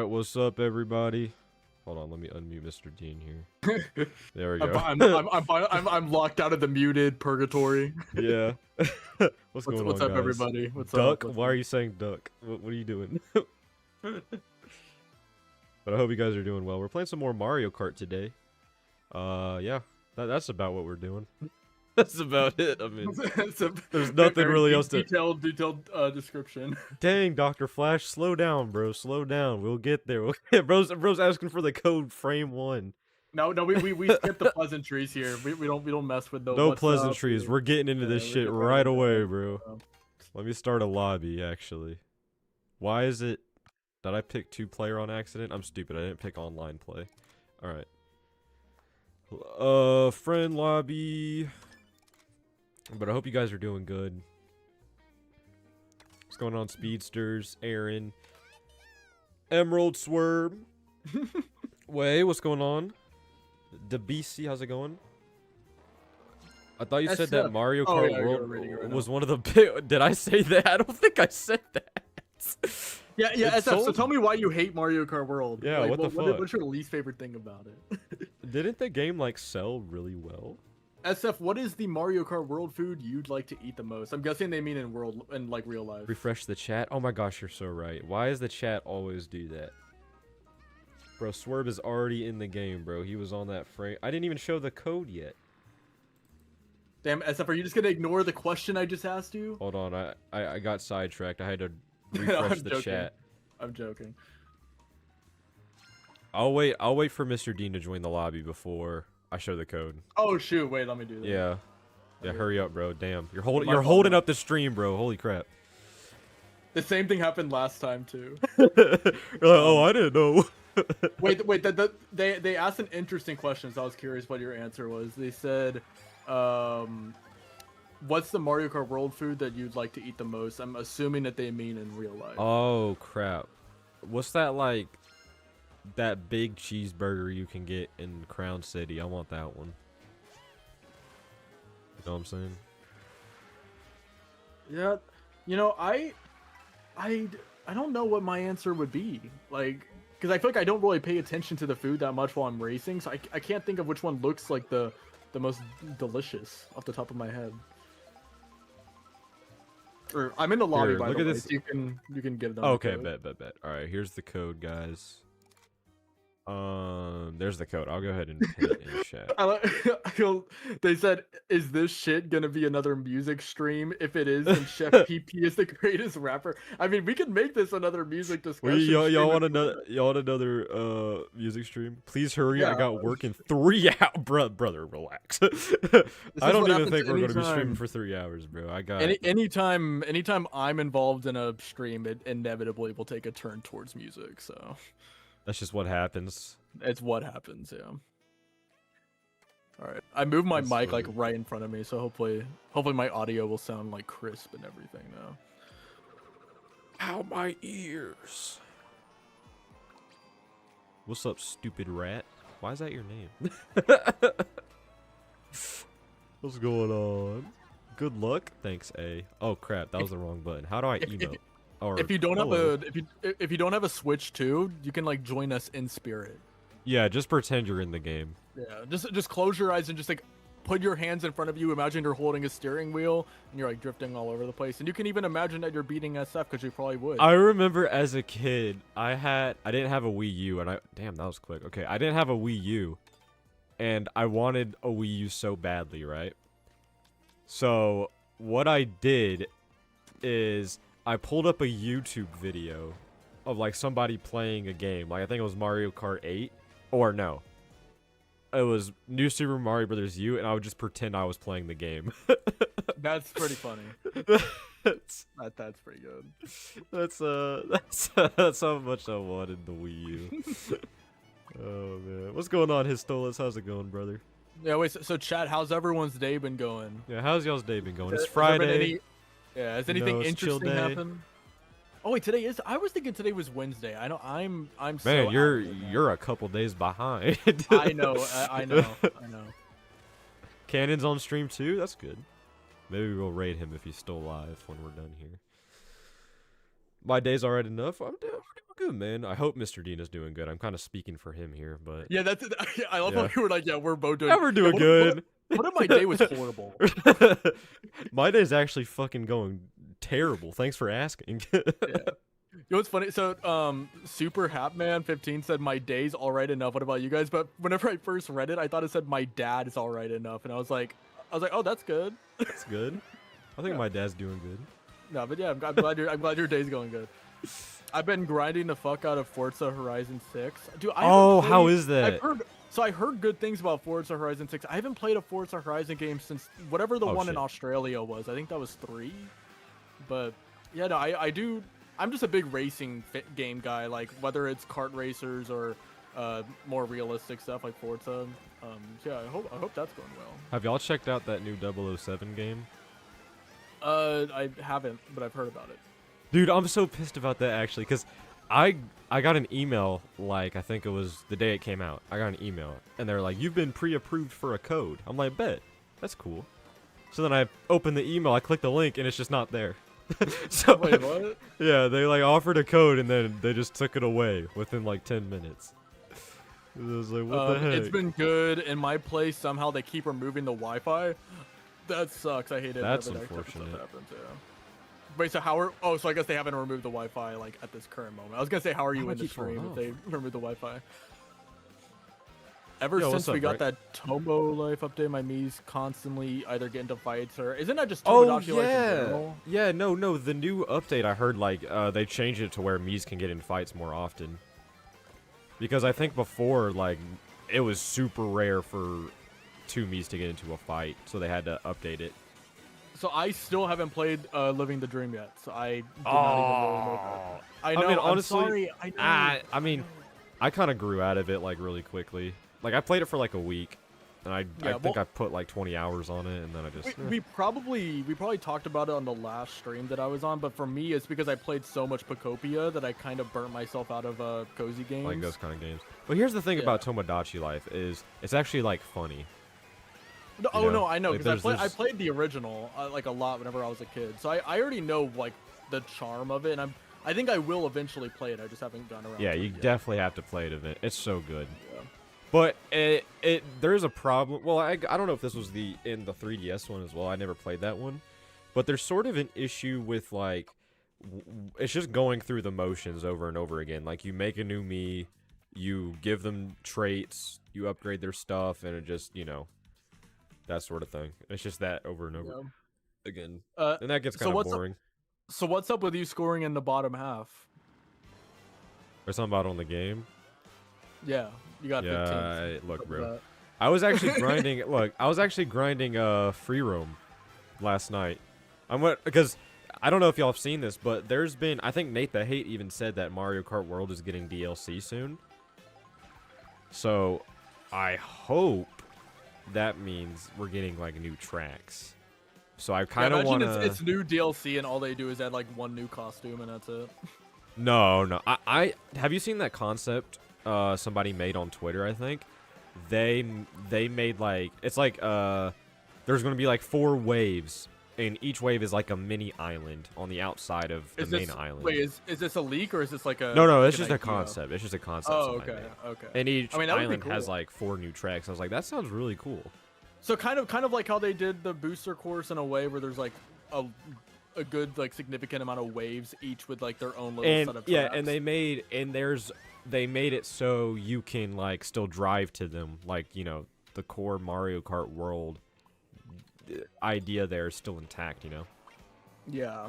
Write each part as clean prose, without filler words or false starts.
what's up, everybody? Hold on, let me unmute Mr. Dean here. There we go. I'm locked out of the muted purgatory. Yeah. What's going on, What's up, guys? everybody? What's duck? up? Why are you saying duck? What are you doing? But I hope you guys are doing well. We're playing some more Mario Kart today. Yeah, that's about what we're doing. That's about it. I mean, there's nothing really else to... Detailed description. Dang, Dr. Flash, slow down, bro. Slow down. We'll get there. Bro's asking for the code frame 1. No, we skip the pleasantries here. We don't mess with no pleasantries. We're getting into this shit right away, bro. Let me start a lobby, actually. Why is it... Did I pick 2-player on accident? I'm stupid. I didn't pick online play. Alright. Friend lobby... But I hope you guys are doing good. What's going on, Speedsters? Aaron. Emerald Swerve. Way, what's going on? DeBC, how's it going? I thought you said that Mario Kart World was one of the big... Did I say that? I don't think I said that. Yeah, SF, so tell me why you hate Mario Kart World. Yeah, like, what the fuck? What's your least favorite thing about it? Didn't the game, like, sell really well? SF, what is the Mario Kart World food you'd like to eat the most? I'm guessing they mean in like real life. Refresh the chat. Oh my gosh, you're so right. Why does the chat always do that? Bro, Swerve is already in the game, bro. He was on that frame. I didn't even show the code yet. Damn, SF, are you just gonna ignore the question I just asked you? Hold on, I got sidetracked. I had to refresh the chat. I'm joking. I'll wait for Mr. Dean to join the lobby before I show the code. Oh shoot! Wait, let me do that. Yeah, okay. Hurry up, bro. Damn, you're holding up the stream, bro. Holy crap! The same thing happened last time too. Oh, I didn't know. wait. They asked an interesting question, so I was curious what your answer was. They said, "What's the Mario Kart World food that you'd like to eat the most?" I'm assuming that they mean in real life. Oh crap! What's that like? That big cheeseburger you can get in Crown City. I want that one. You know what I'm saying? Yeah, you know, I don't know what my answer would be. Like, because I feel like I don't really pay attention to the food that much while I'm racing, so I can't think of which one looks like the most delicious off the top of my head. Or I'm in the lobby, by the way, so you can get it on. Okay, bet. All right, here's the code, guys. There's the code. I'll go ahead and put it in chat. They said, "Is this shit gonna be another music stream? If it is, then Chef PP is the greatest rapper." I mean, we could make this another music discussion. Y'all want another music stream? Please hurry. Yeah. I got work in 3 hours. Brother, relax. I don't even think we're gonna be streaming for 3 hours, bro. I got anytime I'm involved in a stream, it inevitably will take a turn towards music. So. That's just what happens. It's what happens, yeah. All right, I moved my mic like right in front of me, so hopefully my audio will sound like crisp and everything now. Ow, my ears. What's up, stupid rat? Why is that your name? What's going on? Good luck. Thanks, A. Oh crap, that was the wrong button. How do I emote? Or, if you don't have a Switch too, you can like join us in spirit. Yeah, just pretend you're in the game. Yeah, just close your eyes and just like put your hands in front of you. Imagine you're holding a steering wheel and you're like drifting all over the place. And you can even imagine that you're beating SF because you probably would. I remember as a kid, I didn't have a Wii U, and damn, that was quick. Okay, I didn't have a Wii U, and I wanted a Wii U so badly, right? So what I did is I pulled up a YouTube video of like somebody playing a game. Like I think it was Mario Kart 8, or no, it was New Super Mario Brothers U, and I would just pretend I was playing the game. That's pretty funny. That's pretty good. That's how much I wanted the Wii U. Oh man, what's going on, Histolas? How's it going, brother? Yeah, wait. So chat, how's everyone's day been going? Yeah, how's y'all's day been going? It's Friday. Yeah, has anything interesting happened? Oh wait, today is. I was thinking today was Wednesday. I know. I'm. Man, so you're a couple days behind. I know. Cannon's on stream too. That's good. Maybe we'll raid him if he's still alive when we're done here. My day's alright enough. I'm doing good, man. I hope Mr. Dean is doing good. I'm kind of speaking for him here, but Yeah, that's. I love how yeah. you were like, yeah, we're both doing. Yeah, we're doing what, good. What if my day was horrible? My day's actually fucking going terrible. Thanks for asking. Yeah. You know what's funny? So, Super Hatman 15 said my day's all right enough. What about you guys? But whenever I first read it, I thought it said my dad is all right enough, and I was like, oh, that's good. That's good. I think my dad's doing good. No, but yeah, I'm glad your day's going good. I've been grinding the fuck out of Forza Horizon 6. Dude, how is that? I heard good things about Forza Horizon 6. I haven't played a Forza Horizon game since whatever the one in Australia was. I think that was 3. But yeah, no, I do. I'm just a big racing game guy, like whether it's kart racers or more realistic stuff like Forza. Yeah, I hope that's going well. Have y'all checked out that new 007 game? I haven't, but I've heard about it. Dude, I'm so pissed about that actually, because I got an email, like, I think it was the day it came out. I got an email, and they're like, you've been pre-approved for a code. I'm like, bet. That's cool. So then I open the email, I click the link, and it's just not there. So, wait, what? Yeah, they, like, offered a code, and then they just took it away within, like, 10 minutes. It was like, what the heck? It's been good. In my place, somehow they keep removing the Wi-Fi. That sucks. I hate it. That's whenever that type of unfortunate. stuff happens, yeah. Wait, so how are? Oh, so I guess they haven't removed the Wi-Fi like at this current moment. I was gonna say, how are you in the stream if they remove the Wi-Fi? Ever since we got that Tomo Life update, my Mii's constantly either get into fights or isn't that just Tomodachi Life in general? Yeah, no. The new update I heard, like, they changed it to where Mii's can get in fights more often. Because I think before, like, it was super rare for 2 Mii's to get into a fight, so they had to update it. So I still haven't played Living the Dream yet, so I did not even really know that. I know, mean, honestly, I'm sorry. I mean, I kind of grew out of it, like, really quickly. Like, I played it for, like, a week, and I think I put, like, 20 hours on it, and then I just... We probably talked about it on the last stream that I was on, but for me, it's because I played so much Pacopia that I kind of burnt myself out of cozy games. Like those kind of games. But here's the thing about Tomodachi Life, is it's actually, like, funny. No, no, I know, like, because I played the original, like, a lot whenever I was a kid, so I already know, like, the charm of it, and I think I will eventually play it, I just haven't gotten around to it yet. Definitely have to play it. It's so good. Yeah. But there's a problem. Well, I don't know if this was in the 3DS one as well. I never played that one. But there's sort of an issue with, like, it's just going through the motions over and over again. Like, you make a new Mii, you give them traits, you upgrade their stuff, and it just, you know, that sort of thing. It's just that over and over again. And that gets kind of boring. So what's up with you scoring in the bottom half? There's something about on the game. Yeah, you got 15. Yeah, look, bro. I was actually grinding. Look, I was actually grinding free roam last night. Because I don't know if y'all have seen this, but there's been, I think Nate the Hate even said that Mario Kart World is getting DLC soon. So I hope that means we're getting, like, new tracks. So I kind of want to... It's new DLC and all they do is add, like, one new costume and that's it. No. I have you seen that concept somebody made on Twitter, I think? They made, like... It's like, there's going to be, like, 4 waves. And each wave is like a mini island on the outside of the main island. Wait, is this a leak or is this like a... No, it's just a concept. It's just a concept. Oh, okay. And each island has like 4 new tracks. I was like, that sounds really cool. So kind of like how they did the booster course in a way where there's like a good, like, significant amount of waves, each with like their own little set of tracks. Yeah, and they made it so you can, like, still drive to them, like, you know, the core Mario Kart World idea there is still intact, you know. Yeah.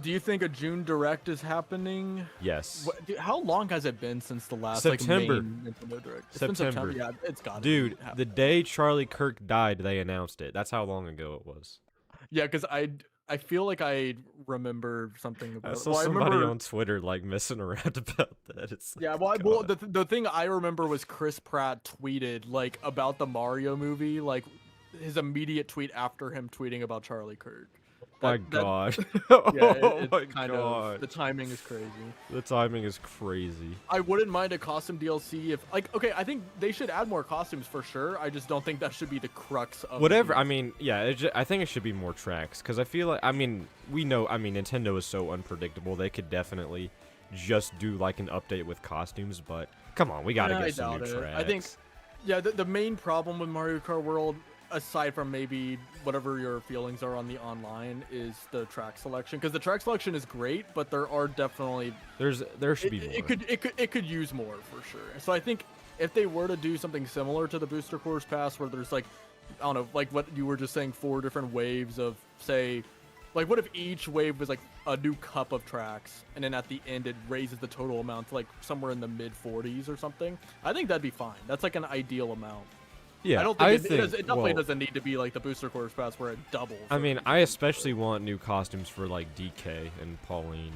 Do you think a June Direct is happening? Yes. How long has it been since the last September? Like, main Nintendo Direct? It's been September. Yeah, it's got. Dude, the day Charlie Kirk died, they announced it. That's how long ago it was. Yeah, because I feel like I remember something about I saw somebody on Twitter, like, messing around about that. It's like, yeah, well, the thing I remember was Chris Pratt tweeted, like, about the Mario movie, like, his immediate tweet after him tweeting about Charlie Kirk. My That god. yeah, Oh it's my kind god. of the timing is crazy. The timing is crazy. I wouldn't mind a costume DLC if like okay, I think they should add more costumes for sure. I just don't think that should be the crux of Whatever. the I mean, yeah. I think it should be more tracks because I feel like I mean we know. I mean Nintendo is so unpredictable. They could definitely just do like an update with costumes, but come on, we gotta Yeah, I get some new doubt it. tracks. I think yeah, the main problem with Mario Kart World, aside from maybe whatever your feelings are on the online, is the track selection. Because the track selection is great, but there are definitely there should be more. It could use more for sure. So I think if they were to do something similar to the Booster Course Pass, where there's like I don't know, like what you were just saying, 4 different waves of say, like what if each wave was like a new cup of tracks, and then at the end it raises the total amount to like somewhere in the mid 40s or something? I think that'd be fine. That's like an ideal amount. Yeah, I don't think think it definitely doesn't need to be like the Booster Course Pass where it doubles. I mean, I especially want new costumes for like DK and Pauline,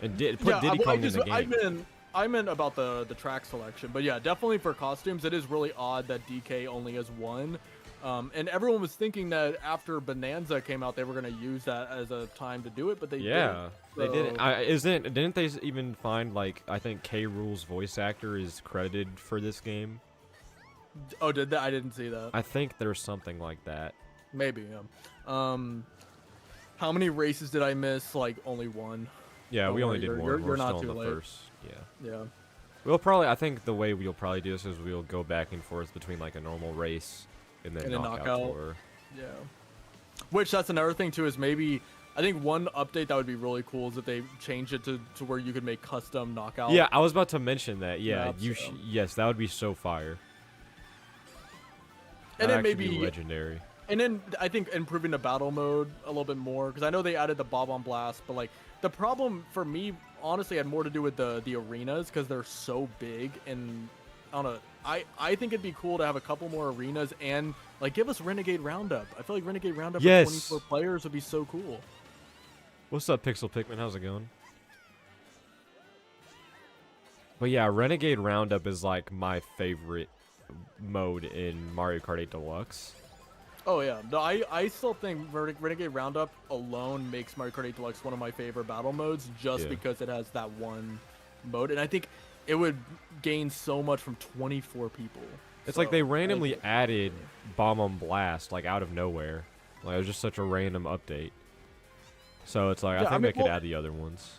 and put Diddy Kong in the game. I meant about the track selection, but yeah, definitely for costumes, it is really odd that DK only has one. And everyone was thinking that after Bonanza came out, they were gonna use that as a time to do it, but they didn't. They didn't. Didn't they even find like I think K. Rool's voice actor is credited for this game? Oh, did that? I didn't see that. I think there's something like that. Maybe. Yeah. How many races did I miss? Like only one. Yeah, we only did one. You're not still too on the late. first. Yeah. Yeah. We'll probably. I think the way we'll probably do this is we'll go back and forth between like a normal race and then knockout tour. Yeah. Which that's another thing too is maybe I think one update that would be really cool is if they change it to where you could make custom knockout. Yeah, I was about to mention that. Yeah, maps, yes, that would be so fire. And then maybe legendary. And then I think improving the battle mode a little bit more because I know they added the Bob on Blast, but like the problem for me honestly had more to do with the arenas because they're so big and I don't know. I think it'd be cool to have a couple more arenas and like give us Renegade Roundup. I feel like Renegade Roundup for 24 players would be so cool. What's up, Pixel Pikmin? How's it going? But yeah, Renegade Roundup is like my favorite mode in Mario Kart 8 Deluxe. Oh yeah, no, I still think Renegade Roundup alone makes Mario Kart 8 Deluxe one of my favorite battle modes just because it has that one mode, and I think it would gain so much from 24 people. It's like they randomly added Bomb on Blast like out of nowhere. Like it was just such a random update. So it's like I think they could add the other ones.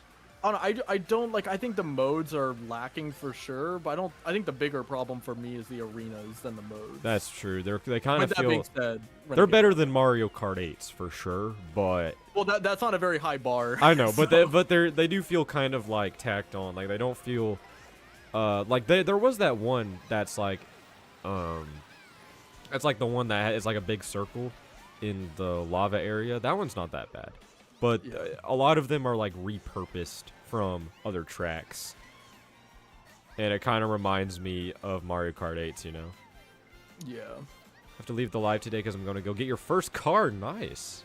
I don't like. I think the modes are lacking for sure, but I think the bigger problem for me is the arenas than the modes. That's true. They kind of feel. That being said, they're better than Mario Kart 8s for sure, but well, that's not a very high bar. I know, so. but they do feel kind of like tacked on. Like they don't feel like there was that one that's like it's like the one that is like a big circle in the lava area. That one's not that bad. But a lot of them are like repurposed from other tracks. And it kind of reminds me of Mario Kart 8's, you know? Yeah. I have to leave the live today because I'm going to go get your first car. Nice.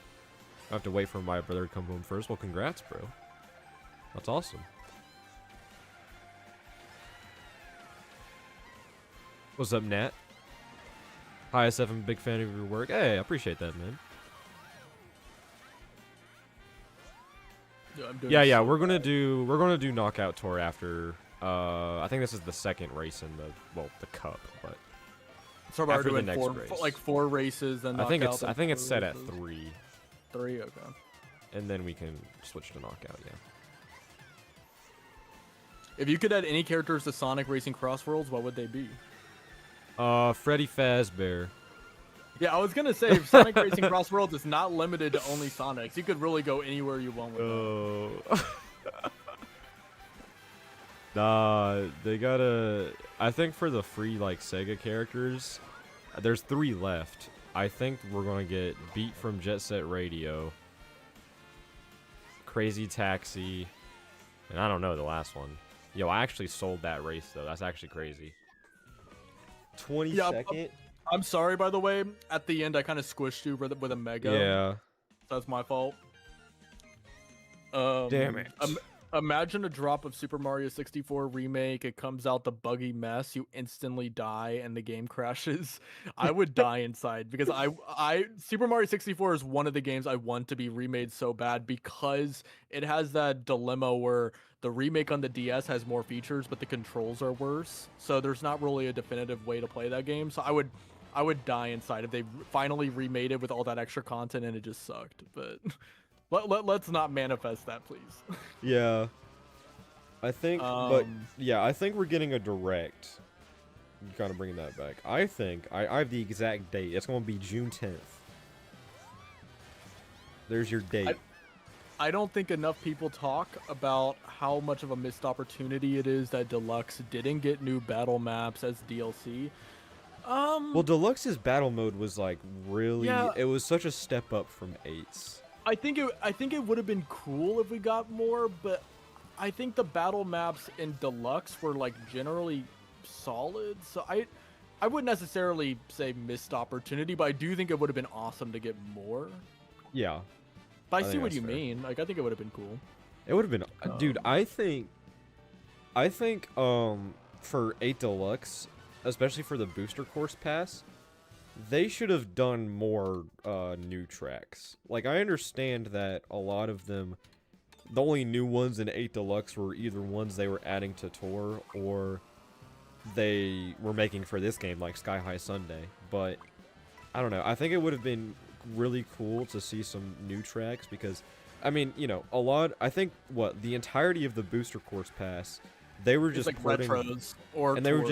I have to wait for my brother to come home first. Well, congrats, bro. That's awesome. What's up, Nat? Hi, SF. I'm a big fan of your work. Hey, I appreciate that, man. Yeah, we're gonna do knockout tour after I think this is the second race in the cup, but so we're doing the next race. Like 4 races, then I think it's set at 3. 3, okay. And then we can switch to knockout, yeah. If you could add any characters to Sonic Racing Cross Worlds, what would they be? Freddy Fazbear. Yeah, I was gonna say Sonic Racing Cross Worlds is not limited to only Sonics. You could really go anywhere you want with that. Nah, they gotta. I think for the free like Sega characters, there's 3 left. I think we're gonna get Beat from Jet Set Radio, Crazy Taxi, and I don't know the last one. Yo, I actually sold that race though. That's actually crazy. 22nd. I'm sorry, by the way. At the end, I kind of squished you with a mega. Yeah. That's my fault. Damn it. Imagine a drop of Super Mario 64 remake. It comes out the buggy mess. You instantly die, and the game crashes. I would die inside because Super Mario 64 is one of the games I want to be remade so bad because it has that dilemma where the remake on the DS has more features, but the controls are worse. So there's not really a definitive way to play that game. So I would die inside if they finally remade it with all that extra content and it just sucked. But let's not manifest that, please. Yeah. I think, but Um, yeah, I think we're getting a direct. Kind of bringing that back. I think I have the exact date. It's going to be June 10th. There's your date. I don't think enough people talk about how much of a missed opportunity it is that Deluxe didn't get new battle maps as DLC. Well, Deluxe's battle mode was like really. Yeah. It was such a step up from 8's. I think it would have been cool if we got more, but I think the battle maps in Deluxe were like generally solid. So I wouldn't necessarily say missed opportunity, but I do think it would have been awesome to get more. Yeah. But I think see what that's you fair. mean. Like I think it would have been cool. It would have been, dude. I think, for 8 Deluxe, especially for the booster course pass, they should have done more new tracks. Like I understand that a lot of them, the only new ones in 8 Deluxe were either ones they were adding to Tour or they were making for this game, like Sky High Sunday. But I don't know. I think it would have been really cool to see some new tracks because, I mean, you know, I think the entirety of the booster course pass, they were just like porting, retros or and Tour.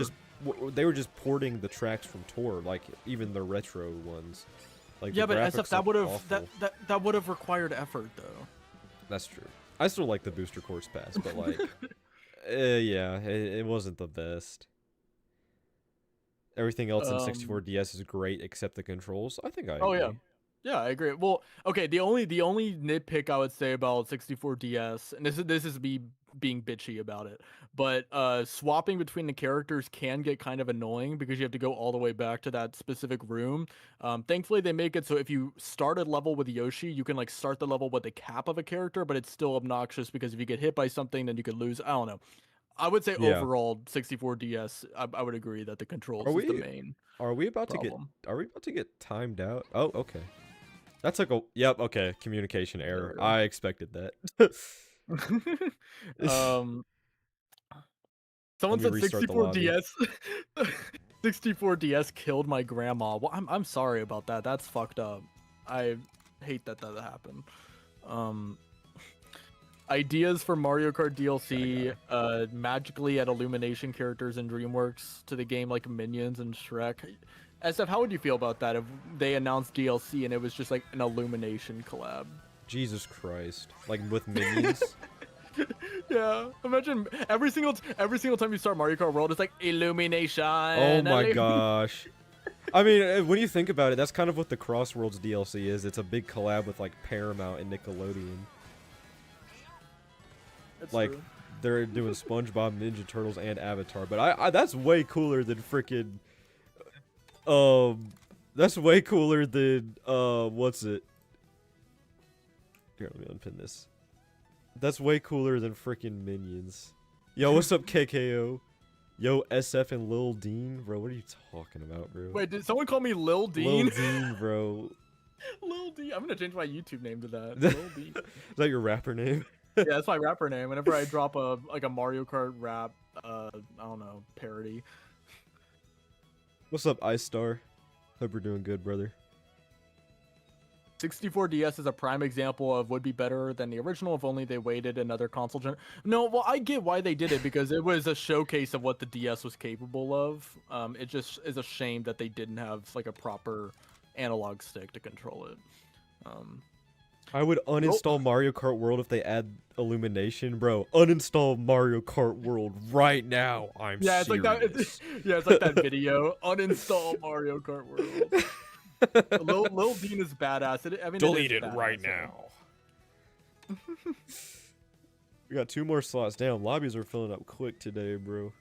they were just porting the tracks from Tour, like even the retro ones. Like Yeah, the but graphics SF that look that would have required effort though. That's true. I still like the booster course pass, but like, yeah, it wasn't the best. Everything else in 64DS is great except the controls. I think I agree. Oh yeah. Yeah, I agree. Well, okay, the only nitpick I would say about 64DS, and this is me being bitchy about it, but swapping between the characters can get kind of annoying because you have to go all the way back to that specific room. Thankfully they make it so if you start a level with Yoshi, you can like start the level with the cap of a character, but it's still obnoxious because if you get hit by something, then you could lose. I don't know. I would say Yeah. overall 64DS, I would agree that the controls is the main Are we about problem. to get timed out? Oh, okay. That's like a okay, communication error. I expected that. Someone said restart the lobby. 64DS 64DS killed my grandma. Well, I'm sorry about that. That's fucked up. I hate that happened. Ideas for Mario Kart DLC, magically add Illumination characters in DreamWorks to the game like Minions and Shrek. SF, how would you feel about that if they announced DLC and it was just like an Illumination collab? Jesus Christ. Like with Minions? Yeah, imagine every single time you start Mario Kart World, it's like Illumination. Oh my gosh. I mean, when you think about it, that's kind of what the Crossworlds DLC is. It's a big collab with like Paramount and Nickelodeon. That's like true. they're doing SpongeBob, Ninja Turtles, and Avatar. But I that's way cooler than freaking that's way cooler than what's it? Here, let me unpin this. That's way cooler than freaking Minions. Yo, what's up, KKO? Yo, SF and Lil Dean, bro. What are you talking about, bro? Wait, did someone call me Lil Dean? Lil Dean, bro. Lil Dean. I'm gonna change my YouTube name to that. Lil Dean. Is that your rapper name? Yeah, that's my rapper name. Whenever I drop a Mario Kart rap, I don't know, parody. What's up, Ice Star? Hope you're doing good, brother. 64DS is a prime example of would be better than the original if only they waited another console gen. No, well, I get why they did it because it was a showcase of what the DS was capable of. It just is a shame that they didn't have like a proper analog stick to control it. I would uninstall Mario Kart World if they add Illumination, bro. Uninstall Mario Kart World right now. I'm serious. Like that. It's like that video. Uninstall Mario Kart World. Lil Dean is badass. Delete it right now. We got 2 more slots. Damn, lobbies are filling up quick today, bro.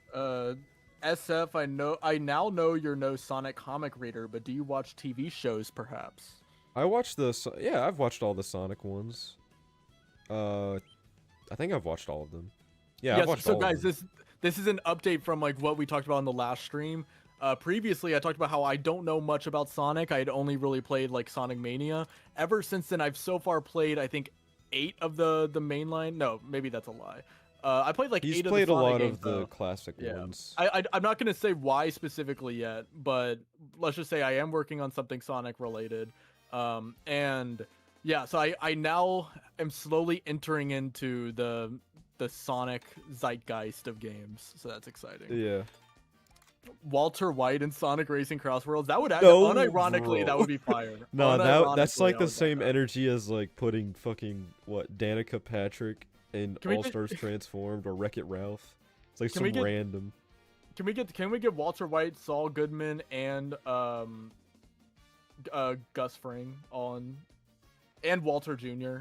SF, I now know you're no Sonic comic reader, but do you watch TV shows I perhaps? watched I've watched all the Sonic ones. I think I've watched all of them. Yeah, I've Yes. watched So all guys, of them. this is an update from like what we talked about in the last stream. Previously, I talked about how I don't know much about Sonic. I had only really played like Sonic Mania. Ever since then, I've so far played I think 8 of the mainline. No, maybe that's a lie. I played like He's 8 of the played a Sonic lot games of the though. classic Yeah. ones. I'm not gonna say why specifically yet, but let's just say I am working on something Sonic related. And yeah, so I now am slowly entering into the Sonic zeitgeist of games. So that's exciting. Yeah. Walter White in Sonic Racing Cross Worlds. That would No, unironically that bro. would be fire. Nah, that's Unironically, like I the would same love that. energy as like putting fucking what Danica Patrick in Can we All get- Stars Transformed or Wreck-It Ralph. It's like Can we some get- random. Can we get Walter White, Saul Goodman, and Gus Fring on, and Walter Jr.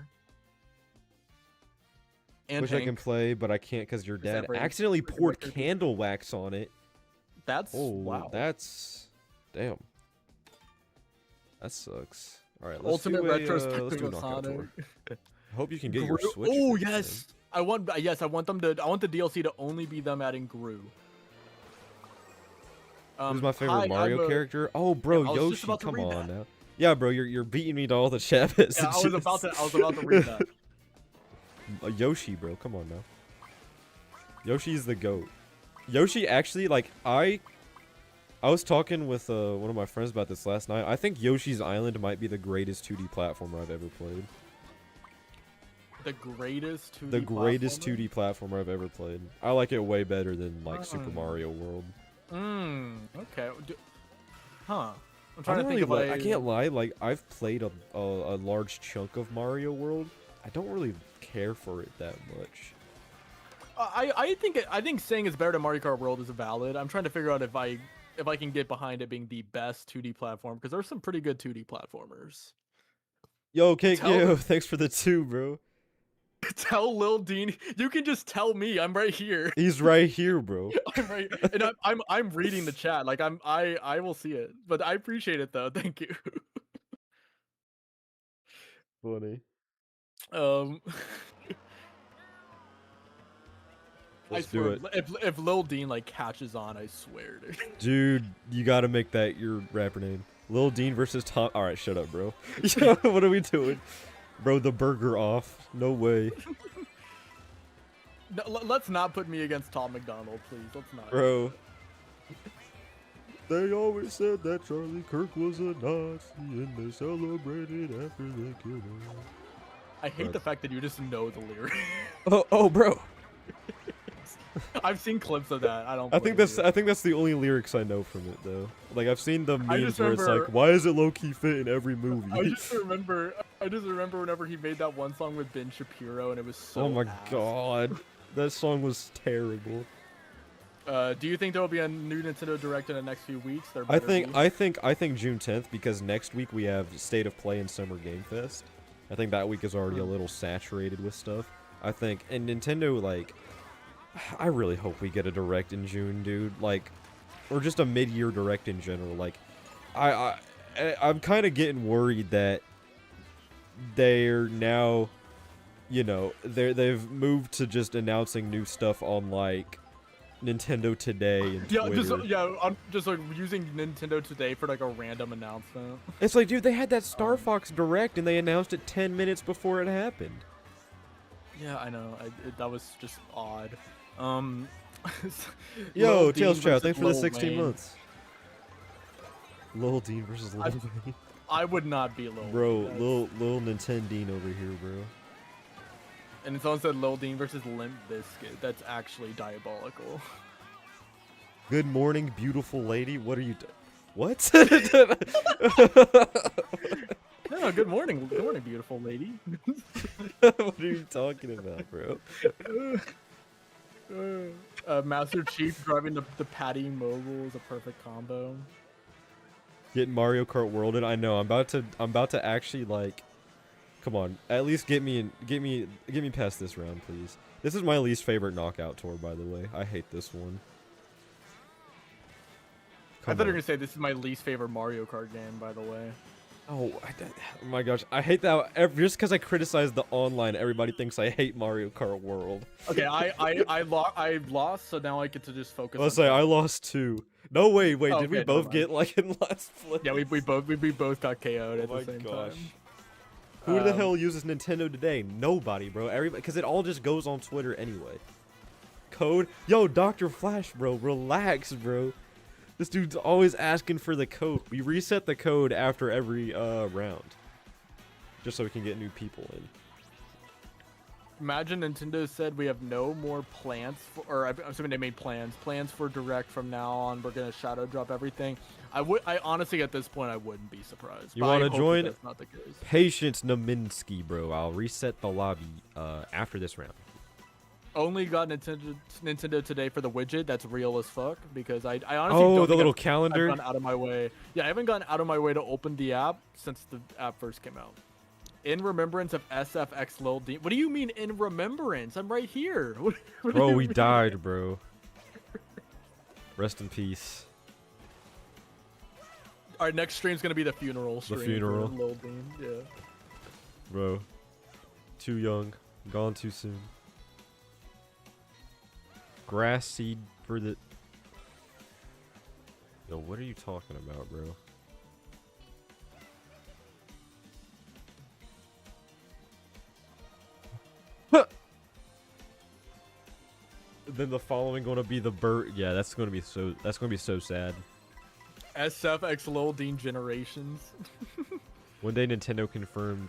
And Wish I can Hank. play, but I can't because your dad Separate- accidentally separate poured characters. candle wax on it. That's Oh, wow. that's damn. That sucks. All right, let's Ultimate do a, let's retrospective do a of knockout Sonic. tour. I hope you can get your Gru- Switch. Oh fixed, yes, I want the DLC to only be them adding Gru. Who's my favorite hi, Mario I'm a- character? Oh, bro, Yeah, I was just Yoshi. about to Come read on that. now. Yeah, bro, you're beating me to all the chat messages. Yeah, I was about to read that. Yoshi, bro, come on now. Yoshi's the GOAT. Yoshi actually, like, I was talking with one of my friends about this last night. I think Yoshi's Island might be the greatest 2D platformer I've ever played. The greatest 2D. The greatest platformer? 2D platformer I've ever played. I like it way better than like Super Mm. Mario World. Okay. Huh. I'm I trying to don't think really of I can't lie, like I've played a large chunk of Mario World. I don't really care for it that much. I think saying it's better than Mario Kart World is valid. I'm trying to figure out if I can get behind it being the best 2D platform because there's some pretty good 2D platformers. Yo, Cake, Tell yo, them- thanks for the 2, bro. Tell Lil Dean, you can just tell me. I'm right here. He's right here, bro. I'm right, and I'm reading the chat. Like I will see it, but I appreciate it though. Thank you. Funny. I Let's swear, do it. if Lil Dean like catches on, I swear. Dude, you gotta make that your rapper name. Lil Dean versus Tom. Alright, shut up, bro. What are we doing? Bro, the burger off. No way. No, let's not put me against Tom McDonald, please. Let's not. Bro. They always said that Charlie Kirk was a Nazi and they celebrated after they killed him. I hate But- the fact that you just know the lyrics. Oh, bro. I've seen clips of that. I don't. I think blame that's you. I think that's the only lyrics I know from it though. Like I've seen the I memes just where it's remember- like, why is it low key fit in every movie? I just remember whenever he made that one song with Ben Shapiro, and it was so. Oh my ass. god, that song was terrible. Do you think there will be a new Nintendo Direct in the next few weeks? There I better think be. I think June 10th because next week we have State of Play and Summer Game Fest. I think that week is already a little saturated with stuff. I think and Nintendo like I really hope we get a Direct in June, dude. Like or just a mid-year Direct in general. Like I'm kind of getting worried that they're now they've moved to just announcing new stuff on like Nintendo Today and Twitter. I'm just like using Nintendo Today for like a random announcement. It's like, dude, they had that Star Fox Direct and they announced it 10 minutes before it happened. Yeah, I know. That was just odd. Yo, Lil Dean Tails Chow, versus thanks for the Lil 16 Wayne. months. Lil Dean versus Lil Wayne. I would not be Lil. Bro, That's- Lil Nintendine over here, bro. And someone said Lil Dean versus Limp Bizkit. That's actually diabolical. Good morning, beautiful lady. What are you What? No, good morning. Good morning, beautiful lady. What are you talking about, bro? Master Chief driving the Patty Mobile is a perfect combo. Getting Mario Kart World in. I know. I'm about to actually like. Come on, at least get me past this round, please. This is my least favorite knockout tour, by the way. I hate this one. I thought you were gonna say this is my least favorite Mario Kart game, by the way. Oh, oh my gosh, I hate that. Just because I criticize the online, everybody thinks I hate Mario Kart World. Okay, I lost, so now I get to just focus. Let's say I lost 2. No, wait, Oh, did we okay, both never get like in last place? Yeah, we both got KO'd at the same time. Who the hell uses Nintendo today? Nobody, bro. Everybody, because it all just goes on Twitter anyway. Code? Yo, Dr. Flash, bro, relax, bro. This dude's always asking for the code. We reset the code after every round, just so we can get new people in. Imagine Nintendo said we have no more plans for, or I'm assuming they made plans for Direct from now on. We're gonna shadow drop everything. I honestly at this point I wouldn't be surprised. You want to join? That's not the case. Patience Naminsky, bro. I'll reset the lobby after this round. Only got Nintendo today for the widget. That's real as fuck because I honestly Oh, don't the little I've calendar. gone out of my way. Yeah, I haven't gone out of my way to open the app since the app first came out. In remembrance of SFX Lil D. What do you mean in remembrance? I'm right here. What do Bro, you we mean? died, bro. Rest in peace. Our next stream's gonna be the funeral stream. The funeral. For Lil Dean. Yeah. Bro. Too young. Gone too soon. Grass seed for the... Yo, what are you talking about, bro? Then the following gonna be the bird. Yeah, that's gonna be so sad. SFX Lil Dean Generations. One day Nintendo confirmed.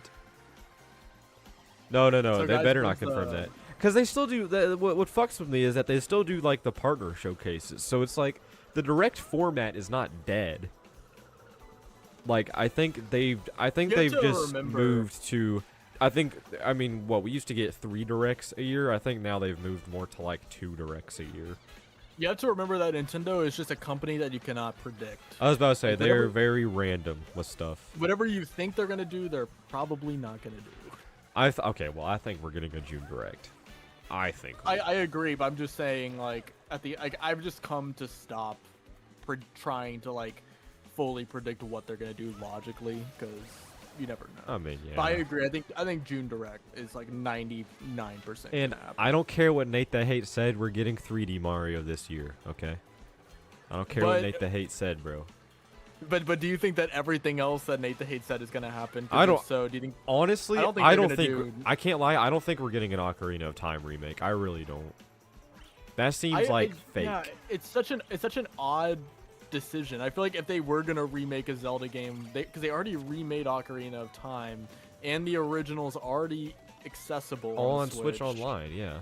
No, So they guys, better not what's, confirm that. Because they still do. What fucks with me is that they still do like the partner showcases. So it's like the direct format is not dead. Like I think they've just moved to. I mean, what we used to get 3 directs a year. I think now they've moved more to like 2 directs a year. You have to remember that Nintendo is just a company that you cannot predict. I was about to say Like, they're whatever- very random with stuff. Whatever you think they're gonna do, they're probably not gonna do. Okay, well I think we're getting a June direct. I think. I agree, but I'm just saying, like, I've just come to stop trying to, like, fully predict what they're gonna do logically, because you never know. I mean, yeah. But I agree. I think June Direct is like 99%. And I don't care what Nate the Hate said. We're getting 3D Mario this year. Okay. I don't care what Nate the Hate said, bro. But do you think that everything else that Nate the Hate said is gonna happen? I don't. So do you think? Honestly, I don't think I can't lie. I don't think we're getting an Ocarina of Time remake. I really don't. That seems like fake. Yeah, it's such an odd decision. I feel like if they were gonna remake a Zelda game, because they already remade Ocarina of Time, and the original's already accessible all on Switch Online. Yeah.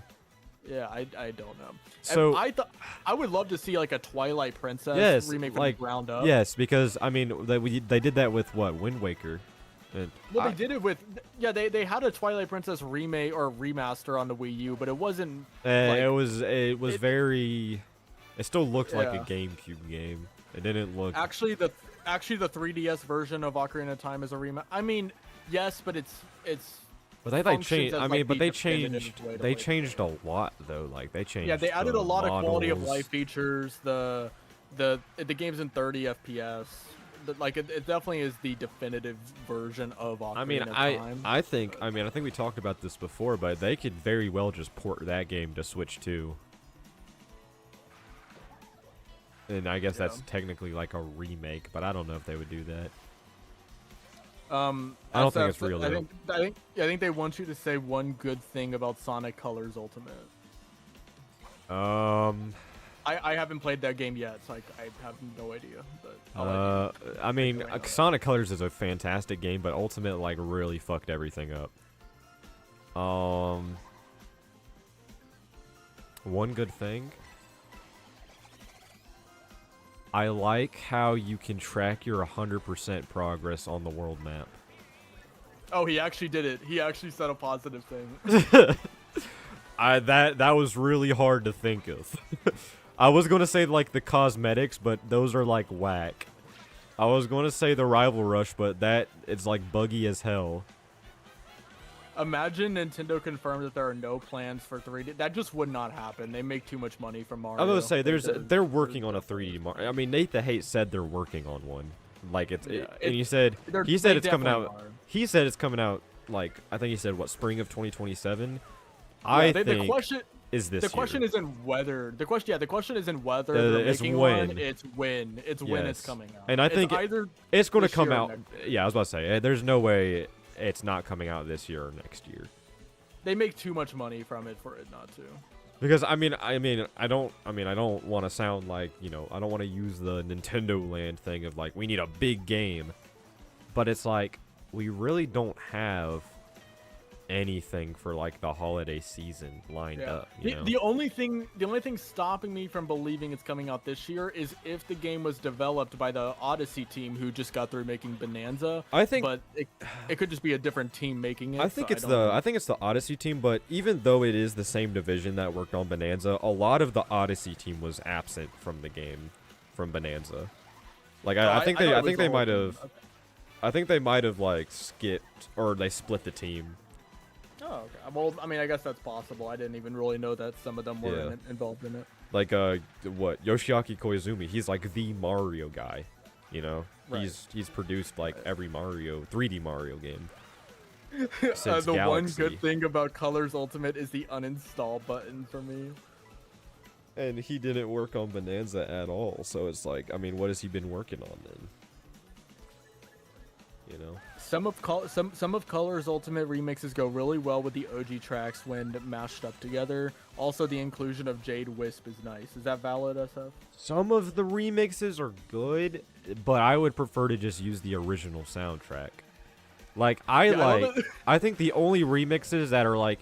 Yeah, I don't know. So I would love to see like a Twilight Princess remake from the ground up. Yes, because I mean they did that with what, Wind Waker. And well, they did it with they had a Twilight Princess remake or remaster on the Wii U, but it wasn't. Like, it still looked like a GameCube game. It didn't look. Actually, the 3DS version of Ocarina of Time is a remake. I mean, yes, but it's. But they changed. I mean, but they changed. They changed a lot though. Like they changed. Yeah, they added a lot of quality of models. life features. The game's in 30 FPS. Like it definitely is the definitive version of Ocarina of Time. I think we talked about this before, but they could very well just port that game to Switch 2. And I guess that's technically like a remake, but I don't know if they would do that. I don't think it's real. I think they want you to say one good thing about Sonic Colors Ultimate. I haven't played that game yet, so I have no idea. But I mean, Sonic Colors is a fantastic game, but Ultimate like really fucked everything up. One good thing. I like how you can track your 100% progress on the world map. Oh, he actually did it. He actually said a positive thing. That was really hard to think of. I was going to say like the cosmetics, but those are like whack. I was going to say the rival rush, but that it's like buggy as hell. Imagine Nintendo confirmed that there are no plans for 3D. That just would not happen. They make too much money from Mario. I was going to say they're working on a 3D Mario. I mean, Nate the Hate said they're working on one. Like it's Yeah, and he said they it's coming definitely out. are. He said it's coming out like I think he said what spring of 2027. Yeah, I the think question is this the question year. isn't whether the question isn't whether they're It's making when. one. It's when it's Yes. coming out. And I It's think either it's going to this come year or out. next year. Yeah, I was about to say there's no way it's not coming out this year or next year. They make too much money from it for it not to. Because I don't want to sound like, you know, I don't want to use the Nintendo Land thing of like we need a big game. But it's like we really don't have anything for like the holiday season lined up, you know? The only thing stopping me from believing it's coming out this year is if the game was developed by the Odyssey team who just got through making Bonanza. I think, but it could just be a different team making it. I think so it's I don't know. I think it's the Odyssey team, but even though it is the same division that worked on Bonanza, a lot of the Odyssey team was absent from the game from Bonanza. Like I think they might have Okay. I think they might have like skipped or they split the team. Oh, okay. Well, I mean, I guess that's possible. I didn't even really know that some of them were Yeah. involved in it. Like what Yoshiaki Koizumi, he's like the Mario guy, you know. Right. He's produced like every Mario 3D Mario game. The Since one Galaxy. good thing about Colors Ultimate is the uninstall button for me. And he didn't work on Bonanza at all, so it's like, I mean, what has he been working on then? You know. Some of Colors Ultimate remixes go really well with the OG tracks when mashed up together. Also, the inclusion of Jade Wisp is nice. Is that valid, SF? Some of the remixes are good, but I would prefer to just use the original soundtrack. Like I think the only remixes that are like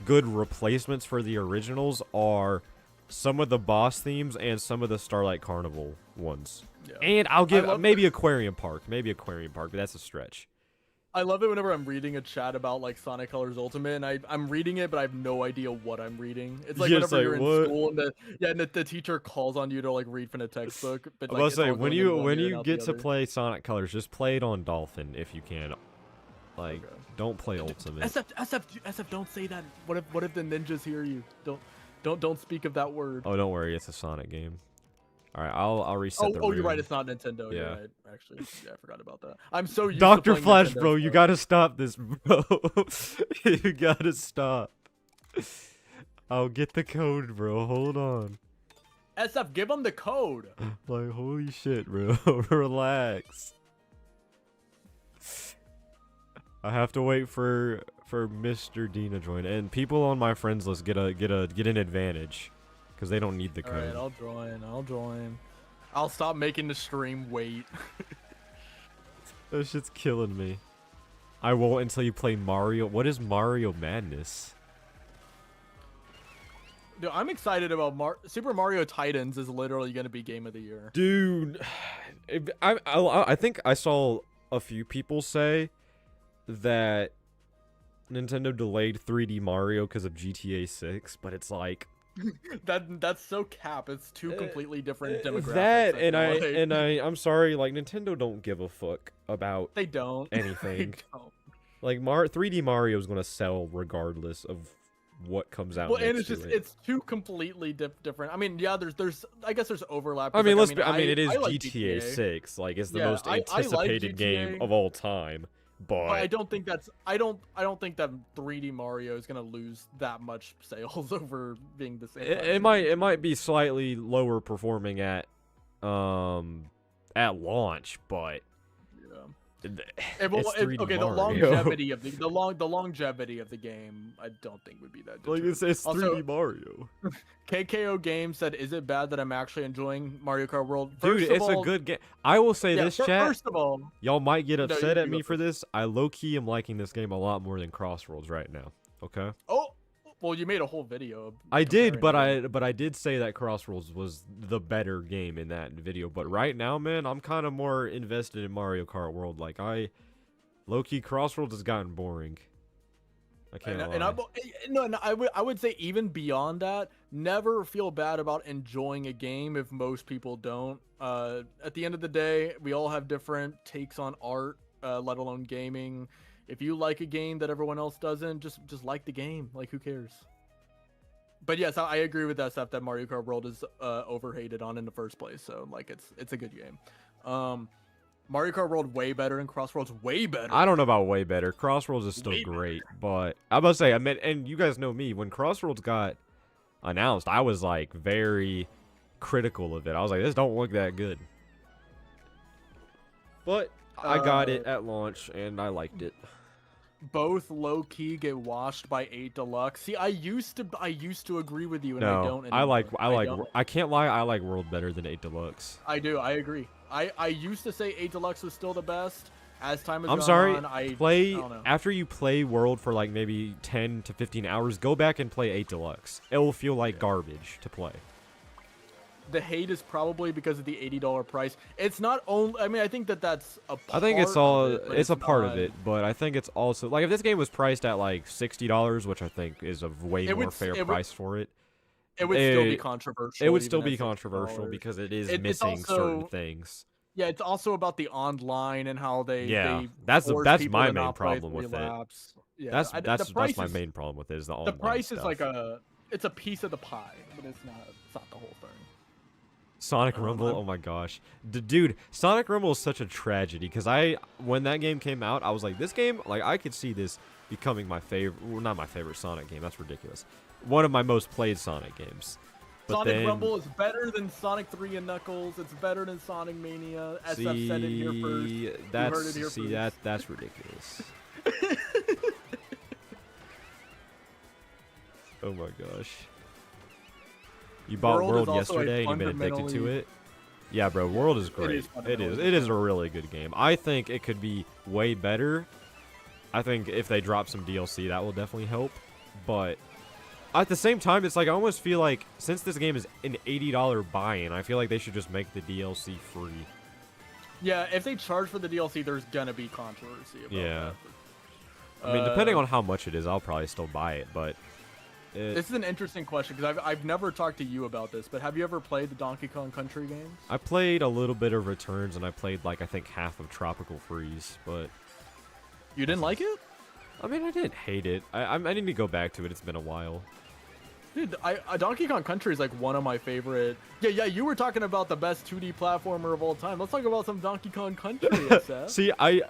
good replacements for the originals are some of the boss themes and some of the Starlight Carnival ones. Yeah. And I'll give love maybe Aquarium Park, but that's a stretch. I love it whenever I'm reading a chat about like Sonic Colors Ultimate, and I'm reading it, but I have no idea what I'm reading. It's like Yeah, whenever it's you're like, in what? school and the teacher calls on you to like read from the textbook. But I like, was it's all say when going in one you ear and out get the to other. play Sonic Colors, just play it on Dolphin if you can. Like, Okay. don't play Ultimate. SF, don't say that. What if the ninjas hear you? Don't speak of that word. Oh, don't worry, it's a Sonic game. All right, I'll reset the room. You're right. It's not Nintendo. Yeah. You're right. Actually, yeah, I forgot about that. I'm so used Dr. to playing Flash, Nintendo bro, you stuff. gotta stop this, bro. You gotta stop. I'll get the code, bro. Hold on. SF, give them the code. Like, holy shit, bro. Relax. I have to wait for Mr. Dean to join, and people on my friends list get an advantage because they don't need the All code. right, I'll join. I'll stop making the stream wait. That shit's killing me. I won't until you play Mario. What is Mario Madness? Dude, I'm excited about Super Mario Titans is literally gonna be game of the year. Dude, I think I saw a few people say that Nintendo delayed 3D Mario because of GTA 6, but it's like That's so cap. It's two completely different demographics. that, and I feel like. I'm sorry, like Nintendo don't give a fuck about They don't. anything. They don't. Like 3D Mario is gonna sell regardless of what comes out. Well, and next it's to just it. it's two completely different. I mean, yeah, there's I guess there's overlap. I 'cause, mean, like, it is I like GTA 6. Like, it's the Yeah, most I like anticipated game GTA. of all time. But I don't think that's I don't think that 3D Mario is gonna lose that much sales over being the same. it might be slightly lower performing at launch, but it's 3D okay, Mario. the longevity of the longevity of the game, I don't think would be that. Like it's Also, 3D Mario. KKO Game said, "Is it bad that I'm actually enjoying Mario Kart World?" Dude, First of it's all, a good game. I will say yeah, this, chat. First of all, Y'all might get No, upset you at go me for first. this. I low-key am liking this game a lot more than Crossroads right now. Okay? oh, well, you made a whole video. I did, comparing but I did say that Crossroads was the better game in that video. But right now, man, I'm kind of more invested in Mario Kart World. Like low-key Crossroads has gotten boring. I can't lie. I would say even beyond that, never feel bad about enjoying a game if most people don't. At the end of the day, we all have different takes on art, let alone gaming. If you like a game that everyone else doesn't, just like the game. Like, who cares? But yes, I agree with that stuff that Mario Kart World is overhated on in the first place. So like, it's a good game. Mario Kart World way better and Crossroads way better. I don't know about way better. Crossroads is still Way great, but I must say, I mean, and you guys know me, when Crossroads got announced, I was like very critical of it. I was like, this don't look that good. But I got it at launch and I liked it. Both low key get washed by 8 Deluxe. See, I used to agree with you, and I don't anymore. I can't lie, I like World better than 8 Deluxe. I do. I agree. I used to say 8 Deluxe was still the best. As time has I'm gone sorry. on, I don't know. After you play World for like maybe 10 to 15 hours, go back and play 8 Deluxe. It will feel like garbage to play. The hate is probably because of the $80 price. It's not only. I mean, I think that's a part. I think it's all. Of it, it's a part of not- it, but I think it's also like if this game was priced at like $60, which I think is a way more fair price for it. It would still be controversial. It would still even be at controversial $60. because it is It's missing also- certain things. Yeah, it's also about the online and how they. Yeah, they that's force my people to main not play problem with 3 it. laps. Yeah, That's my main problem with it is the online The price stuff. is like it's a piece of the pie, but it's not the whole thing. Sonic Rumble, oh my gosh. Dude, Sonic Rumble is such a tragedy because when that game came out, I was like, this game, like, I could see this becoming my favorite, well, not my favorite Sonic game, that's ridiculous. One of my most played Sonic games. But Sonic Rumble is better than Sonic 3 and Knuckles. It's better than Sonic Mania. SF said it here first. That's ridiculous. Oh my gosh. You bought World yesterday and you been addicted to it? Yeah, bro, World is great. It is a really good game. I think it could be way better. I think if they drop some DLC, that will definitely help. But at the same time, it's like I almost feel like since this game is an $80 buy-in, I feel like they should just make the DLC free. Yeah, if they charge for the DLC, there's gonna be controversy about that. I mean, depending on how much it is, I'll probably still buy it, but... This is an interesting question, because I've never talked to you about this, but have you ever played the Donkey Kong Country games? I played a little bit of Returns, and I played, like, I think half of Tropical Freeze, but... You didn't like it? I mean, I didn't hate it. I need to go back to it. It's been a while. Dude, Donkey Kong Country is like one of my favorite. Yeah, you were talking about the best 2D platformer of all time. Let's talk about some Donkey Kong Country, SF. See, I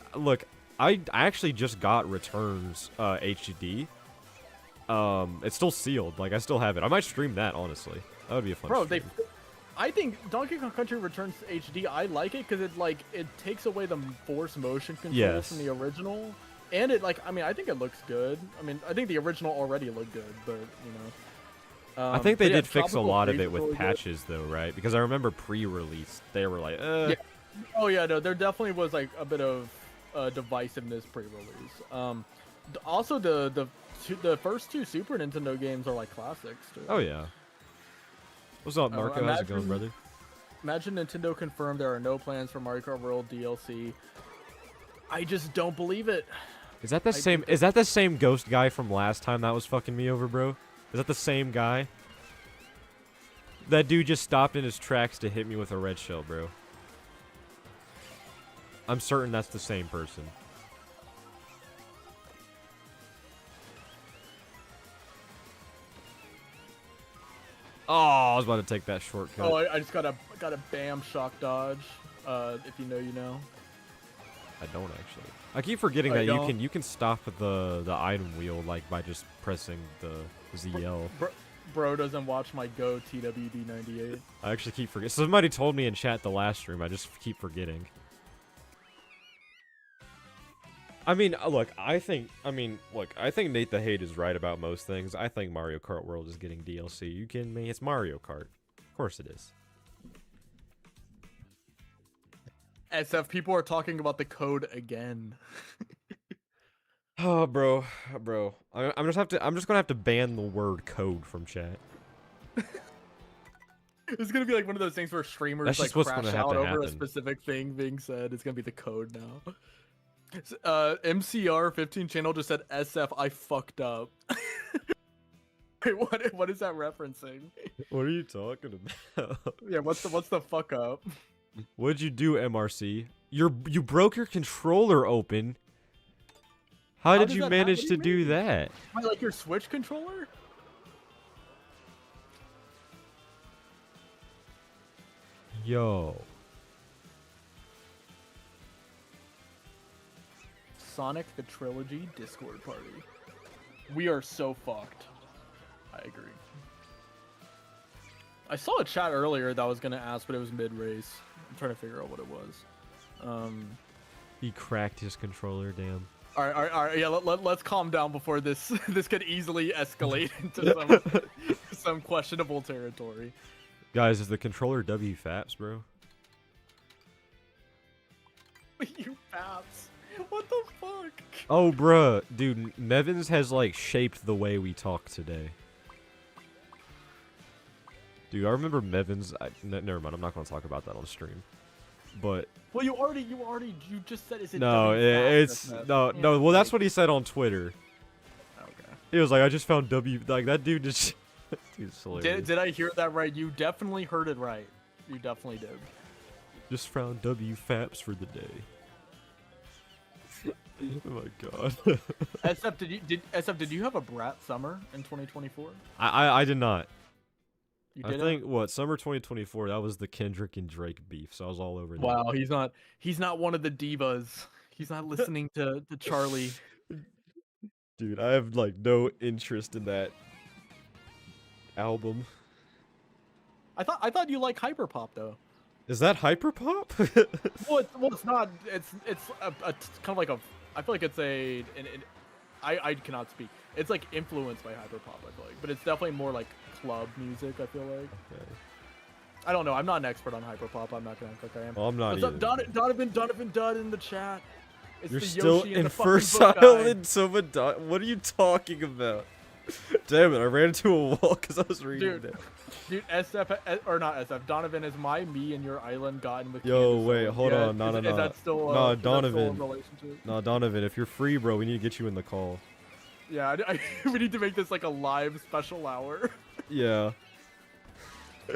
actually just got Returns HD. It's still sealed. Like, I still have it. I might stream that, honestly. That would be a fun stream. I think Donkey Kong Country Returns HD, I like it because it takes away the force motion controls from the original. And I think it looks good. I mean, I think the original already looked good, but, you know. I think they did fix a lot of it with patches, though, right? Because I remember pre-release, they were like, Yeah. Oh, yeah, no, there definitely was, like, a bit of divisiveness pre-release. Also, the first 2 Super Nintendo games are, like, classics, too. Oh, yeah. What's up, Marco? How's it going, brother? Imagine Nintendo confirmed there are no plans for Mario Kart World DLC. I just don't believe it. Is that the same? Is that the same ghost guy from last time that was fucking me over, bro? Is that the same guy? That dude just stopped in his tracks to hit me with a red shell, bro. I'm certain that's the same person. Oh, I was about to take that shortcut. Oh, I just got a bam shock dodge. If you know, you know. I don't actually. I keep forgetting that you can stop the item wheel like by just pressing the ZL. Bro doesn't watch my Go TWD98. I actually keep forgetting. Somebody told me in chat the last stream. I just keep forgetting. I mean, look, I think Nate the Hate is right about most things. I think Mario Kart World is getting DLC. You kidding me? It's Mario Kart. Of course it is. SF, people are talking about the code again. Oh, bro. I'm just gonna have to ban the word code from chat. It's gonna be like one of those things where streamers like crash out over a specific thing being said. It's gonna be the code now. MCR 15 channel just said SF. I fucked up. Wait, what is that referencing? What are you talking about? Yeah, what's the fuck up? What'd you do, MRC? You broke your controller open. How did you manage to do that? Like your Switch controller? Yo. Sonic the Trilogy Discord party. We are so fucked. I agree. I saw a chat earlier that I was gonna ask, but it was mid-race. I'm trying to figure out what it was. He cracked his controller, damn. All right. Yeah, let's calm down before this this could easily escalate into some questionable territory. Guys, is the controller W Faps, bro? You faps. What the fuck? Oh, bruh. Dude, Nevins has, like, shaped the way we talk today. Dude, I remember Mevins. Never mind, I'm not going to talk about that on stream. But... Well, you just said, is it no, it's... No, well, that's what he said on Twitter. Okay. He was like, I just found W... Like, that dude just... Dude's hilarious. Did I hear that right? You definitely heard it right. You definitely did. Just found W Faps for the day. Oh my god. SF, did you have a brat summer in 2024? I did not. You I did. think what summer 2024, that was the Kendrick and Drake beef, so I was all over that. Wow, he's not one of the divas. He's not listening to Charlie. Dude, I have like no interest in that album. I thought you like hyperpop though. Is that hyperpop? Well, it's not. It's a kind of like a. I feel like it's I cannot speak. It's like influenced by hyperpop. I feel like, but it's definitely more like club music. I feel like. Okay. I don't know. I'm not an expert on hyperpop. I'm not gonna act like I am. Well, I'm not What's either. up, Donovan Dud in the chat. It's You're the still Yoshi and in the fucking First book guy. Island, what are you talking about? Damn it, I ran into a wall because I was reading it. Dude, SF, or not SF, Donovan, is my me and your island gotten with Yo, Candace wait, Owens hold yet? on, no, Is that still, no, is that still a Donovan. relationship? No, Donovan, if you're free, bro, we need to get you in the call. Yeah, we need to make this like a live special hour. Yeah.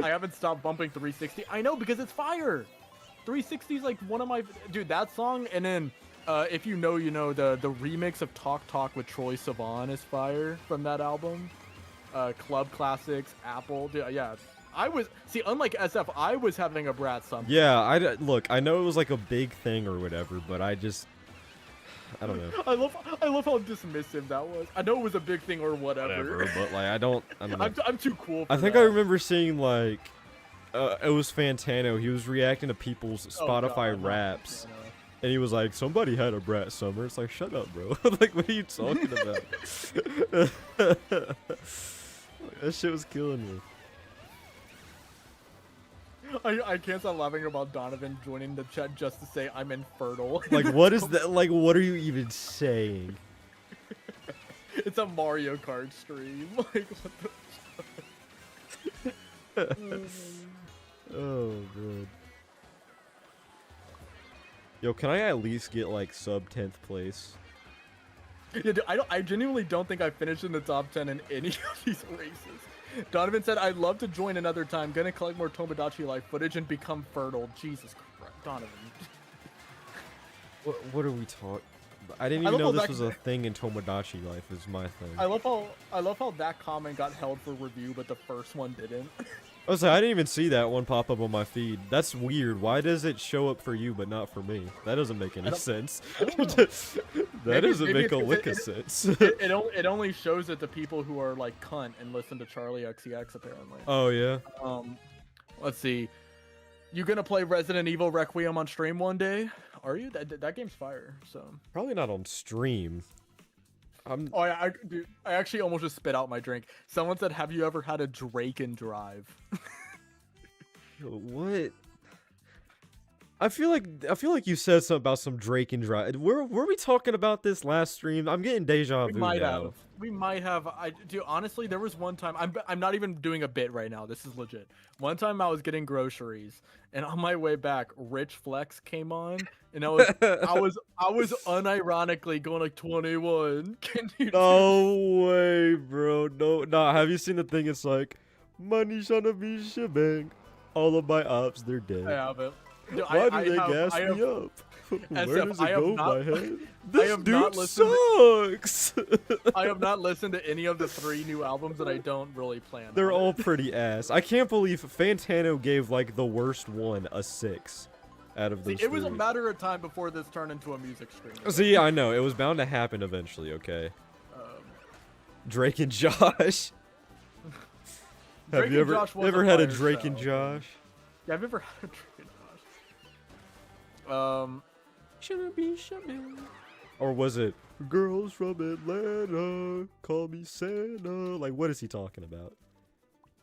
I haven't stopped bumping 360. I know, because it's fire. 360 is like one of my... Dude, that song, and then, if you know, the remix of Talk Talk with Troye Sivan is fire from that album. Club Classics, Apple. Dude, yeah. Unlike SF, I was having a brat summer. Yeah, look, I know it was like a big thing or whatever, but I don't know. I love how dismissive that was. I know it was a big thing or whatever. But like I don't know. I'm too cool for I think that. I remember seeing like it was Fantano. He was reacting to people's Spotify God, raps. no. And he was like, somebody had a brat summer. It's like, shut up, bro. Like, what are you talking about? That shit was killing me. I can't stop laughing about Donovan joining the chat just to say I'm infertile. Like, what is that? Like, what are you even saying? It's a Mario Kart stream. Like, what the... Oh, god. Yo, can I at least get, like, sub 10th place? Yeah, dude, I genuinely don't think I finished in the top 10 in any of these races. Donovan said, I'd love to join another time. Gonna collect more Tomodachi Life footage and become fertile. Jesus Christ, Donovan. What are we talking? I didn't even know this was a thing in Tomodachi Life. Is my thing. I love how that comment got held for review, but the first one didn't. I was like, I didn't even see that one pop up on my feed. That's weird. Why does it show up for you but not for me? That doesn't make any sense. That doesn't make a lick of sense. It only shows it to people who are like cunt and listen to Charlie XCX apparently. Oh yeah. Let's see. You gonna play Resident Evil Requiem on stream one day? Are you? That game's fire. So probably not on stream. Oh yeah, dude, I actually almost just spit out my drink. Someone said, "Have you ever had a Drake and Drive?" What? I feel like you said something about some Drake and Drive. Were we talking about this last stream? I'm getting deja vu now. We might have. Dude, honestly, there was one time. I'm not even doing a bit right now. This is legit. One time I was getting groceries, and on my way back, Rich Flex came on, and I was unironically going like 21. Can you? No way, bro. No. Have you seen the thing? It's like money shouldn't be shebang. All of my ops, they're dead. I haven't. Dude, Why do they gas me up? Where does it go, my head? This dude sucks! I have not listened to any of the 3 new albums that I don't really plan. They're all pretty ass. I can't believe Fantano gave, like, the worst one a 6. out of those See, it was a three. matter of time before this turned into a music stream. See, I know it was bound to happen eventually. Okay. Drake and Josh. Have you ever had a Drake and Josh? Yeah, I've never had a Drake and Josh. Or was it girls from Atlanta call me Santa? Like, what is he talking about?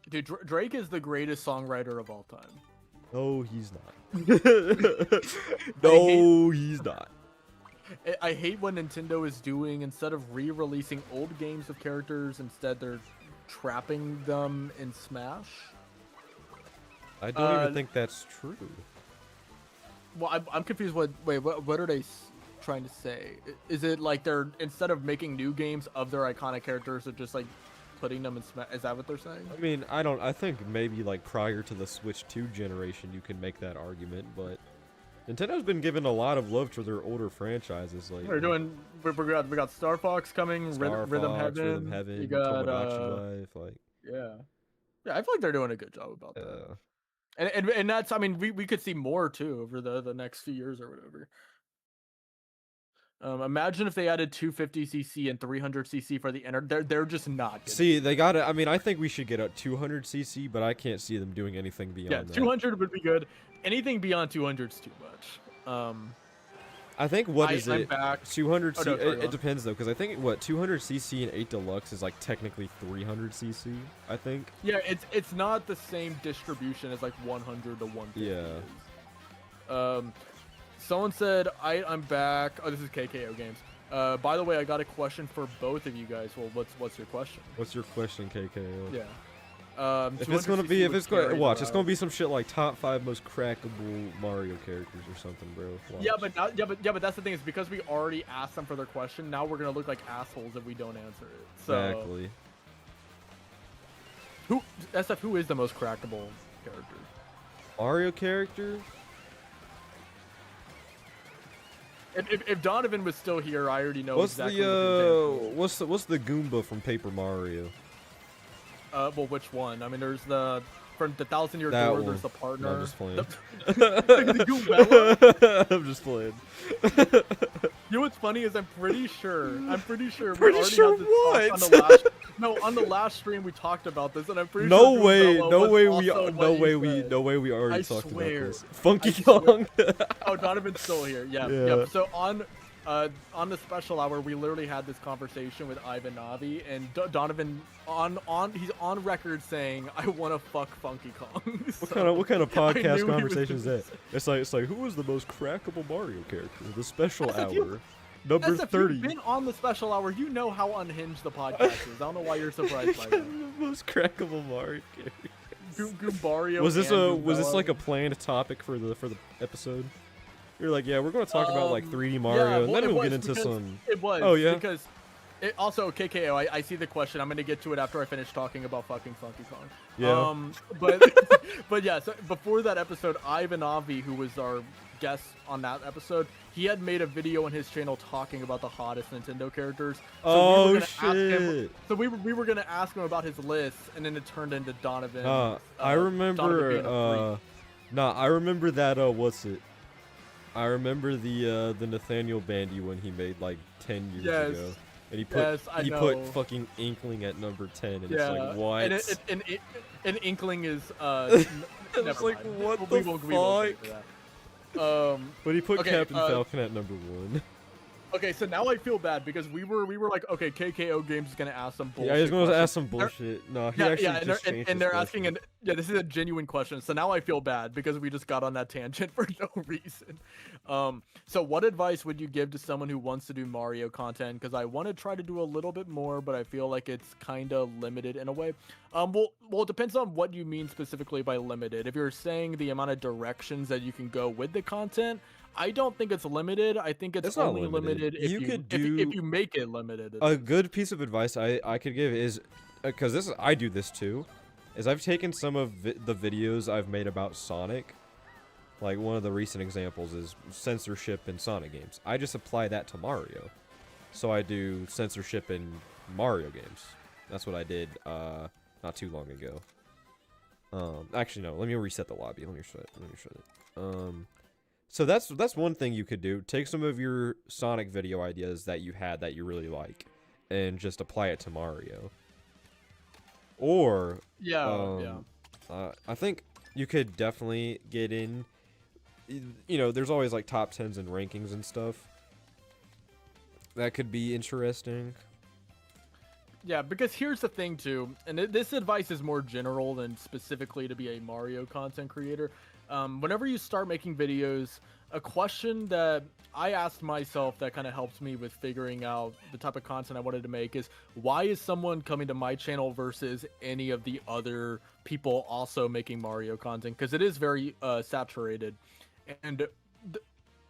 Dude, Drake is the greatest songwriter of all time. No, he's not. No, he's not. I hate what Nintendo is doing. Instead of re-releasing old games of characters, instead they're trapping them in Smash. I don't even think that's true. Well, I'm confused. What are they trying to say? Is it like they're, instead of making new games of their iconic characters, they're just like putting them in Smash? Is that what they're saying? I mean, I think maybe like prior to the Switch 2 generation, you can make that argument, but Nintendo's been giving a lot of love to their older franchises. Like we got Star Fox coming, Rhythm Heaven. You got Life, like yeah, I feel like they're doing a good job about that. And that's, I mean, we could see more too over the next few years or whatever. Imagine if they added 250cc and 300cc for the inner. They're just not. See, they got it. I mean, I think we should get a 200cc, but I can't see them doing anything beyond that. 200 would be good. Anything beyond 200 is too much. I think I'm back. 200cc. It depends though, because I think 200cc and 8 Deluxe is like technically 300cc. I think. Yeah, it's not the same distribution as like 100 to 150. Yeah. Someone said I'm back. Oh, this is KKO Games. By the way, I got a question for both of you guys. Well, what's your question? What's your question, KKO? Yeah. It's gonna be some shit like top 5 most crackable Mario characters or something, bro. Watch. Yeah, but that's the thing, is because we already asked them for their question. Now we're gonna look like assholes if we don't answer it. So, exactly. Who is the most crackable character? Mario character? If Donovan was still here, I already know what's exactly what's the Goomba from Paper Mario? Well, which one? I mean, there's from the 1,000-Year Door. There's the partner. No, I'm just playing. The Goombella? I'm just playing. You know what's funny is I'm pretty sure. Pretty sure what? On the last stream we talked about this, and I'm pretty no sure. No way we already talked about this. Funky Kong. Oh, Donovan's still here. Yeah. So on the special hour, we literally had this conversation with Ivan Navi, and Donovan he's on record saying, "I want to fuck Funky Kong." So what kind of podcast conversation is that? It's like who was the most crackable Mario character? The special hour. Number 30. You've been on the special hour. You know how unhinged the podcast is. I don't know why you're surprised by that. The most crackable Mario character. Goombario. Was this like a planned topic for the episode? You're like, yeah, we're going to talk about like 3D Mario, and then we'll get into some. It was. Oh yeah. Because also KKO. I see the question. I'm going to get to it after I finish talking about fucking Funky Kong. Yeah. But yeah. So before that episode, Ivan Avi, who was our guest on that episode, he had made a video on his channel talking about the hottest Nintendo characters. So shit! So we were gonna ask him about his list, and then it turned into Donovan. I remember. I remember that. What's it? I remember the Nathaniel Bandy one he made like 10 years ago, and he put fucking Inkling at number 10, and it's like what? And Inkling is it's like what the fuck? But he put Captain Falcon at number 1. Okay, so now I feel bad because we were like, okay, KKO Games is gonna ask some bullshit. Yeah, he's gonna ask some bullshit. No, he actually just changed and they're asking, this is a genuine question. So now I feel bad because we just got on that tangent for no reason. So what advice would you give to someone who wants to do Mario content? Because I want to try to do a little bit more, but I feel like it's kind of limited in a way. Well, it depends on what you mean specifically by limited. If you're saying the amount of directions that you can go with the content, I don't think it's limited. I think it's only limited if you make it limited. A good piece of advice I could give is, because I do this too, is I've taken some of the videos I've made about Sonic. Like one of the recent examples is censorship in Sonic games. I just apply that to Mario. So I do censorship in Mario games. That's what I did not too long ago. Actually no, let me reset the lobby. Let me show it. So that's one thing you could do. Take some of your Sonic video ideas that you had that you really like, and just apply it to Mario. Or, Yeah. I think you could definitely get in. You know, there's always like top 10s and rankings and stuff. That could be interesting. Yeah, because here's the thing too, and this advice is more general than specifically to be a Mario content creator. Whenever you start making videos, a question that I asked myself that kind of helped me with figuring out the type of content I wanted to make is, why is someone coming to my channel versus any of the other people also making Mario content? Because it is very saturated, and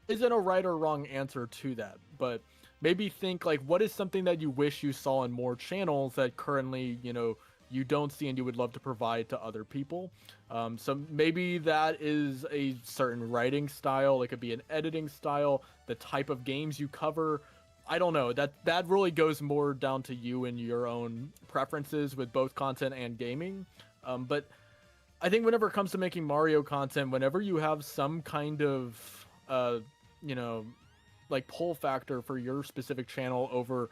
isn't a right or wrong answer to that, but maybe think like, what is something that you wish you saw in more channels that currently, you know, you don't see and you would love to provide to other people. So maybe that is a certain writing style. It could be an editing style, the type of games you cover. I don't know. That really goes more down to you and your own preferences with both content and gaming. But I think whenever it comes to making Mario content, whenever you have some kind of, you know, like pull factor for your specific channel over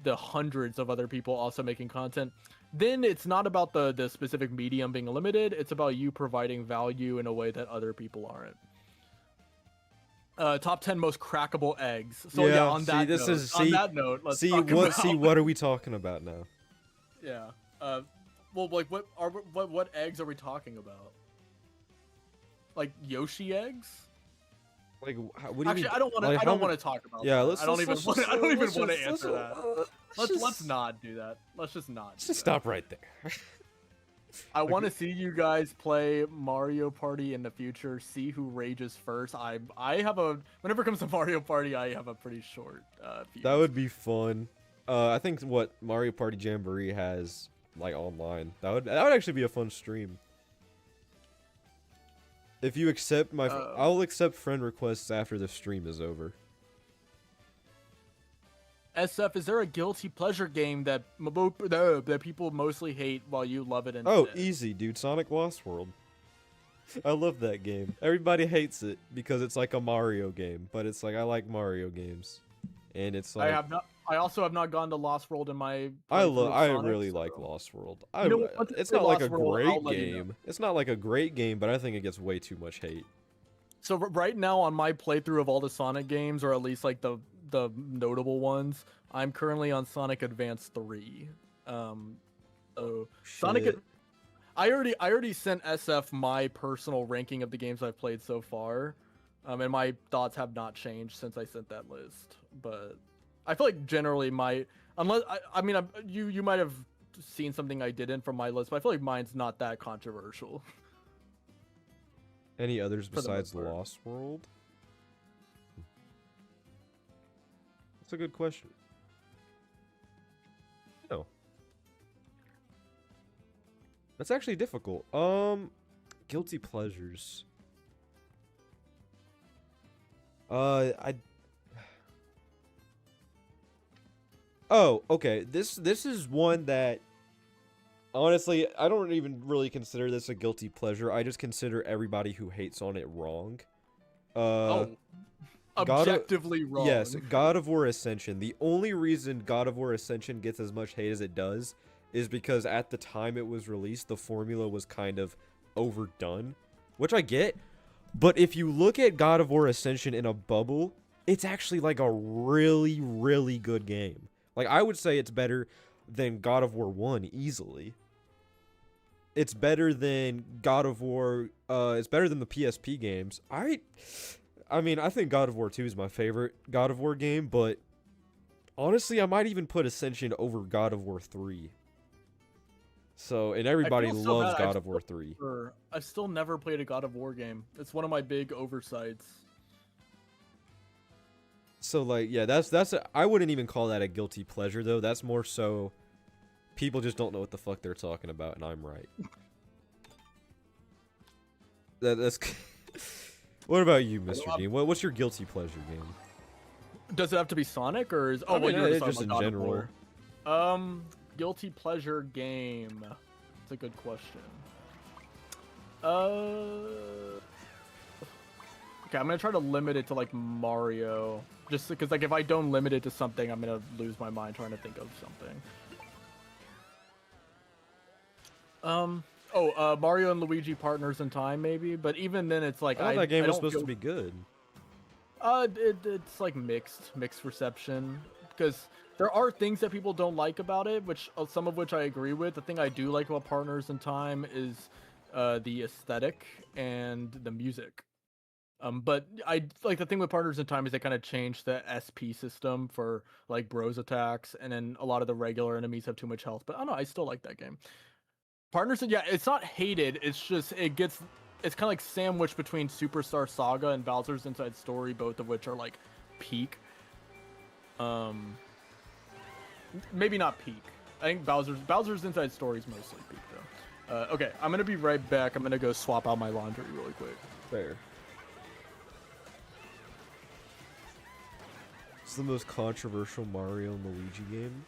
the hundreds of other people also making content, then it's not about the specific medium being limited. It's about you providing value in a way that other people aren't. Top 10 most crackable eggs. So yeah, on that note, let's talk about... what are we talking about now? Yeah. Well, like what eggs are we talking about? Like Yoshi eggs? Like, what do you Actually, mean? I don't want to. Like, I don't want to talk about. Yeah, that. I don't even want to answer that. Let's not do that. Let's just not. Let's just stop right there. I want to see you guys play Mario Party in the future. See who rages first. I have a. Whenever it comes to Mario Party, I have a pretty short. Fuse. That would be fun. I think what Mario Party Jamboree has like online. That would actually be a fun stream. If you accept my, I'll accept friend requests after the stream is over. SF, is there a guilty pleasure game that people mostly hate while you love it? Oh, easy, dude. Sonic Lost World. I love that game. Everybody hates it because it's like a Mario game, but it's like, I like Mario games, and it's like I also have not gone to Lost World in my. I really like Lost World. It's not like a great game. It's not like a great game, but I think it gets way too much hate. So right now on my playthrough of all the Sonic games, or at least like the notable ones, I'm currently on Sonic Advance 3. Sonic. I already sent SF my personal ranking of the games I've played so far, and my thoughts have not changed since I sent that list, but. I feel like generally you might have seen something I didn't from my list, but I feel like mine's not that controversial. Any others besides Lost World? That's a good question. No. That's actually difficult. Guilty pleasures. Oh, okay. This is one that, honestly, I don't even really consider this a guilty pleasure. I just consider everybody who hates on it wrong. Objectively wrong. Yes, God of War Ascension. The only reason God of War Ascension gets as much hate as it does is because at the time it was released, the formula was kind of overdone, which I get. But if you look at God of War Ascension in a bubble, it's actually like a really, really good game. Like, I would say it's better than God of War 1 easily. It's better than God of War, it's better than the PSP games. I mean, I think God of War 2 is my favorite God of War game, but honestly, I might even put Ascension over God of War 3. So, and everybody loves God of War 3. I've still never played a God of War game. It's one of my big oversights. So, like, yeah, I wouldn't even call that a guilty pleasure, though. That's more so people just don't know what the fuck they're talking about, and I'm right. That's... What about you, Mr. Dean? What's your guilty pleasure game? Does it have to be Sonic, or is... I mean, it's just in general. Guilty pleasure game. That's a good question. Okay, I'm gonna try to limit it to like Mario, just because like if I don't limit it to something, I'm gonna lose my mind trying to think of something. Mario and Luigi Partners in Time maybe, but even then it's like I thought that game was don't supposed feel... to be good. It's like mixed reception, because there are things that people don't like about it, which some of which I agree with. The thing I do like about Partners in Time is the aesthetic and the music. But I like the thing with Partners in Time is they kind of changed the SP system for like bros attacks, and then a lot of the regular enemies have too much health. But I don't know, I still like that game. Partners, yeah, it's not hated. It's just it's kind of like sandwiched between Superstar Saga and Bowser's Inside Story, both of which are like peak. Maybe not peak. I think Bowser's Inside Story is mostly peak though. Okay, I'm gonna be right back. I'm gonna go swap out my laundry really quick. Fair. It's the most controversial Mario and Luigi game.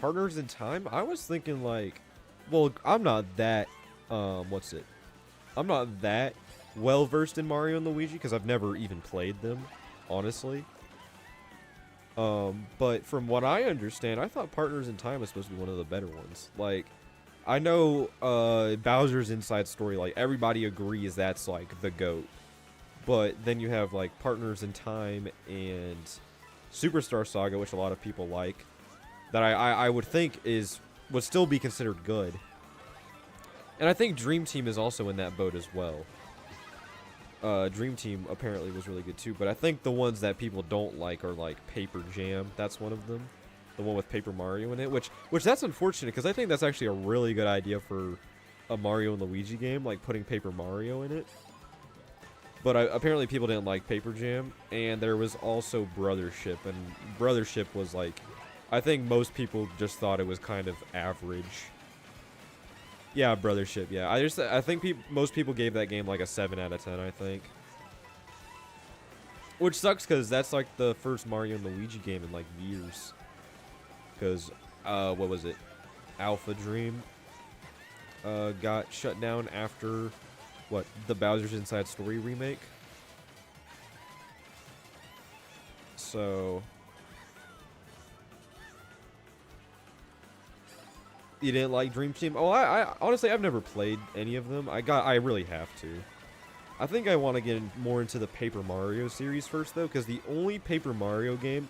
Partners in Time? I was thinking like, well, I'm not that, I'm not that well versed in Mario and Luigi because I've never even played them, honestly. But from what I understand, I thought Partners in Time was supposed to be one of the better ones. Like, I know Bowser's Inside Story, like everybody agrees that's like the GOAT. But then you have like Partners in Time and Superstar Saga, which a lot of people like, that I would think would still be considered good. And I think Dream Team is also in that boat as well. Dream Team apparently was really good too, but I think the ones that people don't like are like Paper Jam. That's one of them. The one with Paper Mario in it, which that's unfortunate because I think that's actually a really good idea for a Mario and Luigi game, like putting Paper Mario in it. But apparently people didn't like Paper Jam, and there was also Brothership, and Brothership was like, I think most people just thought it was kind of average. Yeah, Brothership, yeah. I think most people gave that game like a 7 out of 10, I think. Which sucks because that's like the first Mario and Luigi game in like years. Because, what was it? Alpha Dream got shut down after, what, the Bowser's Inside Story remake? So... You didn't like Dream Team? Oh, I honestly, I've never played any of them. I really have to. I think I want to get more into the Paper Mario series first, though, because the only Paper Mario game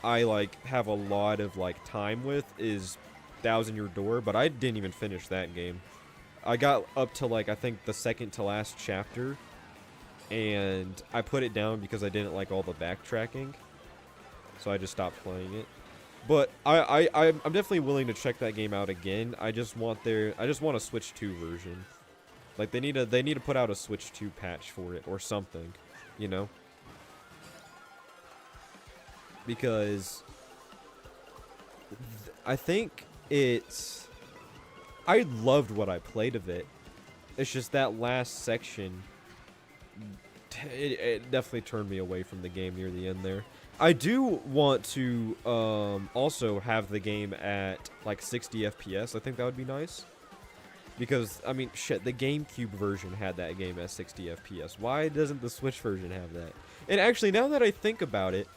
I, like, have a lot of, like, time with is Thousand Year Door, but I didn't even finish that game. I got up to, like, I think the second to last chapter, and I put it down because I didn't like all the backtracking, so I just stopped playing it. But I'm definitely willing to check that game out again. I just want a Switch 2 version. Like they need to put out a Switch 2 patch for it or something, you know? Because I think I loved what I played of it. It's just that last section, it definitely turned me away from the game near the end there. I do want to also have the game at like 60 FPS. I think that would be nice. Because, I mean, shit, the GameCube version had that game at 60 FPS. Why doesn't the Switch version have that? And actually, now that I think about it,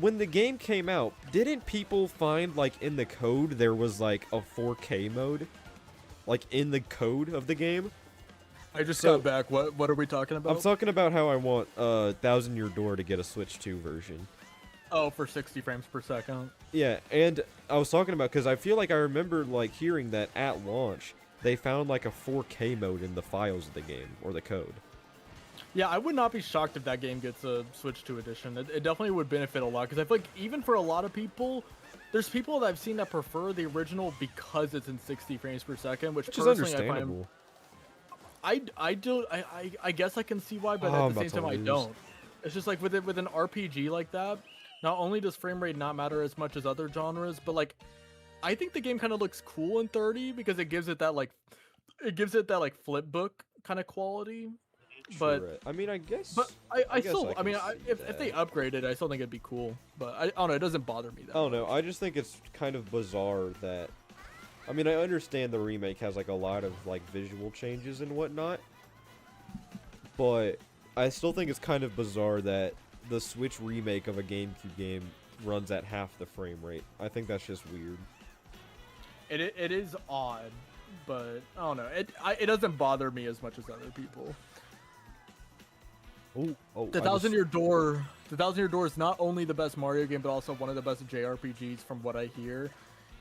when the game came out, didn't people find, like, in the code there was, like, a 4K mode? Like, in the code of the game? I just got back. What are we talking about? I'm talking about how I want Thousand Year Door to get a Switch 2 version. Oh, for 60 frames per second. Yeah, and I was talking about, because I feel like I remember, like, hearing that at launch, they found, like, a 4K mode in the files of the game, or the code. Yeah, I would not be shocked if that game gets a Switch 2 edition. It definitely would benefit a lot, because I feel like even for a lot of people, there's people that I've seen that prefer the original because it's in 60 frames per second, which is understandable. I guess I can see why, but at the same time I don't. It's just like with an RPG like that, not only does frame rate not matter as much as other genres, but like I think the game kind of looks cool in 30 because it gives it that like flip book kind of quality. But sure. I mean, I guess. But I still, I mean, if they upgrade it, I still think it'd be cool. But I don't know, it doesn't bother me that. I don't know. I just think it's kind of bizarre that. I mean, I understand the remake has like a lot of like visual changes and whatnot, but I still think it's kind of bizarre that the Switch remake of a GameCube game runs at half the frame rate. I think that's just weird. It is odd, but I don't know. It doesn't bother me as much as other people. The Thousand Year Door is not only the best Mario game, but also one of the best JRPGs from what I hear.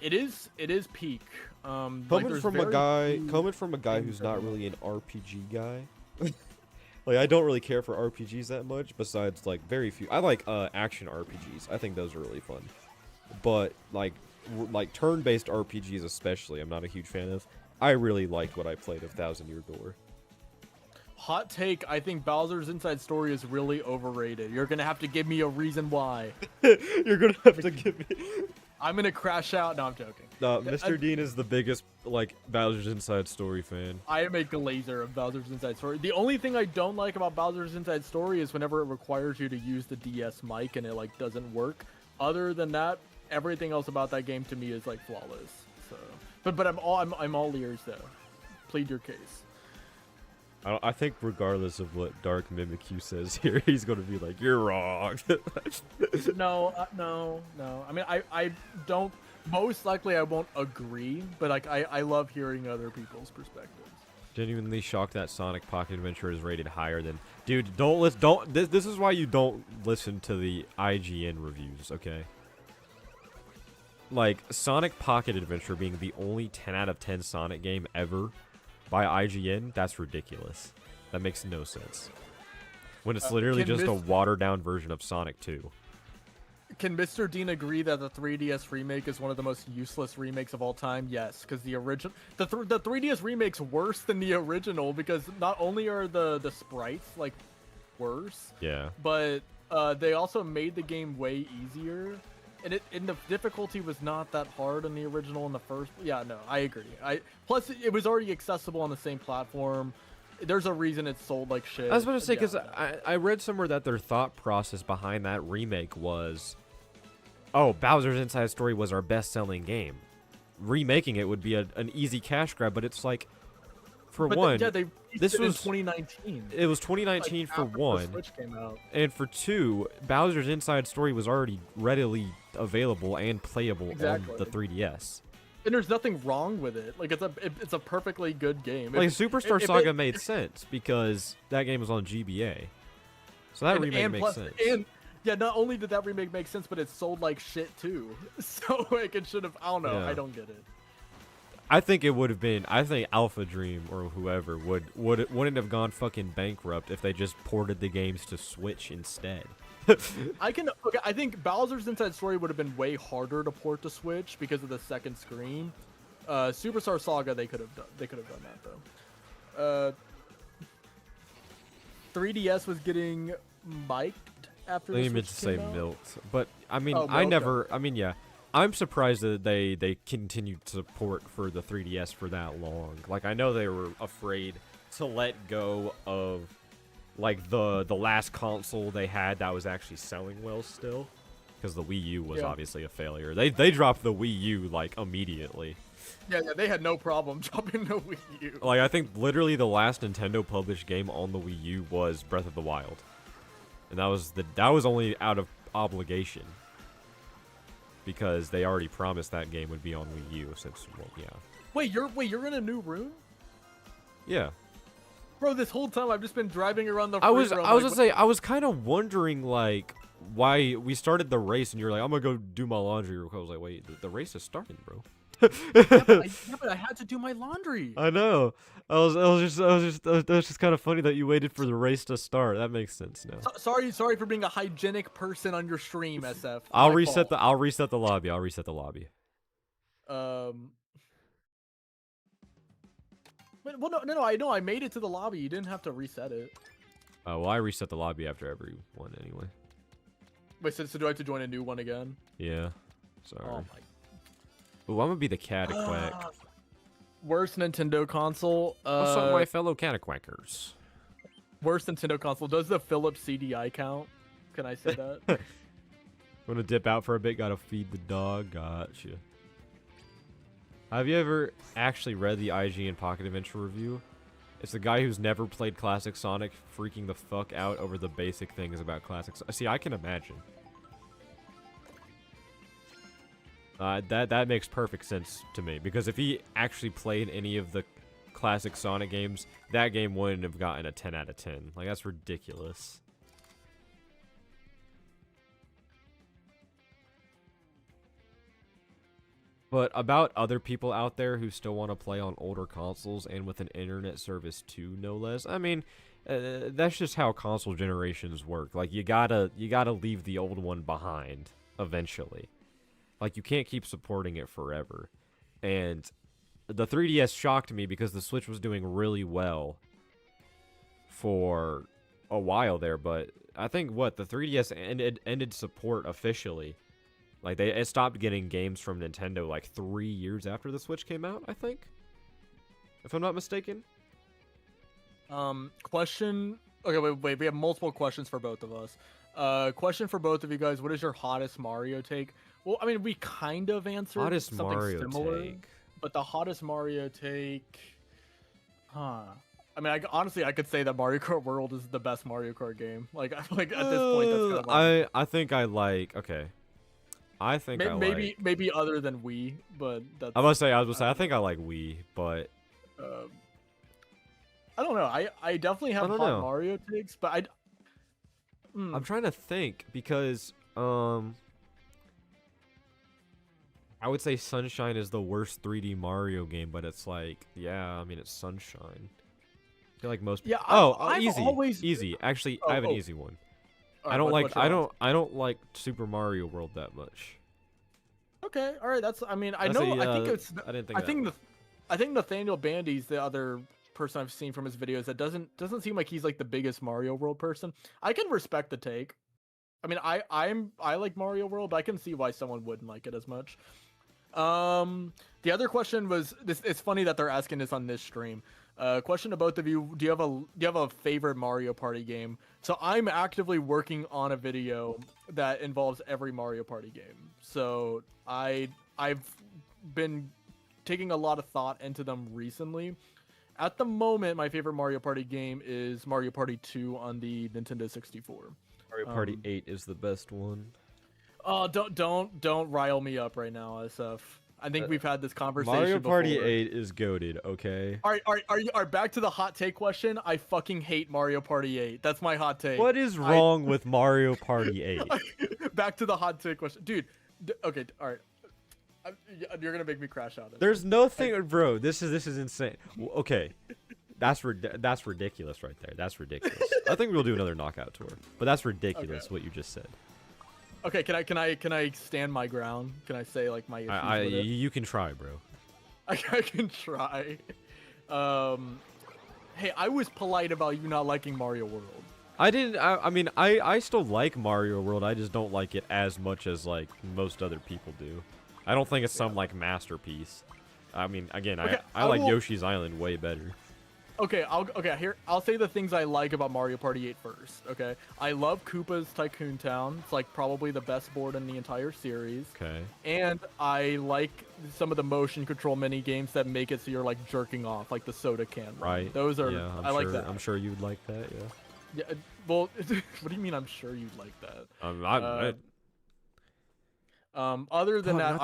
It is peak. Coming from a guy who's not really an RPG guy. Like, I don't really care for RPGs that much, besides, like, very few. I like action RPGs. I think those are really fun. But, like turn-based RPGs especially, I'm not a huge fan of. I really liked what I played of Thousand Year Door. Hot take, I think Bowser's Inside Story is really overrated. You're gonna have to give me a reason why. You're gonna have to give me... I'm gonna crash out. No, I'm joking. No, Mr. Dean is the biggest, like, Bowser's Inside Story fan. I am a glazer of Bowser's Inside Story. The only thing I don't like about Bowser's Inside Story is whenever it requires you to use the DS mic and it, like, doesn't work. Other than that, everything else about that game to me is, like, flawless. So, but I'm all ears though. Plead your case. I think regardless of what Dark Mimikyu says here, he's gonna be like, "You're wrong." No. I mean, I don't. Most likely, I won't agree, but like, I love hearing other people's perspectives. Genuinely shocked that Sonic Pocket Adventure is rated higher than. Dude, This is why you don't listen to the IGN reviews, okay? Like, Sonic Pocket Adventure being the only 10 out of 10 Sonic game ever by IGN, that's ridiculous. That makes no sense. When it's literally just a watered-down version of Sonic 2. Can Mr. Dean agree that the 3DS remake is one of the most useless remakes of all time? Yes, because the 3DS remake's worse than the original because not only are the sprites like worse, yeah, but they also made the game way easier. And the difficulty was not that hard in the original in the first. Yeah, no, I agree. Plus it was already accessible on the same platform. There's a reason it's sold like shit. I was about to say because I read somewhere that their thought process behind that remake was, oh, Bowser's Inside Story was our best-selling game. Remaking it would be an easy cash grab, but it's like, this was 2019. It was 2019 like, for one, the Switch came out. And for two, Bowser's Inside Story was already readily available and playable on the 3DS. And there's nothing wrong with it. Like it's a perfectly good game. Like Superstar Saga made sense because that game was on GBA, so that remake makes sense. And yeah, not only did that remake make sense, but it sold like shit too. So like it should have. I don't know. Yeah. I don't get it. I think it would have been. I think Alpha Dream or whoever wouldn't have gone fucking bankrupt if they just ported the games to Switch instead. I think Bowser's Inside Story would have been way harder to port to Switch because of the second screen. Superstar Saga they could have done that though. 3DS was getting mic'd after. I meant to say milked, but I mean yeah. I'm surprised that they continued support for the 3DS for that long. Like, I know they were afraid to let go of, like, the last console they had that was actually selling well still. Because the Wii U was obviously a failure. They dropped the Wii U, like, immediately. Yeah, they had no problem dropping the Wii U. Like, I think literally the last Nintendo published game on the Wii U was Breath of the Wild. And that was only out of obligation. Because they already promised that game would be on Wii U since, well, yeah. Wait, you're in a new room? Yeah. Bro, this whole time I've just been driving around the. I was gonna say I was kind of wondering like why we started the race and you're like I'm gonna go do my laundry real quick. I was like, wait, the race is starting, bro. but I had to do my laundry. I know. That was just kind of funny that you waited for the race to start. That makes sense now. Sorry for being a hygienic person on your stream, SF. I'll reset the lobby. I'll reset the lobby. Well, no. I know. I made it to the lobby. You didn't have to reset it. Oh, well, I reset the lobby after every one anyway. Wait, so do I have to join a new one again? Yeah. Sorry. Oh my. Ooh, I'm gonna be the Cataquack. Worst Nintendo console. What's up, my fellow Cataquackers? Worst Nintendo console. Does the Philips CDI count? Can I say that? Wanna dip out for a bit? Gotta feed the dog. Gotcha. Have you ever actually read the IGN Pocket Adventure review? It's the guy who's never played Classic Sonic freaking the fuck out over the basic things about Classic Sonic. See, I can imagine. That makes perfect sense to me, because if he actually played any of the Classic Sonic games, that game wouldn't have gotten a 10 out of 10. Like, that's ridiculous. But about other people out there who still want to play on older consoles and with an internet service too, no less. I mean, that's just how console generations work. Like, you gotta leave the old one behind eventually. Like, you can't keep supporting it forever. And the 3DS shocked me because the Switch was doing really well for a while there. But I think, the 3DS ended support officially. Like, it stopped getting games from Nintendo like 3 years after the Switch came out, I think. If I'm not mistaken. Question. Okay, wait. We have multiple questions for both of us. Question for both of you guys. What is your hottest Mario take? Well, I mean, we kind of answered Hottest something Mario similar, take. but the hottest Mario take, I mean, honestly, I could say that Mario Kart World is the best Mario Kart game. Like, I feel like at this point, that's kind of like, I think I like. Okay. I think I like. Maybe other than Wii, but that's. I was gonna say. I think I like Wii, but. I don't know. I definitely have hot Mario takes, but I'm trying to think because I would say Sunshine is the worst 3D Mario game, but it's like, yeah, I mean, it's Sunshine. I feel like most. Yeah. Easy. Actually, I have an easy one. Right, I don't like Super Mario World that much. Okay, all right. I think Nathaniel Bandy's the other person I've seen from his videos that doesn't seem like he's like the biggest Mario World person. I can respect the take. I mean, I like Mario World, but I can see why someone wouldn't like it as much. The other question was this. It's funny that they're asking this on this stream. Question to both of you: Do you have a favorite Mario Party game? So I'm actively working on a video that involves every Mario Party game. So I've been taking a lot of thought into them recently. At the moment, my favorite Mario Party game is Mario Party 2 on the Nintendo 64. Mario Party 8 is the best one. Oh, don't rile me up right now, SF. I think we've had this conversation Mario Party before. 8 is goated, okay? Are back to the hot take question? I fucking hate Mario Party 8. That's my hot take. What is wrong with Mario Party 8? Back to the hot take question. Dude, okay, all right. You're going to make me crash out. There's nothing, bro. This is insane. Okay. That's ridiculous right there. That's ridiculous. I think we'll do another knockout tour. But that's ridiculous what you just said. Okay, can I stand my ground? Can I say like my issues with it? You can try, bro. I can try. Hey, I was polite about you not liking Mario World. I didn't. I mean, I still like Mario World. I just don't like it as much as like most other people do. I don't think it's some like masterpiece. I mean, again, okay, I like Yoshi's Island way better. Okay, I'll say the things I like about Mario Party 8 first. Okay, I love Koopa's Tycoon Town. It's like probably the best board in the entire series. Okay. And I like some of the motion control mini games that make it so you're like jerking off, like the soda can. Right. Those are. Yeah, I like that. I'm sure you'd like that. Yeah. Yeah. Well, what do you mean? I'm sure you'd like that. Other than that,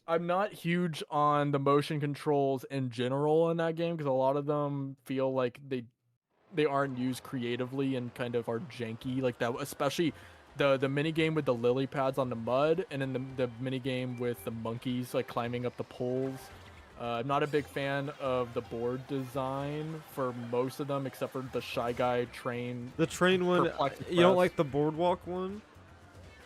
I'm not huge on the motion controls in general in that game because a lot of them feel like they aren't used creatively and kind of are janky like that, especially the mini game with the lily pads on the mud and then the mini game with the monkeys like climbing up the poles. I'm not a big fan of the board design for most of them except for the Shy Guy train. The train one, you don't like the boardwalk one?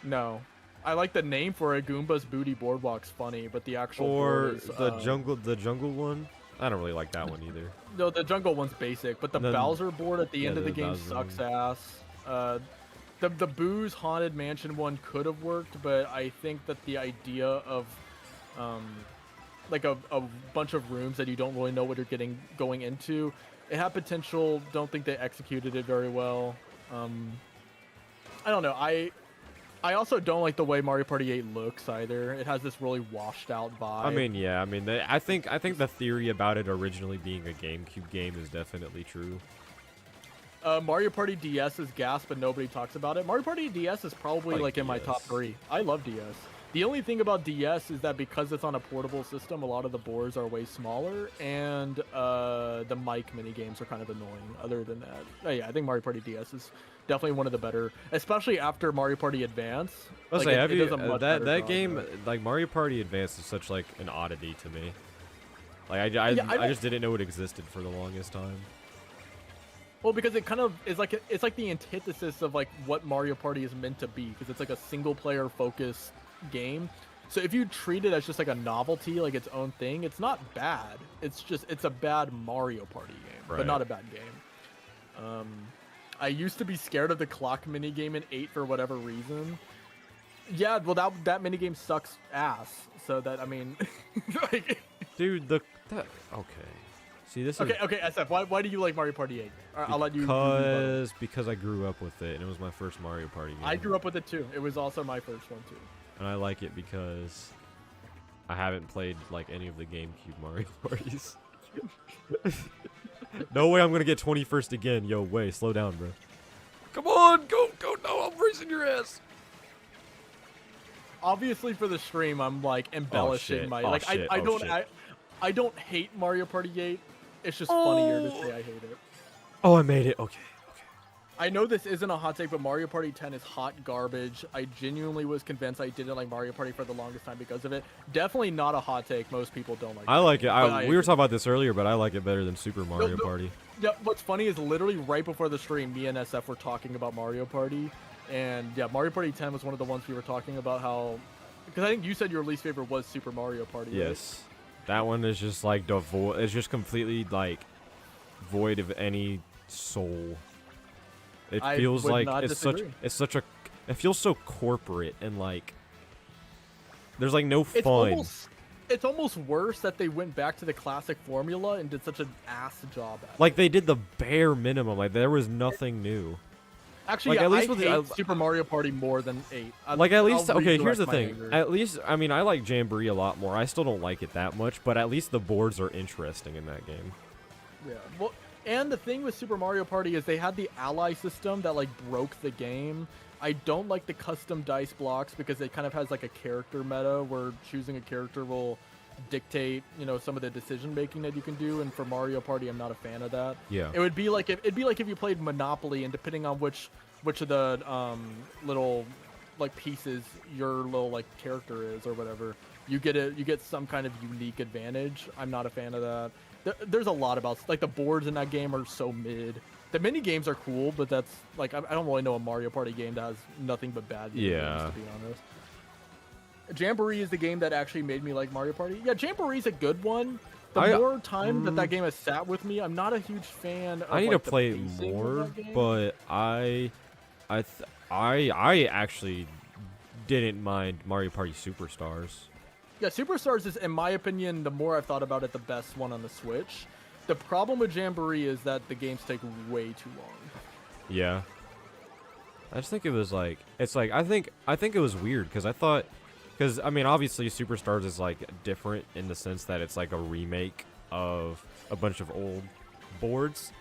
No. I like the name for it. Goomba's Booty Boardwalk's funny, but the actual board is, the jungle one. I don't really like that one either. No, the jungle one's basic, but the Bowser board at the end of the game sucks ass. The Boo's Haunted Mansion one could have worked, but I think that the idea of like a bunch of rooms that you don't really know what you're going into, it had potential. Don't think they executed it very well. I don't know. I also don't like the way Mario Party 8 looks either. It has this really washed out vibe. I mean, yeah. I mean, I think the theory about it originally being a GameCube game is definitely true. Mario Party DS is gas, but nobody talks about it. Mario Party DS is probably like in my top 3. I love DS. The only thing about DS is that because it's on a portable system, a lot of the boards are way smaller, and the mic mini games are kind of annoying. Other than that, yeah, I think Mario Party DS is definitely one of the better, especially after Mario Party Advance. Let's like, say, have you that game like Mario Party Advance is such like an oddity to me. Like I just didn't know it existed for the longest time. Well, because it kind of is like it's like the antithesis of like what Mario Party is meant to be, because it's like a single player focused game. So if you treat it as just like a novelty, like its own thing, it's not bad. It's a bad Mario Party game, but not a bad game. I used to be scared of the clock mini game in 8 for whatever reason. Yeah, well that mini game sucks ass. So that, I mean, like, dude, okay. See, this is okay. SF, why do you like Mario Party 8? I'll let you. Because I grew up with it and it was my first Mario Party game. I grew up with it too. It was also my first one too. And I like it because I haven't played like any of the GameCube Mario Parties. No way I'm gonna get 21st again. Yo, way, slow down, bro. Come on, go! No, I'm racing your ass. Obviously, for the stream, I'm like embellishing my like. I don't hate Mario Party 8. It's just funnier to say I hate it. Oh, I made it. Okay. I know this isn't a hot take, but Mario Party 10 is hot garbage. I genuinely was convinced I didn't like Mario Party for the longest time because of it. Definitely not a hot take. Most people don't like it. I like it. We were talking about this earlier, but I like it better than Super Mario Party. Yeah, what's funny is literally right before the stream, me and SF were talking about Mario Party. And yeah, Mario Party 10 was one of the ones we were talking about how... Because I think you said your least favorite was Super Mario Party. Yes. Right? That one is just like devoid. It's just completely like void of any soul. It feels like it feels so corporate and like there's like no fun. It's almost worse that they went back to the classic formula and did such an ass job at it. Like they did the bare minimum. Like there was nothing new. Actually, like, at least I hate Super Mario Party more than 8. Like at least, okay, here's the thing. At least, I mean, I like Jamboree a lot more. I still don't like it that much, but at least the boards are interesting in that game. Yeah, well, and the thing with Super Mario Party is they had the ally system that like broke the game. I don't like the custom dice blocks because it kind of has like a character meta where choosing a character will dictate, you know, some of the decision making that you can do. And for Mario Party, I'm not a fan of that. Yeah, it would be like if you played Monopoly, and depending on which of the little like pieces your little like character is or whatever, you get some kind of unique advantage. I'm not a fan of that. There's a lot about like the boards in that game are so mid. The mini games are cool, but that's like I don't really know a Mario Party game that has nothing but bad games, to be honest. Jamboree is the game that actually made me like Mario Party. Yeah, Jamboree's a good one. The more time that game has sat with me, I'm not a huge fan of, I need like, to play it more, but I actually didn't mind Mario Party Superstars. Yeah, Superstars is, in my opinion, the more I've thought about it, the best one on the Switch. The problem with Jamboree is that the games take way too long. Yeah. I just think it was like, it's like, I think it was weird because I mean, obviously Superstars is like different in the sense that it's like a remake of a bunch of old boards.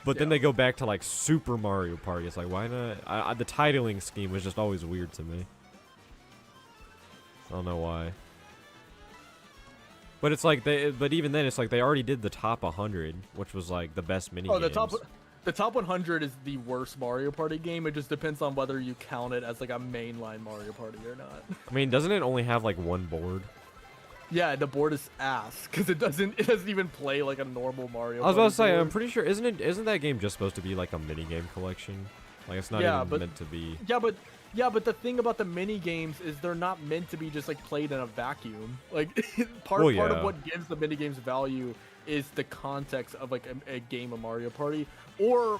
But then they go back to like Super Mario Party. It's like, why not? The titling scheme was just always weird to me. I don't know why. But it's like but even then, it's like they already did the top 100, which was like the best mini games. The top 100 is the worst Mario Party game. It just depends on whether you count it as like a mainline Mario Party or not. I mean, doesn't it only have like one board? Yeah, the board is ass because it doesn't even play like a normal Mario. I was about to say, I'm pretty sure isn't that game just supposed to be like a mini game collection? Like it's not even meant to be. Yeah, but the thing about the mini games is they're not meant to be just like played in a vacuum. Like part of what gives the mini games value is the context of like a game of Mario Party. Or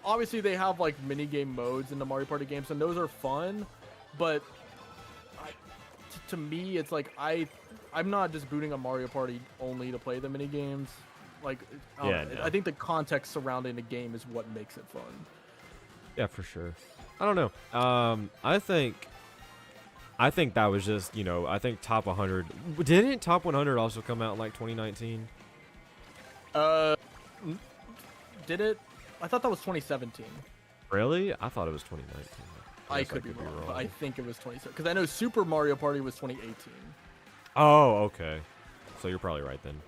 obviously they have like mini game modes in the Mario Party games, and those are fun. But to me, it's like I'm not just booting a Mario Party only to play the mini games. Like I think the context surrounding the game is what makes it fun. Yeah, for sure. I don't know. I think that was just, you know, I think top 100. Didn't top 100 also come out in like 2019? Uh, did it? I thought that was 2017. Really? I thought it was 2019. I guess could be wrong, but I think it was 2017 because I know Super Mario Party was 2018. Oh, okay. So you're probably right then.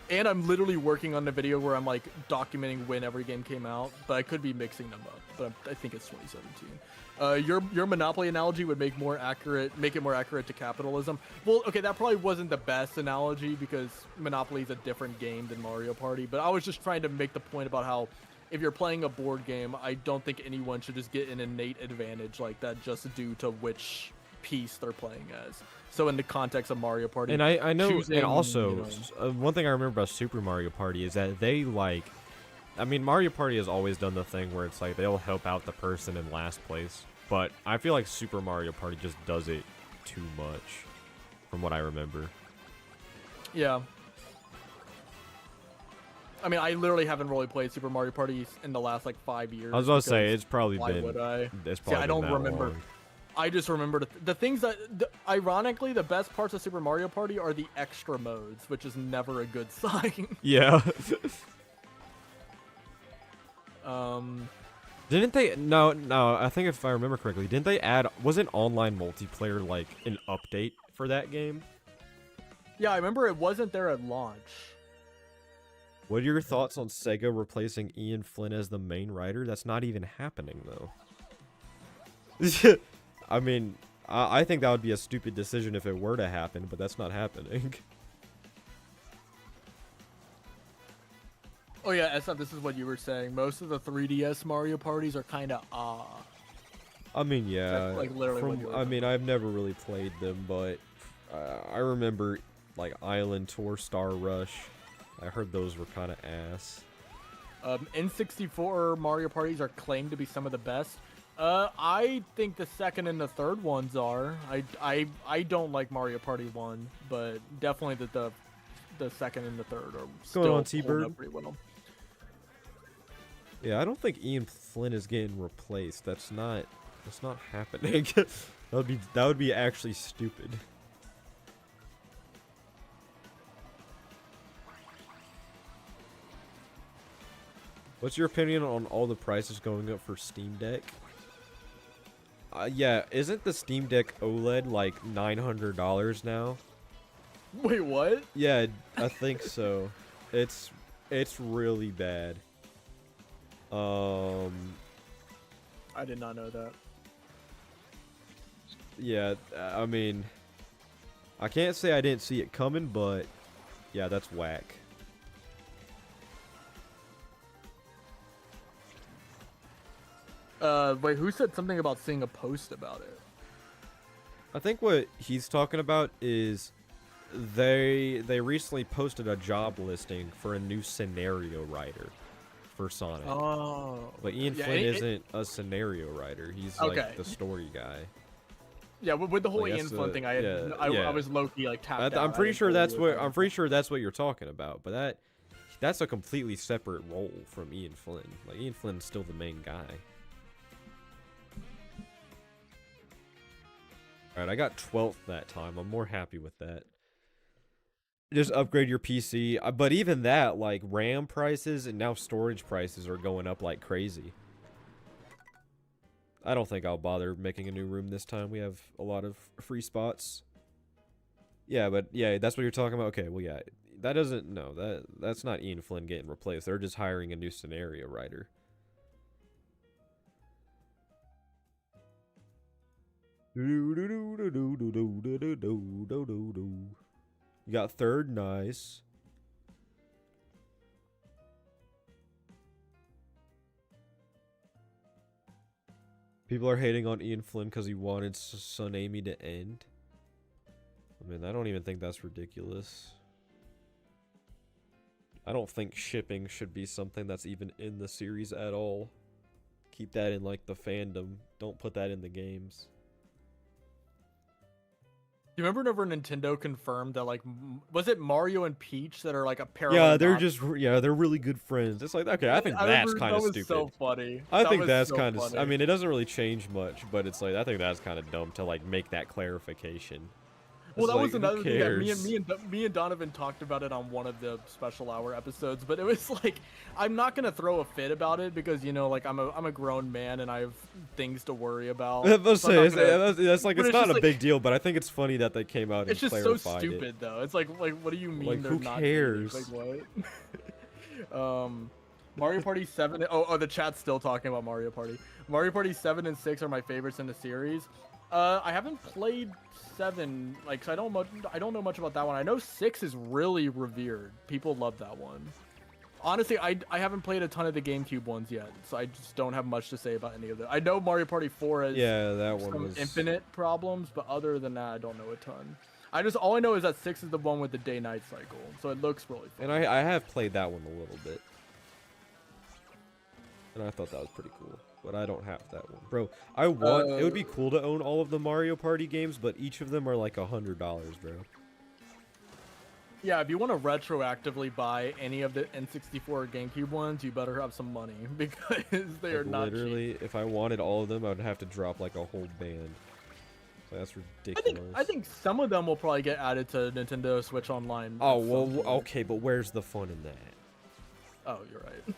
And I'm literally working on the video where I'm like documenting when every game came out, but I could be mixing them up. But I think it's 2017. Your Monopoly analogy would make it more accurate to capitalism. Well, okay, that probably wasn't the best analogy because Monopoly is a different game than Mario Party. But I was just trying to make the point about how if you're playing a board game, I don't think anyone should just get an innate advantage like that just due to which piece they're playing as. So in the context of Mario Party, And I know, choosing, and also, you know, one thing I remember about Super Mario Party is that they, like, I mean, Mario Party has always done the thing where it's like they'll help out the person in last place, but I feel like Super Mario Party just does it too much, from what I remember. yeah. I mean, I literally haven't really played Super Mario Party in the last like 5 years. I was about to say, it's probably why been, would I? it's See, probably I don't been that remember. long. I just remember the things that, ironically, the best parts of Super Mario Party are the extra modes, which is never a good sign. Yeah. Um, Didn't they? No, I think if I remember correctly, didn't they add? Wasn't online multiplayer like an update for that game? yeah, I remember it wasn't there at launch. What are your thoughts on Sega replacing Ian Flynn as the main writer? That's not even happening though. I mean, I think that would be a stupid decision if it were to happen, but that's not happening. Oh yeah, SF, this is what you were saying. Most of the 3DS Mario parties are kind of I mean, yeah. That's, like, literally what you were I mean, I've never really played them, but I remember like Island Tour, Star Rush. I heard those were kind of ass. N64 Mario parties are claimed to be some of the best. I think the second and the third ones are. I don't like Mario Party 1, but definitely the second and the third are still on, T-Bird? holding up pretty well. Yeah, I don't think Ian Flynn is getting replaced. That's not happening. that would be actually stupid. What's your opinion on all the prices going up for Steam Deck? Yeah, isn't the Steam Deck OLED like $900 now? Wait, what? Yeah, I think so. It's really bad. I did not know that. Yeah, I mean, I can't say I didn't see it coming, but yeah, that's whack. Wait, who said something about seeing a post about it? I think what he's talking about is they recently posted a job listing for a new scenario writer for Sonic. Oh. But Ian Flynn isn't a scenario writer. He's like the story guy. Yeah, with the whole Like, Ian Flynn thing, yeah. I was low key like tapped out. I'm pretty sure that's what you're talking about. But that's a completely separate role from Ian Flynn. Like Ian Flynn's still the main guy. Alright, I got 12th that time. I'm more happy with that. Just upgrade your PC. But even that, like, RAM prices and now storage prices are going up like crazy. I don't think I'll bother making a new room this time. We have a lot of free spots. Yeah, but yeah, that's what you're talking about? Okay, well, yeah. That doesn't... No, that's not Ian Flynn getting replaced. They're just hiring a new scenario writer. You got third, nice. People are hating on Ian Flynn because he wanted Son Amy to end. I mean, I don't even think that's ridiculous. I don't think shipping should be something that's even in the series at all. Keep that in, like, the fandom. Don't put that in the games. you remember whenever Nintendo confirmed that like was it Mario and Peach that are like a Yeah, parallel? they're really good friends. It's like, okay, I think I that's remember kind that of was stupid. so funny. I That think was that's so kind of. I funny. mean, it doesn't really change much, but it's like I think that's kind of dumb to like make that clarification. Well, It's that was like, who another thing that cares? me and Donovan talked about it on one of the special hour episodes. But it was like, I'm not gonna throw a fit about it because you know, like I'm a grown man and I have things to worry about. Let's So I'm say not gonna. that's like But it's it's not just a like big deal, but I think it's funny that they came out and it's just so clarified it. stupid though. It's like what do you mean Like, they're who not cares? dating? Like what? Mario Party 7. Oh, the chat's still talking about Mario Party. Mario Party 7 and 6 are my favorites in the series. I haven't played 7, like, 'cause I don't know much about that one. I know 6 is really revered. People love that one. Honestly, I haven't played a ton of the GameCube ones yet, so I just don't have much to say about any of them. I know Mario Party 4 has Yeah, that one some was. infinite problems, but other than that, I don't know a ton. All I know is that 6 is the one with the day-night cycle, so it looks really fun. And I have played that one a little bit, and I thought that was pretty cool. But I don't have that one, bro. It would be cool to own all of the Mario Party games, but each of them are like $100, bro. Yeah, if you want to retroactively buy any of the N64 or GameCube ones, you better have some money because they are Like, not literally, cheap. if I wanted all of them, I would have to drop like a whole band. So that's ridiculous. I think some of them will probably get added to Nintendo Switch Online. Oh at some well, point. okay, but where's the fun in that? Oh, you're right.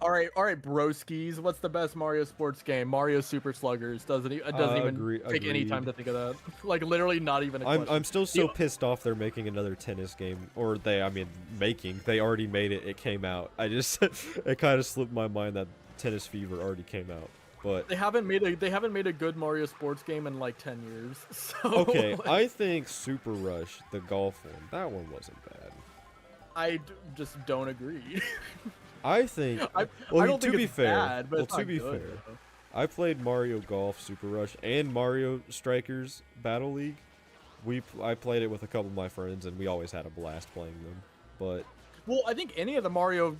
All right, broskies. What's the best Mario sports game? Mario Super Sluggers. Doesn't even take any time to think of that. Like literally not even a question. I'm still so pissed off they're making another tennis game, or they already made it. It came out. I just it kind of slipped my mind that Tennis Fever already came out. But they haven't made a good Mario sports game in like 10 years. So okay, like, I think Super Rush, the golf one, that one wasn't bad. just don't agree. I think. I Well, don't to think be it's fair, bad, but well, it's to not be good, fair, though. I played Mario Golf Super Rush and Mario Strikers Battle League. I played it with a couple of my friends, and we always had a blast playing them. But Well, I think any of the Mario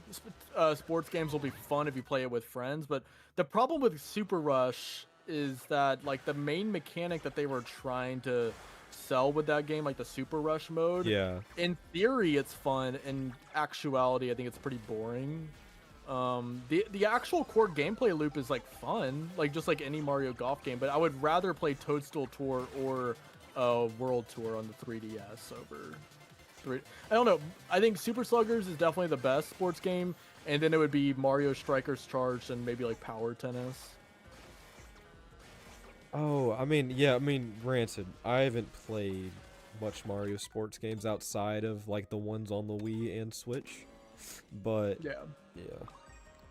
sports games will be fun if you play it with friends, but the problem with Super Rush is that like the main mechanic that they were trying to sell with that game, like the Super Rush mode, yeah, in theory it's fun. In actuality, I think it's pretty boring. The actual core gameplay loop is like fun, like just like any Mario Golf game, but I would rather play Toadstool Tour or World Tour on the 3DS over I don't know. I think Super Sluggers is definitely the best sports game, and then it would be Mario Strikers Charged and maybe like Power Tennis. oh, granted, I haven't played much Mario sports games outside of like the ones on the Wii and Switch, but Yeah.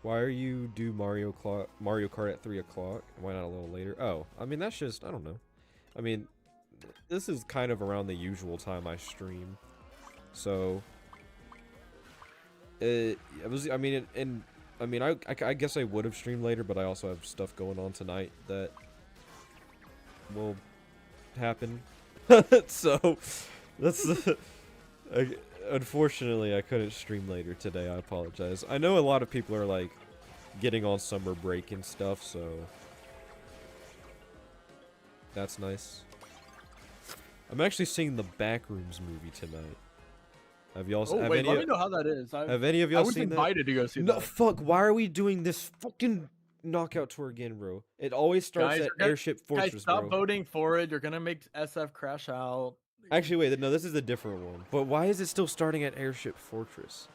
Why are you do Mario Kart at 3 o'clock? Why not a little later? Oh, I mean that's just I don't know. I mean, this is kind of around the usual time I stream, so it was. I mean, I guess I would have streamed later, but I also have stuff going on tonight that will happen. So that's unfortunately I couldn't stream later today. I apologize. I know a lot of people are like getting on summer break and stuff, so that's nice. I'm actually seeing the Backrooms movie tonight. Have y'all? Oh wait, let me know how that is. Have any of y'all seen that? I was invited to go see No, that. fuck. Why are we doing this fucking knockout tour again, bro? It always starts Guys, at Airship Fortress, Guys, stop bro. voting for it. You're gonna make SF crash out. Actually, wait. No, this is a different one. But why is it still starting at Airship Fortress?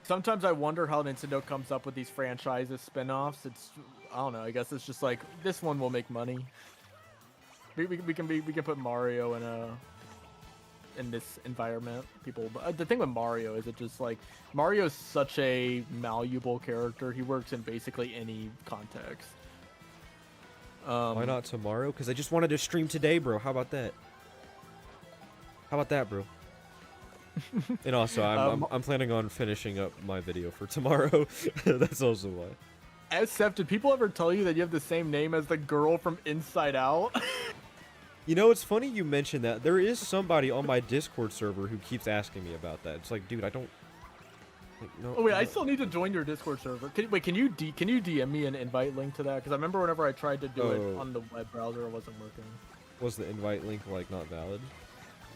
Sometimes I wonder how Nintendo comes up with these franchises spin-offs. I don't know. I guess it's just like this one will make money. We can put Mario in this environment. The thing with Mario is it just like Mario's such a malleable character. He works in basically any context. Why not tomorrow? Because I just wanted to stream today, bro. How about that? How about that, bro? And also, I'm planning on finishing up my video for tomorrow. That's also why. SF, did people ever tell you that you have the same name as the girl from Inside Out? You know, it's funny you mentioned that. There is somebody on my Discord server who keeps asking me about that. It's like, dude, I don't... Like, no. Oh wait, I no. still need to join your Discord server. Can you DM me an invite link to that? Because I remember whenever I tried to do it on the web browser, it wasn't working. Was the invite link like not valid?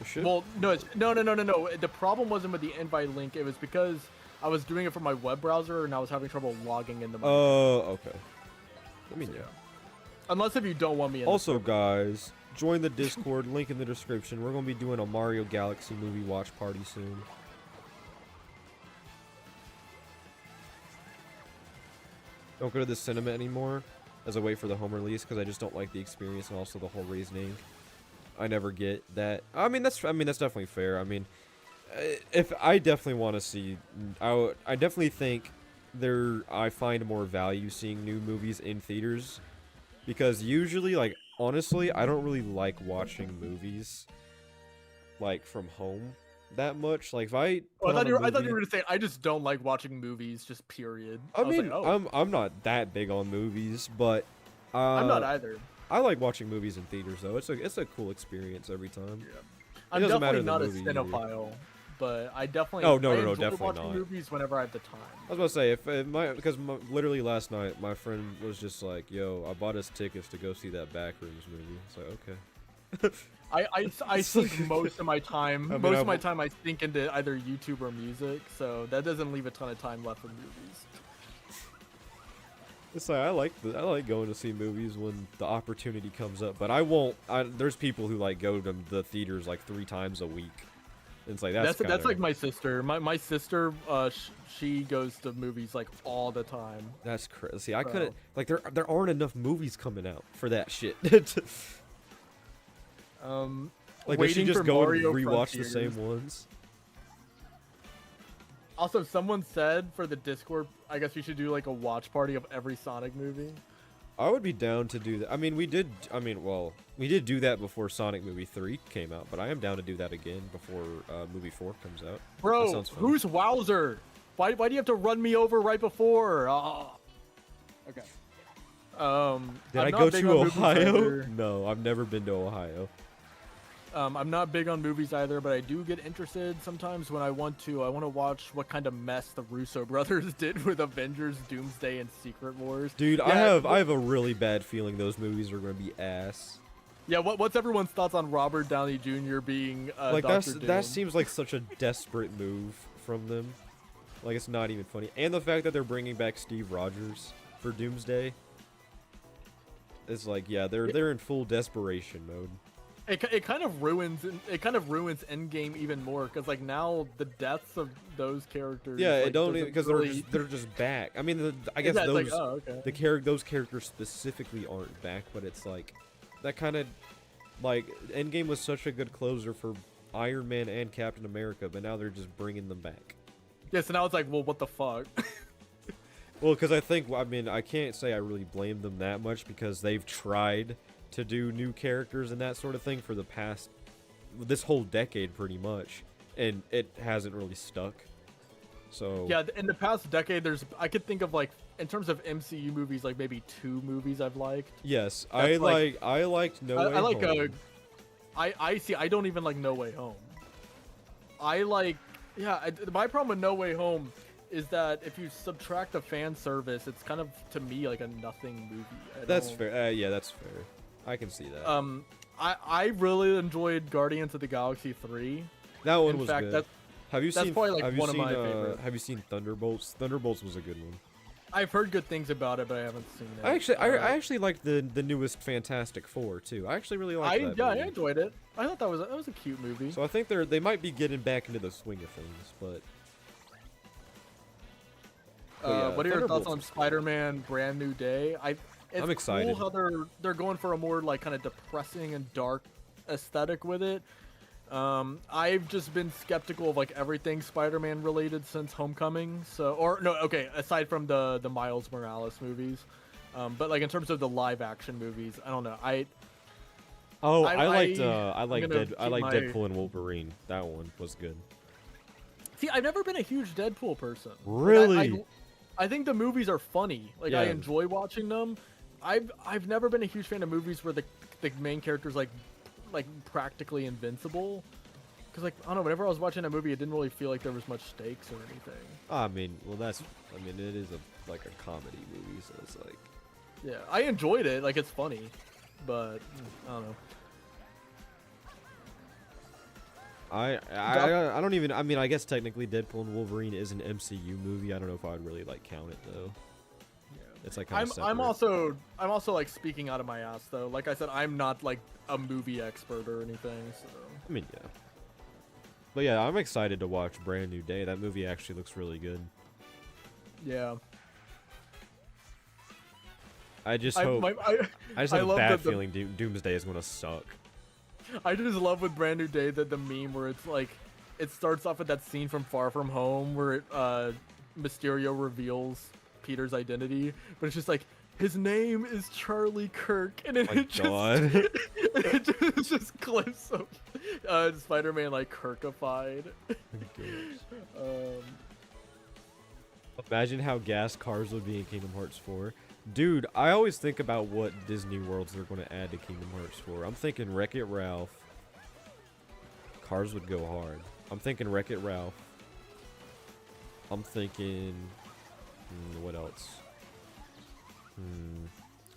It should. Well, no, no. The problem wasn't with the invite link. It was because I was doing it from my web browser and I was having trouble logging into my. Oh, okay. Let me know. Yeah. Unless if you don't want me in. Also, guys, join the Discord. Link in the description. We're gonna be doing a Mario Galaxy movie watch party soon. Don't go to the cinema anymore as a wait for the home release because I just don't like the experience and also the whole reasoning. I never get that. I mean that's definitely fair. I mean, if I definitely want to see, I definitely think I find more value seeing new movies in theaters because usually, like, honestly, I don't really like watching movies like from home that much. Like if I thought you were gonna say I just don't like watching movies, just period. I mean, like, oh. I'm not that big on movies, but I'm not either. I like watching movies in theaters though. It's a cool experience every time. Yeah. I'm definitely not a cinephile, but I definitely no, definitely watching not. Movies whenever I have the time. I was about to say because literally last night my friend was just like, "Yo, I bought us tickets to go see that Backrooms movie." It's like, okay. I think most of my time, I sink into either YouTube or music, so that doesn't leave a ton of time left for movies. It's like I like going to see movies when the opportunity comes up, but I won't. There's people who like go to the theaters like 3 times a week. And it's like that's like my sister. My sister, she goes to movies like all the time. That's crazy. See, I couldn't like there aren't enough movies coming out for that shit. Like we should just go and rewatch the same ones. Also, someone said for the Discord, I guess we should do like a watch party of every Sonic movie. I would be down to do that. I mean, we did do that before Sonic Movie 3 came out, but I am down to do that again before Movie 4 comes out. Bro, who's Wowzer? Why do you have to run me over right before? Oh. Okay. Did I go to Ohio? No, I've never been to Ohio. I'm not big on movies either, but I do get interested sometimes when I want to watch what kind of mess the Russo brothers did with Avengers, Doomsday, and Secret Wars. Dude, yeah, I have a really bad feeling those movies are going to be ass. Yeah, what's everyone's thoughts on Robert Downey Jr. being like Dr. Doom? That seems like such a desperate move from them. Like it's not even funny, and the fact that they're bringing back Steve Rogers for Doomsday. It's like, yeah, they're in full desperation mode. It kind of ruins Endgame even more because like now the deaths of those characters. Yeah, like, it don't because they're just back. I mean, I guess those those characters specifically aren't back, but it's like that kind of like Endgame was such a good closer for Iron Man and Captain America, but now they're just bringing them back. Yeah, so now it's like, well, what the fuck? Well, because I can't say I really blame them that much because they've tried to do new characters and that sort of thing for this whole decade pretty much, and it hasn't really stuck. So yeah, in the past decade, I could think of like in terms of MCU movies, like maybe 2 movies I've liked. Yes, I liked No Way Home. I don't even like No Way Home. My problem with No Way Home is that if you subtract the fan service, it's kind of to me like a nothing movie. That's fair. Yeah, that's fair. I can see that. I really enjoyed Guardians of the Galaxy 3. That one was good. Have you seen probably like one of my favorites. Have you seen Thunderbolts? Thunderbolts was a good one. I've heard good things about it, but I haven't seen it. I actually like the newest Fantastic Four too. I actually really liked that. Yeah, I enjoyed it. I thought that was a cute movie. So I think they might be getting back into the swing of things, but. Yeah, what are your thoughts on Spider-Man: Brand New Day? I'm excited. Cool how they're going for a more like kind of depressing and dark aesthetic with it. I've just been skeptical of like everything Spider-Man related since Homecoming. Aside from the Miles Morales movies, but like in terms of the live action movies, I don't know. I liked Deadpool and Wolverine. That one was good. See, I've never been a huge Deadpool person. Really? I think the movies are funny. Like I enjoy watching them. I've never been a huge fan of movies where the main character's like practically invincible. Because like I don't know, whenever I was watching a movie, it didn't really feel like there was much stakes or anything. I mean, well, I mean, it is like a comedy movie, so it's like. Yeah, I enjoyed it. Like it's funny, but I don't know. I don't even. I mean, I guess technically Deadpool and Wolverine is an MCU movie. I don't know if I would really like count it though. Yeah. It's like kind of separate. I'm also like speaking out of my ass though. Like I said, I'm not like a movie expert or anything. So. I mean, yeah. But yeah, I'm excited to watch Brand New Day. That movie actually looks really good. Yeah. I just hope. I just have a bad feeling Doomsday is gonna suck. I just love with Brand New Day that the meme where it's like, it starts off with that scene from Far From Home where Mysterio reveals Peter's identity, but it's just like, his name is Charlie Kirk, and then it just clips of Spider-Man like Kirkified. Imagine how gas cars would be in Kingdom Hearts 4. Dude, I always think about what Disney Worlds they're going to add to Kingdom Hearts 4. I'm thinking Wreck-It Ralph. Cars would go hard. I'm thinking Wreck-It Ralph. I'm thinking... what else?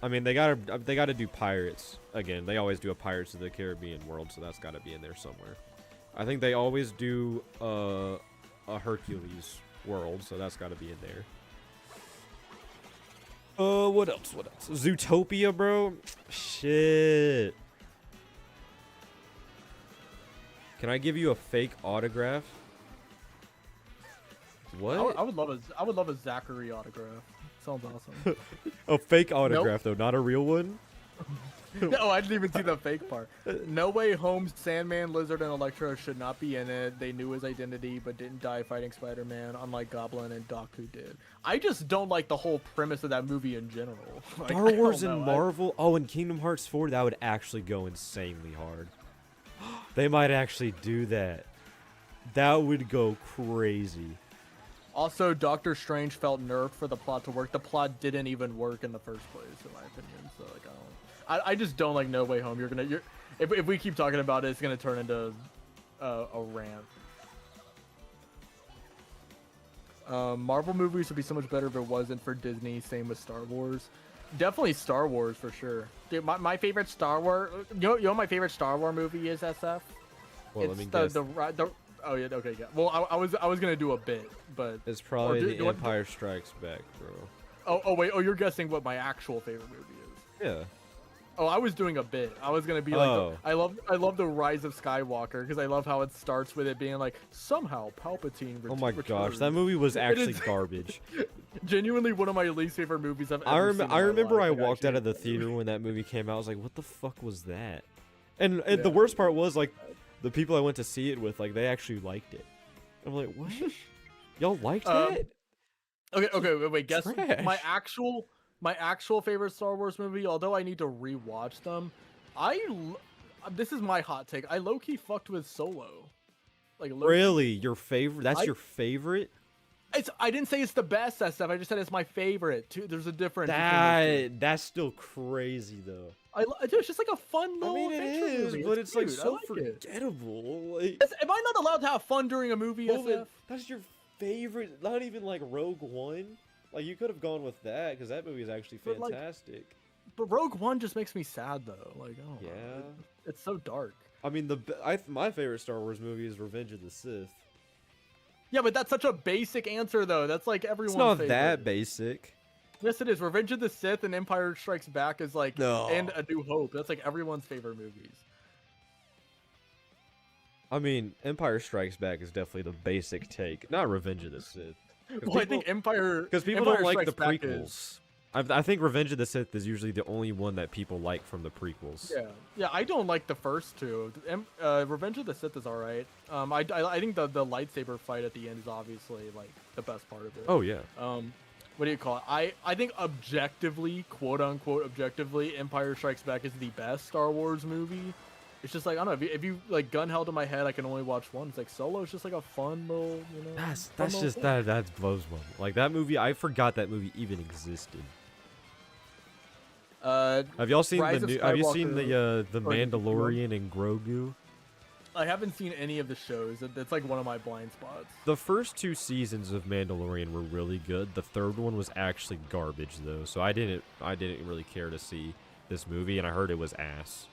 I mean, they gotta do Pirates. Again, they always do a Pirates of the Caribbean world, so that's gotta be in there somewhere. I think they always do a Hercules world, so that's gotta be in there. What else? What else? Zootopia, bro? Shit. Can I give you a fake autograph? What? I would love a Zachary autograph. Sounds awesome. A fake autograph, though, not a real one? No, I didn't even see the fake part. No Way Home, Sandman, Lizard, and Electro should not be in it. They knew his identity, but didn't die fighting Spider-Man, unlike Goblin and Doc, who did. I just don't like the whole premise of that movie in general. Like, Star Wars and Marvel? Oh, and Kingdom Hearts 4, that would actually go insanely hard. They might actually do that. That would go crazy. Also, Doctor Strange felt nerfed for the plot to work. The plot didn't even work in the first place, in my opinion. So, like, I just don't like No Way Home. If we keep talking about it, it's gonna turn into a rant. Marvel movies would be so much better if it wasn't for Disney. Same with Star Wars. Definitely Star Wars for sure. Dude, my favorite Star Wars. You know my favorite Star Wars movie is SF. Well, let me guess. Oh yeah, okay, yeah. Well, I was gonna do a bit, but it's probably The Empire Strikes Back, bro. Oh wait, you're guessing what my actual favorite movie is. Yeah. Oh, I was doing a bit. I was gonna be like, I love the Rise of Skywalker because I love how it starts with it being like somehow Palpatine. Oh my gosh, that movie was actually garbage. Genuinely one of my least favorite movies I've ever seen. I remember I walked out of the theater when that movie came out. I was like, what the fuck was that? And the worst part was like, the people I went to see it with, like, they actually liked it. I'm like, what? Y'all liked that? Okay, wait. Guess Trash. my actual favorite Star Wars movie. Although I need to rewatch them, this is my hot take. I low key fucked with Solo. Like, really, your favorite? That's your favorite? I didn't say it's the best SF. I just said it's my favorite. There's a difference. That's still crazy though. It's just like a fun little. I mean, it is, movie. but it's like so like forgettable. Like, am I not allowed to have fun during a movie? SF? That's your favorite. Not even like Rogue One. Like you could have gone with that because that movie is actually fantastic. But Rogue One just makes me sad though. Like, oh yeah, it's so dark. I mean, my favorite Star Wars movie is Revenge of the Sith. Yeah, but that's such a basic answer though. That's like everyone's favorite. It's not favorite. that basic. Yes, it is. Revenge of the Sith and Empire Strikes Back is like, and A New Hope. That's like everyone's favorite movies. I mean, Empire Strikes Back is definitely the basic take, not Revenge of the Sith. Well, I think because people don't like the prequels. I think Revenge of the Sith is usually the only one that people like from the prequels. Yeah. I don't like the first two. Revenge of the Sith is all right. I think the lightsaber fight at the end is obviously like the best part of it. Oh yeah. What do you call it? I think objectively, quote unquote, objectively, Empire Strikes Back is the best Star Wars movie. It's just like, I don't know, if you like gun held to my head, I can only watch one. It's like Solo is just like a fun little, you know. That's just that blows my mind. Like that movie, I forgot that movie even existed. Have y'all seen have you seen the Mandalorian and Grogu? I haven't seen any of the shows. That's like one of my blind spots. The first 2 seasons of Mandalorian were really good. The third one was actually garbage though, so I didn't really care to see this movie, and I heard it was ass.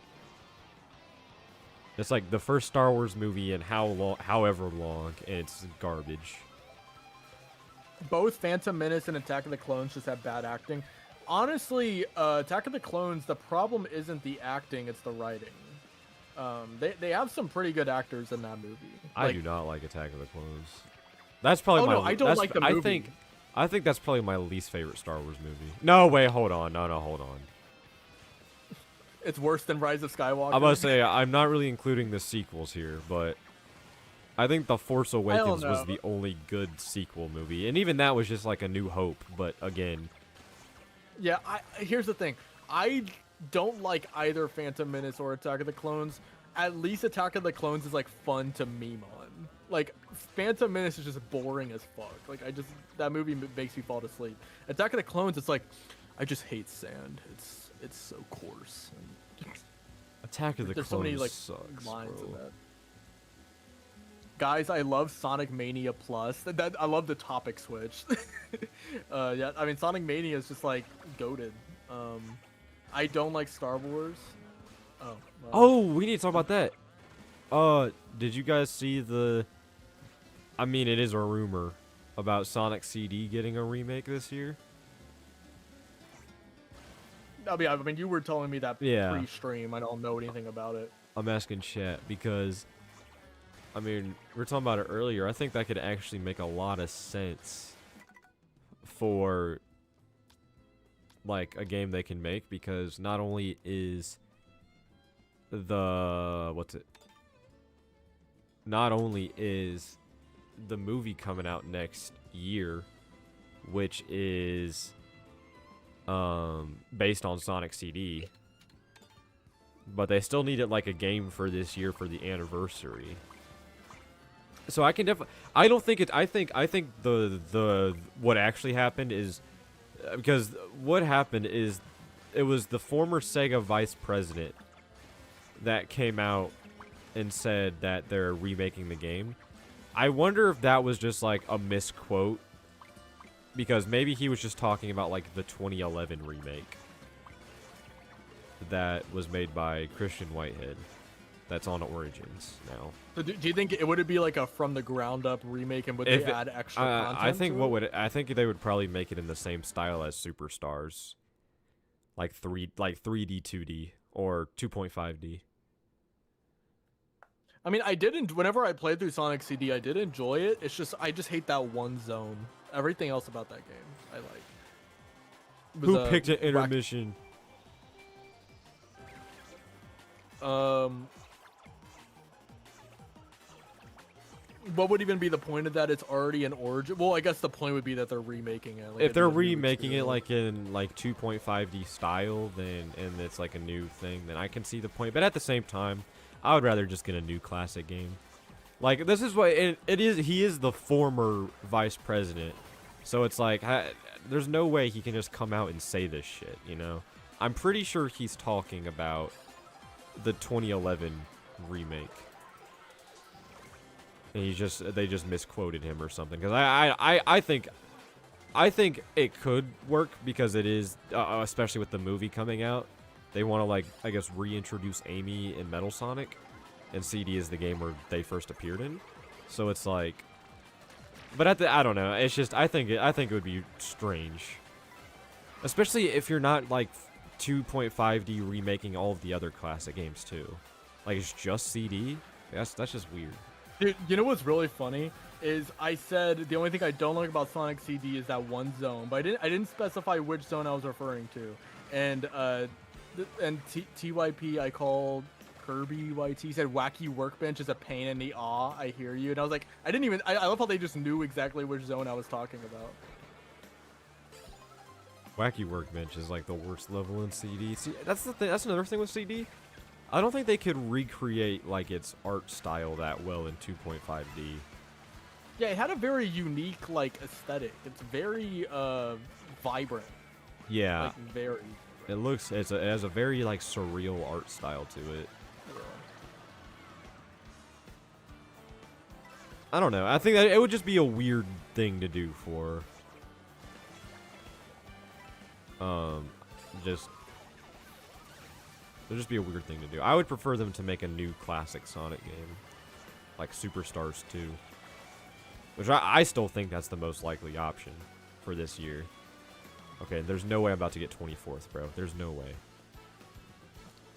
It's like the first Star Wars movie in however long, and it's garbage. Both Phantom Menace and Attack of the Clones just have bad acting. Honestly, Attack of the Clones, the problem isn't the acting, it's the writing. They have some pretty good actors in that movie. I do not like Attack of the Clones. That's probably my. No, I don't like the movie. I think that's probably my least favorite Star Wars movie. No, wait, hold on. No, hold on. It's worse than Rise of Skywalker. I'm about to say, I'm not really including the sequels here, but I think The Force Awakens was the only good sequel movie. And even that was just like A New Hope, but again. Yeah, here's the thing. I don't like either Phantom Menace or Attack of the Clones. At least Attack of the Clones is like fun to meme on. Like Phantom Menace is just boring as fuck. Like that movie makes me fall asleep. Attack of the Clones, it's like I just hate sand. It's so coarse. Attack of the There's Clones so many like sucks, lines bro. in that. Guys, I love Sonic Mania Plus. I love the topic switch. Yeah, I mean Sonic Mania is just like goated. I don't like Star Wars. Oh. Well. Oh, we need to talk about that. Did you guys see the? I mean, it is a rumor about Sonic CD getting a remake this year. I mean, you were telling me that pre-stream. I don't know anything about it. I'm asking chat because, I mean, we were talking about it earlier. I think that could actually make a lot of sense for, like, a game they can make, because not only is not only is the movie coming out next year, which is based on Sonic CD, but they still needed like a game for this year for the anniversary. So I can definitely, I don't think it, I think the what actually happened is, because what happened is it was the former Sega vice president that came out and said that they're remaking the game. I wonder if that was just like a misquote, because maybe he was just talking about like the 2011 remake that was made by Christian Whitehead that's on Origins now. So do you think it would be like a from the ground up remake, and would they add extra content? I think they would probably make it in the same style as Superstars, like 3D 2D or 2.5D. I mean, whenever I played through Sonic CD, I did enjoy it. It's just, I just hate that one zone. Everything else about that game, I like. Who picked an intermission? What would even be the point of that? It's already an Origin. Well, I guess the point would be that they're remaking it. Like, if they're remaking it like in like 2.5D style, then and it's like a new thing, then I can see the point. But at the same time, I would rather just get a new classic game. Like, this is what it is. He is the former vice president, so it's like there's no way he can just come out and say this shit. You know, I'm pretty sure he's talking about the 2011 remake. And they just misquoted him or something, because I think it could work, because it is especially with the movie coming out, they want to, like, I guess, reintroduce Amy in Metal Sonic, and CD is the game where they first appeared in, so it's like, but I don't know, it's just I think it would be strange, especially if you're not like 2.5D remaking all of the other classic games too, like it's just CD. That's just weird. Dude, you know what's really funny is I said the only thing I don't like about Sonic CD is that one zone, but I didn't specify which zone I was referring to. And TYP, I called Kirby YT, said Wacky Workbench is a pain in the aw. I hear you. And I was like, I love how they just knew exactly which zone I was talking about. Wacky Workbench is like the worst level in CD. See, that's the thing. That's another thing with CD. I don't think they could recreate like its art style that well in 2.5D. Yeah, it had a very unique like aesthetic. It's very vibrant. Yeah. Like very. It has a very like surreal art style to it. I don't know. I think that it would just be a weird thing to do for just it'd just be a weird thing to do. I would prefer them to make a new classic Sonic game, like Superstars 2, which I still think that's the most likely option for this year. Okay, there's no way I'm about to get 24th, bro. There's no way.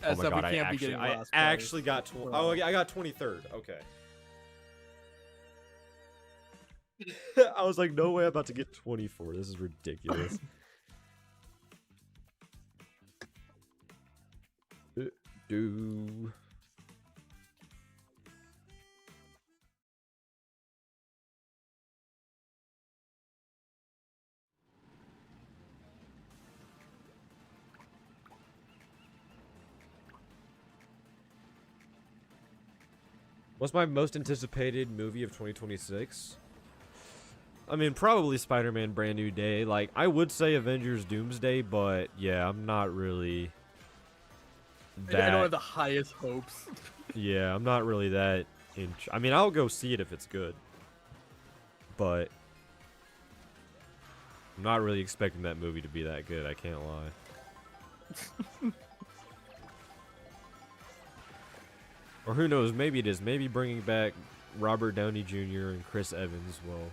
Oh my god, I actually got I got 23rd. Okay. I was like, no way I'm about to get 24. This is ridiculous. What's my most anticipated movie of 2026? I mean, probably Spider-Man Brand New Day. Like, I would say Avengers Doomsday, but yeah, I'm not really that... I don't have the highest hopes. Yeah, I'm not really that... I mean, I'll go see it if it's good. But... I'm not really expecting that movie to be that good, I can't lie. Or who knows, maybe it is. Maybe bringing back Robert Downey Jr. and Chris Evans will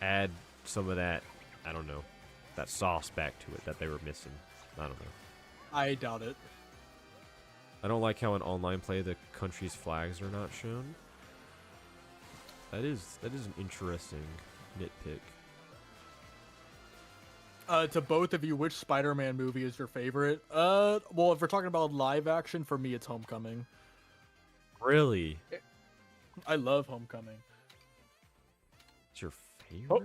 add some of that, I don't know, that sauce back to it that they were missing. I don't know. I doubt it. I don't like how in online play the country's flags are not shown. That is an interesting nitpick. To both of you, which Spider-Man movie is your favorite? Well, if we're talking about live action, for me, it's Homecoming. Really? I love Homecoming. It's your favorite? Oh.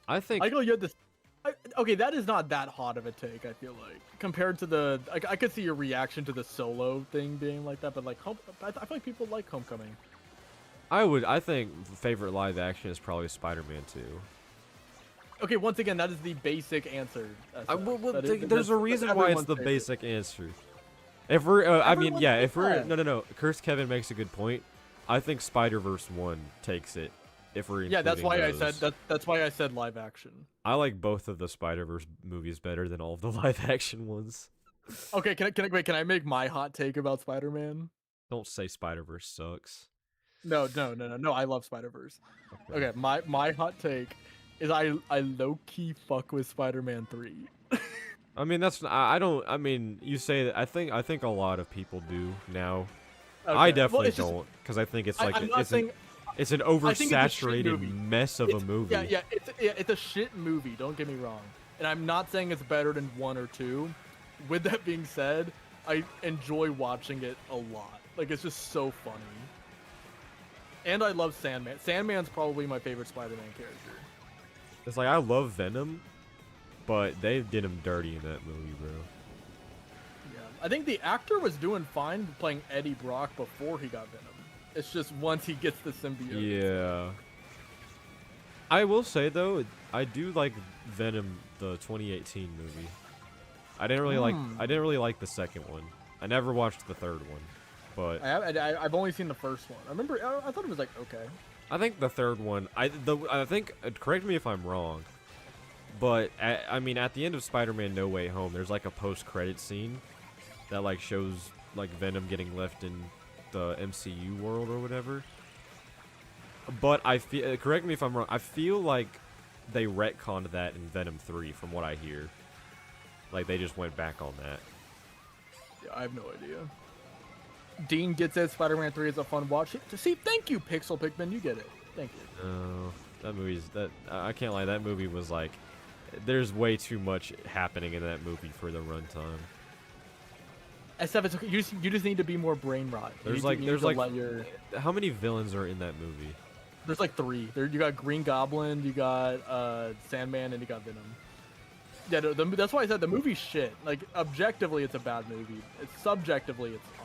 I think... Michael, you had this... Okay, that is not that hot of a take, I feel like. Compared to the... I could see your reaction to the Solo thing being like that, but like, I feel like people like Homecoming. I think favorite live action is probably Spider-Man 2. Okay, once again, that is the basic answer. There's a reason why it's the basic answer. If we're, I mean, yeah, if we're, no. Cursed Kevin makes a good point. I think Spider-Verse 1 takes it. If we're that's why I said that's why I said live action. I like both of the Spider-Verse movies better than all of the live action ones. Okay, can I make my hot take about Spider-Man? Don't say Spider-Verse sucks. No. I love Spider-Verse. Okay, my hot take is I low-key fuck with Spider-Man 3. I mean, I mean, you say that. I think a lot of people do now. Okay. I definitely don't, because I think it's like it's an oversaturated mess of a movie. Yeah, it's a shit movie. Don't get me wrong, and I'm not saying it's better than 1 or 2. With that being said, I enjoy watching it a lot. Like, it's just so funny. And I love Sandman. Sandman's probably my favorite Spider-Man character. It's like, I love Venom, but they did him dirty in that movie, bro. Yeah, I think the actor was doing fine playing Eddie Brock before he got Venom. It's just once he gets the symbiote. Yeah. I will say though, I do like Venom, the 2018 movie. I didn't really like the second one. I never watched the third one, but I've only seen the first one. I thought it was like okay. I think the third one. I think. Correct me if I'm wrong, but I mean, at the end of Spider-Man: No Way Home, there's like a post-credit scene that like shows like Venom getting left in the MCU world or whatever. But I feel. Correct me if I'm wrong. I feel like they retconned that in Venom 3, from what I hear. Like they just went back on that. Yeah, I have no idea. Dean gets it. Spider-Man 3 is a fun watch. Thank you, Pixel Pikmin. You get it. Thank you. Oh, that movie's I can't lie. That movie was like, there's way too much happening in that movie for the runtime. SF, it's okay. You just need to be more brain rot. There's how many villains are in that movie? There's like 3. You got Green Goblin, you got Sandman, and you got Venom. Yeah, that's why I said the movie's shit. Like, objectively, it's a bad movie. Subjectively, it's awesome.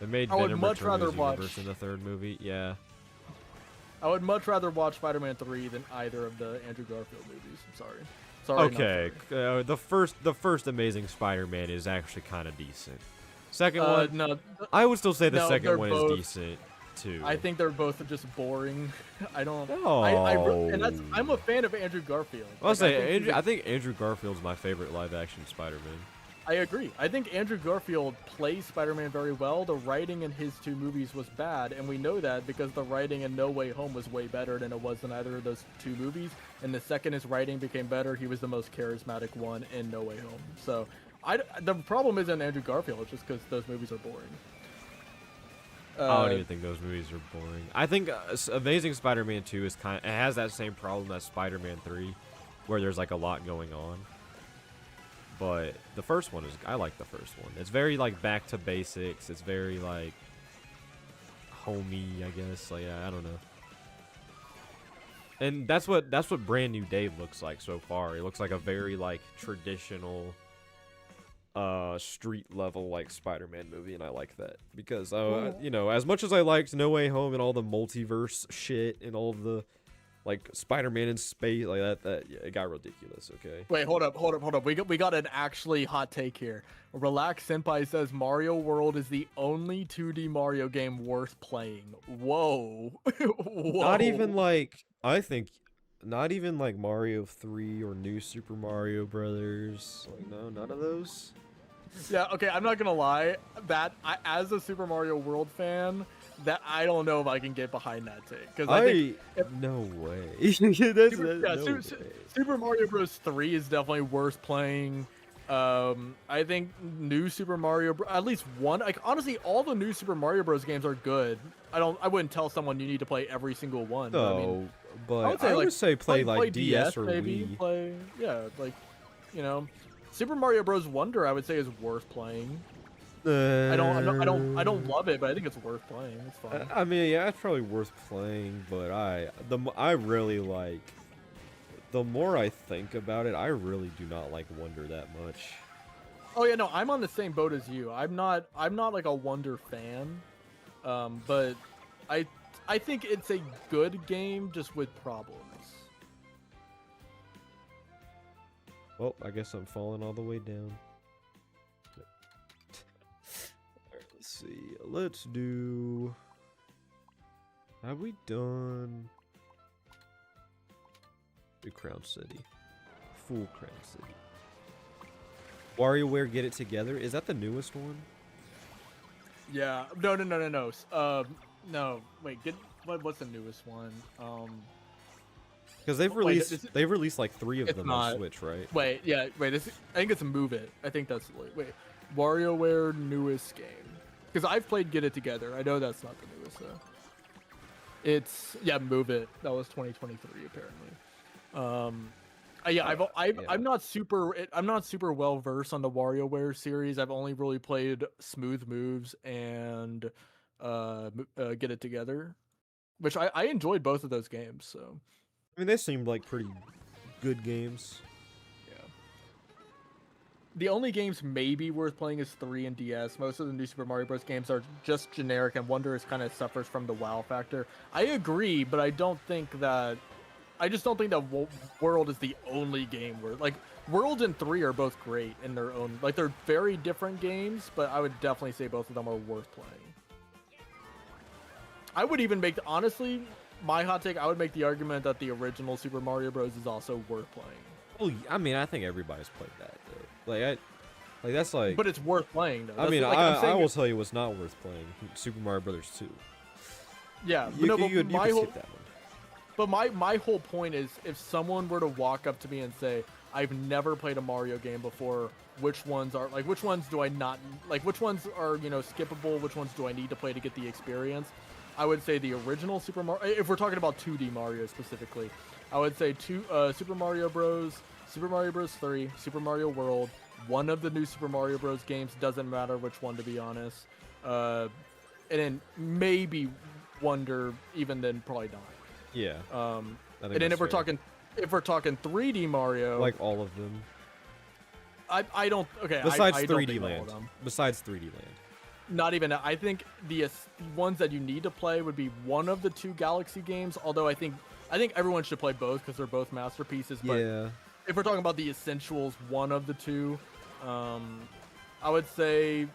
They made Venom return to the universe in the third movie. Yeah. I would much rather watch Spider-Man 3 than either of the Andrew Garfield movies. I'm sorry. Okay. The first Amazing Spider-Man is actually kind of decent. Second one, No, I would still say the no, second they're one both- is decent too. I think they're both just boring. I don't. No. I'm a fan of Andrew Garfield. I'll Like, say I I think Andrew Garfield's my favorite live-action Spider-Man. I agree. I think Andrew Garfield plays Spider-Man very well. The writing in his 2 movies was bad, and we know that because the writing in No Way Home was way better than it was in either of those 2 movies. And the second his writing became better, he was the most charismatic one in No Way Home. So, the problem isn't Andrew Garfield, it's just because those movies are boring. I don't even think those movies are boring. I think Amazing Spider-Man 2 is it has that same problem as Spider-Man 3, where there's like a lot going on. But the first one I like the first one. It's very like back to basics. It's very like homey, I guess. Like I don't know. And that's what Brand New Day looks like so far. It looks like a very like traditional street level like Spider-Man movie, and I like that because you know, as much as I liked No Way Home and all the multiverse shit and all of the like Spider-Man in space, like that yeah, it got ridiculous. Okay. Wait, hold up. We got an actually hot take here. Relax Senpai says Mario World is the only 2D Mario game worth playing. Whoa. Whoa. Not even like not even like Mario 3 or New Super Mario Brothers. Like no, none of those. Yeah, okay, I'm not gonna lie. As a Super Mario World fan, that I don't know if I can get behind that take because no way. Super Mario Bros. 3 is definitely worth playing. I think new Super Mario, at least one. Like honestly, all the new Super Mario Bros. Games are good. I wouldn't tell someone you need to play every single one. No, but I would say play like DS or maybe. Wii. Like, you know, Super Mario Bros. Wonder I would say is worth playing. I don't love it, but I think it's worth playing. It's fun. I mean, yeah, it's probably worth playing, but I really like. The more I think about it, I really do not like Wonder that much. Oh yeah, no, I'm on the same boat as you. I'm not like a Wonder fan, but I think it's a good game just with problems. Well, I guess I'm falling all the way down. Alright, let's see. Let's do... Have we done... The Crown City. Full Crown City. WarioWare Get It Together? Is that the newest one? Yeah. No. No. Wait. What's the newest one? Because they've released like 3 of them on Switch, right? Wait. Yeah. Wait. I think it's Move It. I think that's wait. WarioWare newest game. Because I've played Get It Together. I know that's not the newest though. It's Move It. That was 2023 apparently. I'm not super well versed on the WarioWare series. I've only really played Smooth Moves and Get It Together, which I enjoyed both of those games. So, I mean, they seemed like pretty good games. Yeah. The only games maybe worth playing is 3 and DS. Most of the new Super Mario Bros. Games are just generic, and Wonder kind of suffers from the WoW factor. I agree, but I just don't think that World is the only game where, like, World and 3 are both great in their own, like, they're very different games, but I would definitely say both of them are worth playing. I would even make, honestly, my hot take, I would make the argument that the original Super Mario Bros. Is also worth playing. Well, I mean, I think everybody's played that, though. That's like... But it's worth playing, though. I mean, I will tell you what's not worth playing. Super Mario Brothers 2. Yeah, you could skip that one. But my whole point is, if someone were to walk up to me and say, I've never played a Mario game before, which ones are, like, which ones do I not, like, which ones are, you know, skippable, which ones do I need to play to get the experience, I would say the original Super Mario, if we're talking about 2D Mario specifically, I would say Super Mario Bros., Super Mario Bros. 3, Super Mario World, one of the new Super Mario Bros. Games, doesn't matter which one to be honest, and then maybe Wonder, even then probably not. Yeah. And then if we're talking 3D Mario, like all of them. I don't. Okay. Besides I 3D Land. Besides 3D Land. Not even. I think the ones that you need to play would be one of the 2 Galaxy games. Although I think everyone should play both because they're both masterpieces. But yeah. If we're talking about the essentials, one of the 2, I would say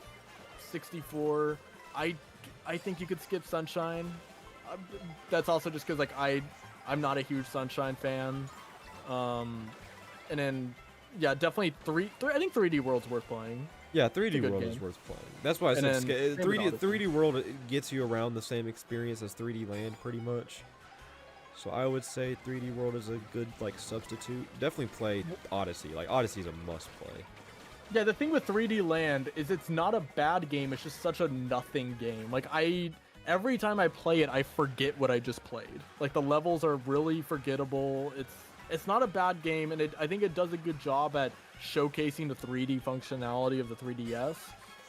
64. I think you could skip Sunshine. That's also just because like I'm not a huge Sunshine fan. And then yeah, definitely I think 3D World's worth playing. Yeah, 3D good World game. is worth playing. That's why I said 3D World gets you around the same experience as 3D Land pretty much. So I would say 3D World is a good like substitute. Definitely play Odyssey. Like Odyssey is a must play. Yeah, the thing with 3D Land is it's not a bad game. It's just such a nothing game. Like every time I play it, I forget what I just played. Like the levels are really forgettable. It's not a bad game, and I think it does a good job at showcasing the 3D functionality of the 3DS.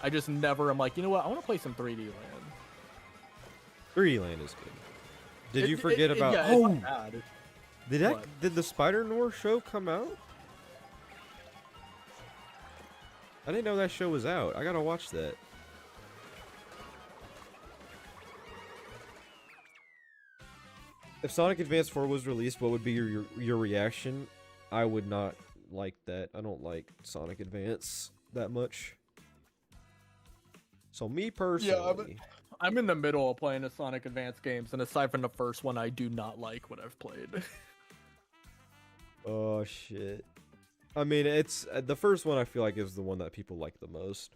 I just never am like, you know what? I want to play some 3D Land. 3D Land is good. Did you forget about? Yeah, oh, it's not bad. Did the Spider-Noir show come out? I didn't know that show was out. I gotta watch that. If Sonic Advance 4 was released, what would be your reaction? I would not like that. I don't like Sonic Advance that much. So me personally, I'm in the middle of playing the Sonic Advance games, and aside from the first one, I do not like what I've played. oh shit. I mean, it's the first one I feel like is the one that people like the most.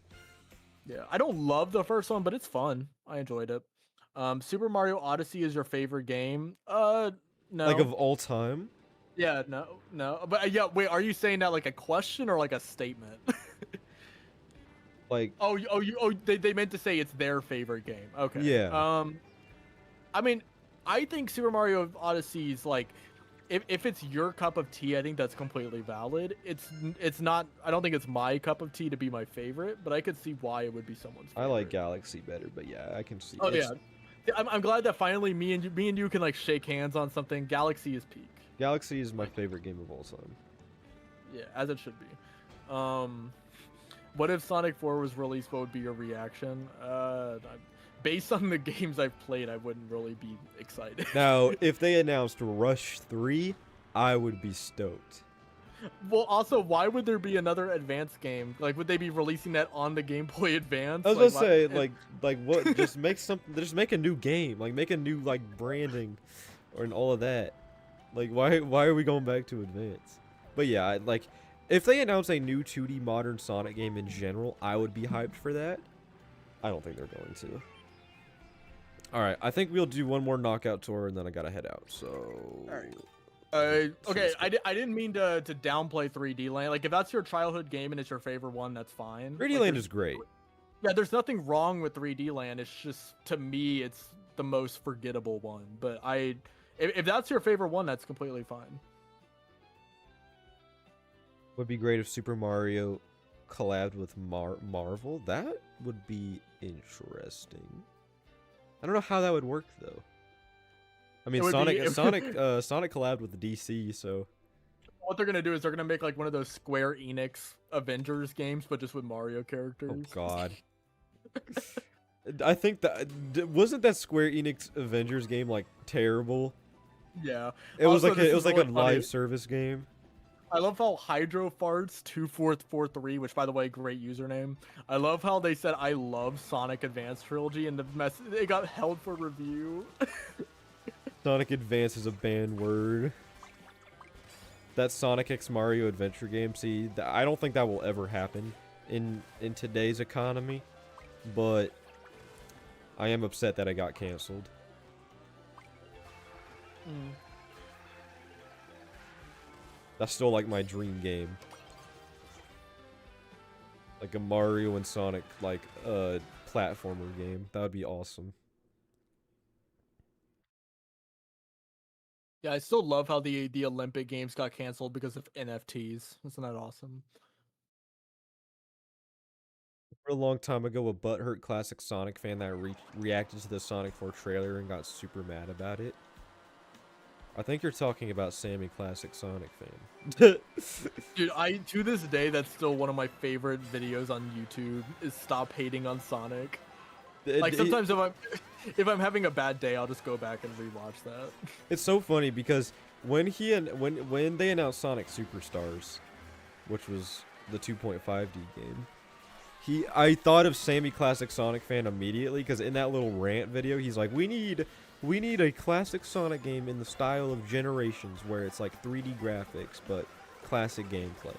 Yeah, I don't love the first one, but it's fun. I enjoyed it. Super Mario Odyssey is your favorite game? No. Like of all time? Yeah, no. But yeah, wait, are you saying that like a question or like a statement? Like they meant to say it's their favorite game. Okay. Yeah. I mean, I think Super Mario Odyssey is like, if it's your cup of tea, I think that's completely valid. It's not. I don't think it's my cup of tea to be my favorite, but I could see why it would be someone's favorite. I like Galaxy better, but yeah, I can see. Oh yeah, I'm glad that finally me and you can like shake hands on something. Galaxy is peak. Galaxy is my favorite game of all time. Yeah, as it should be. What if Sonic 4 was released? What would be your reaction? Based on the games I've played, I wouldn't really be excited. Now, if they announced Rush 3, I would be stoked. Well, also, why would there be another Advance game? Like, would they be releasing that on the Game Boy Advance? I was gonna say, like what? Just make something. Just make a new game. Like, make a new like branding, and all of that. Like, why are we going back to Advance? But yeah, like, if they announce a new 2D modern Sonic game in general, I would be hyped for that. I don't think they're going to. Alright, I think we'll do one more knockout tour, and then I gotta head out, so... Alright. Okay, I didn't mean to downplay 3D Land. Like, if that's your childhood game and it's your favorite one, that's fine. 3D Land is great. Yeah, there's nothing wrong with 3D Land. It's just, to me, it's the most forgettable one. But if that's your favorite one, that's completely fine. Would be great if Super Mario collabed with Marvel. That would be interesting. I don't know how that would work though. I mean, Sonic collabed with DC, so what they're gonna do is they're gonna make like one of those Square Enix Avengers games, but just with Mario characters. Oh God. I think that wasn't that Square Enix Avengers game like terrible. Yeah, it was like a live service game. I love how Hydro Farts 2443, which by the way, great username. I love how they said I love Sonic Advance Trilogy, and it got held for review. Sonic Advance is a banned word. That Sonic X Mario Adventure game, see, I don't think that will ever happen in today's economy, but I am upset that it got canceled. That's still like my dream game. Like a Mario and Sonic like platformer game. That would be awesome. Yeah, I still love how the Olympic Games got canceled because of NFTs. Isn't that awesome? For a long time ago, a butthurt classic Sonic fan that reacted to the Sonic 4 trailer and got super mad about it. I think you're talking about Sammy, classic Sonic fan. Dude, to this day, that's still one of my favorite videos on YouTube, is stop hating on Sonic. Like, sometimes if I'm having a bad day, I'll just go back and rewatch that. It's so funny because when they announced Sonic Superstars, which was the 2.5D game, I thought of Sammy Classic Sonic fan immediately because in that little rant video, he's like, we need a classic Sonic game in the style of Generations, where it's like 3D graphics but classic gameplay.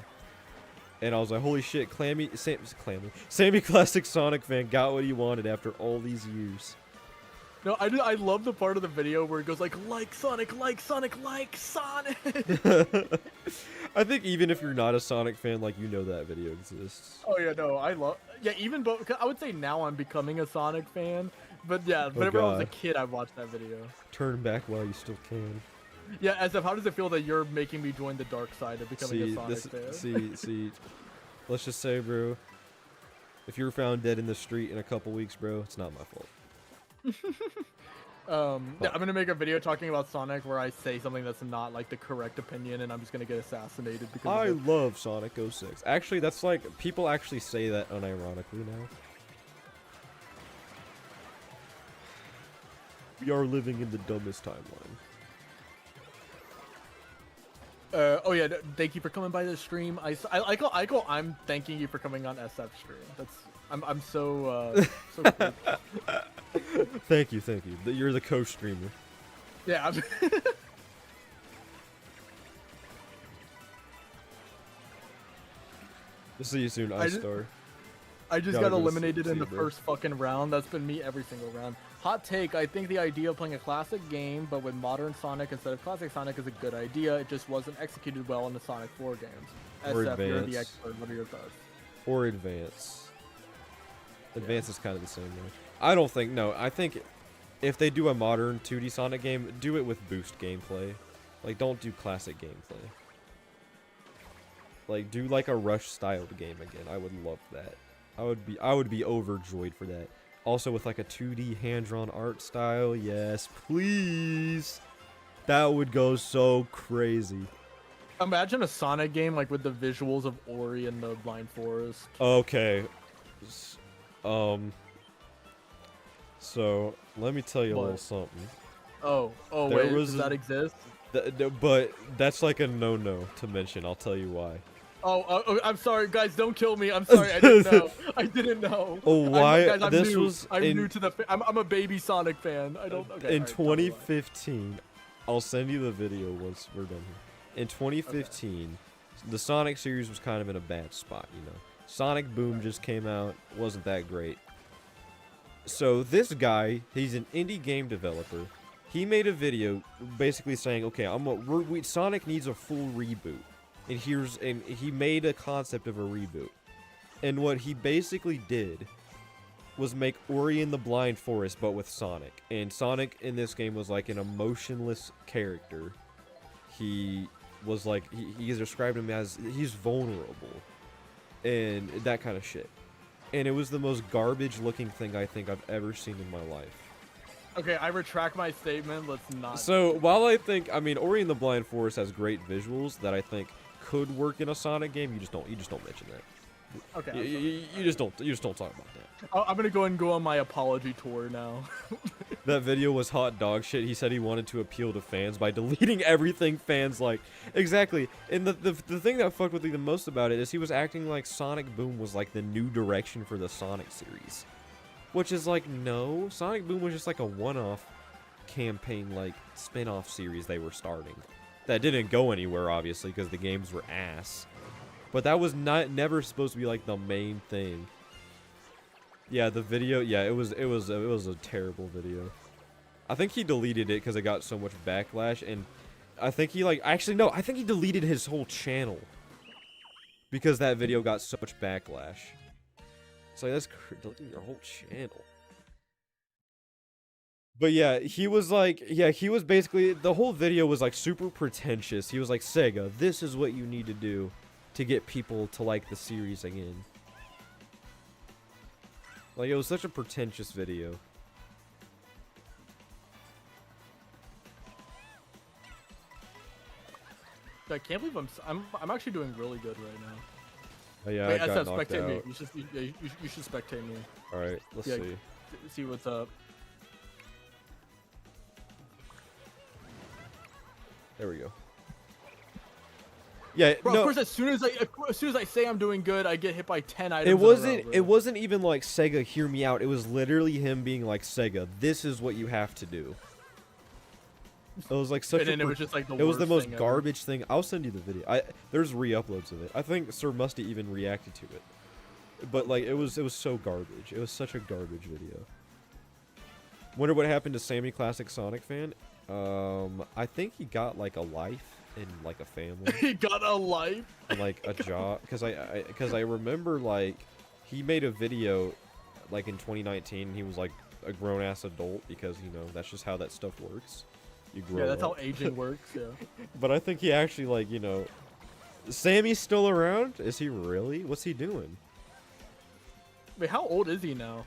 And I was like, holy shit, Sammy Classic Sonic fan got what he wanted after all these years. No, I love the part of the video where it goes like Sonic, like Sonic, like Sonic. I think even if you're not a Sonic fan, like, you know that video exists. Oh yeah, no, even both. I would say now I'm becoming a Sonic fan, but yeah, whenever I was a kid, I watched that video. Turn back while you still can. Yeah, SF, how does it feel that you're making me join the dark side of becoming a Sonic fan? See, let's just say, bro, if you're found dead in the street in a couple weeks, bro, it's not my fault. Yeah, I'm gonna make a video talking about Sonic where I say something that's not like the correct opinion, and I'm just gonna get assassinated because I love Sonic 06. Actually, that's like, people actually say that unironically now. We are living in the dumbest timeline. Oh yeah, thank you for coming by the stream. I'm thanking you for coming on SF stream. I'm so cool. Thank you. You're the co-streamer. Yeah. We'll see you soon, iStar. I just got eliminated in the first fucking round. That's been me every single round. Hot take, I think the idea of playing a classic game, but with modern Sonic instead of classic Sonic is a good idea. It just wasn't executed well in the Sonic 4 games. Or SF, Advance. you're the expert. What are your thoughts? Or Advance. Advance is kind of the same way. I think if they do a modern 2D Sonic game, do it with boost gameplay. Like, don't do classic gameplay. Like, do like a Rush styled game again. I would love that. I would be overjoyed for that. Also with like a 2D hand-drawn art style. Yes, please. That would go so crazy. Imagine a Sonic game like with the visuals of Ori and the Blind Forest. Okay. So, let me tell you a little something. Oh, wait, does that exist? But that's like a no-no to mention. I'll tell you why. Oh, I'm sorry, guys. Don't kill me. I'm sorry. I didn't know. I didn't know. Oh, why? I'm new to the. I'm a baby Sonic fan. I don't. Okay, in 2015, I'll send you the video once we're done here. In 2015, the Sonic series was kind of in a bad spot. You know, Sonic Boom just came out. Wasn't that great. So this guy, he's an indie game developer. He made a video basically saying, okay, Sonic needs a full reboot. And he made a concept of a reboot. And what he basically did was make Ori and the Blind Forest, but with Sonic. And Sonic in this game was like an emotionless character. He was like, he described him as, he's vulnerable. And that kind of shit. And it was the most garbage looking thing I think I've ever seen in my life. Okay, I retract my statement. Let's not. So, while I mean, Ori and the Blind Forest has great visuals that I think could work in a Sonic game, you just don't mention that. Okay. You just don't talk about that. I'm gonna go and go on my apology tour now. That video was hot dog shit. He said he wanted to appeal to fans by deleting everything fans like. Exactly. And the thing that fucked with me the most about it is he was acting like Sonic Boom was like the new direction for the Sonic series. Which is like, no. Sonic Boom was just like a one-off campaign, like, spin-off series they were starting. That didn't go anywhere, obviously, because the games were ass. But that was never supposed to be, like, the main thing. Yeah, the video, yeah, it was a terrible video. I think he deleted it because it got so much backlash, and I think he, like, actually, no, I think he deleted his whole channel. Because that video got so much backlash. It's like, that's deleting your whole channel. But yeah, he was like, he was basically, the whole video was like super pretentious. He was like, Sega, this is what you need to do to get people to like the series again. Like, it was such a pretentious video. I can't believe I'm actually doing really good right now. Oh yeah, wait, I got knocked spectate out. me. You should spectate me. All right, let's see. See what's up. There we go. Yeah, Bro, no, of course, as soon as I say I'm doing good, I get hit by 10 items. it wasn't even like Sega, hear me out. It was literally him being like, Sega, this is what you have to do. It was like such and then it was just like it was the worst most thing ever. garbage thing. I'll send you the video. There's re-uploads of it. I think Sir Musty even reacted to it. But like it was so garbage. It was such a garbage video. Wonder what happened to Sammy Classic Sonic fan. I think he got like a life and like a family. He got a life. And, like a job, because I remember like he made a video like in 2019. He was like a grown ass adult because you know that's just how that stuff works. You grow Yeah, that's up. how aging works. Yeah. But I think he actually like you know, Sammy's still around. Is he really? What's he doing? Wait, how old is he now?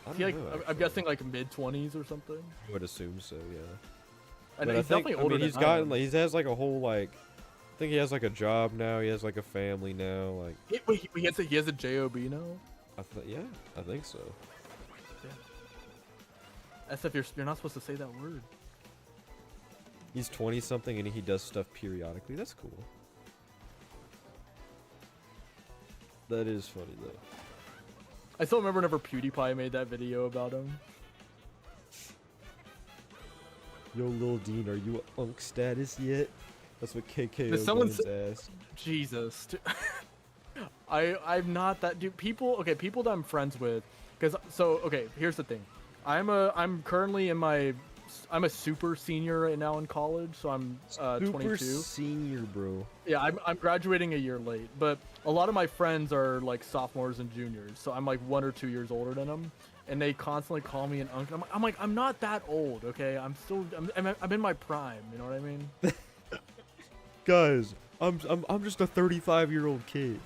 I Is he don't like know, I'm guessing like mid-20s or something. I would assume so. Yeah. I know But he's definitely older he's than gotten I am. like he has like a whole like, I think he has like a job now. He has like a family now. Like Wait, he has a job now. yeah, I think so. SF, you're not supposed to say that word. He's 20 something and he does stuff periodically. That's cool. That is funny though. I still remember whenever PewDiePie made that video about him. Yo, Lil Dean, are you a unk status yet? That's what KKO Did someone Guns asked. Jesus. Dude. I'm not that dude. People that I'm friends with, okay, here's the thing. I'm currently in I'm a super senior right now in college, so I'm 22. Super senior, bro. Yeah, I'm graduating a year late, but a lot of my friends are like sophomores and juniors, so I'm like 1 or 2 years older than them, and they constantly call me an uncle. I'm like, I'm not that old, okay? I'm in my prime, you know what I mean? Guys, I'm just a 35-year-old kid.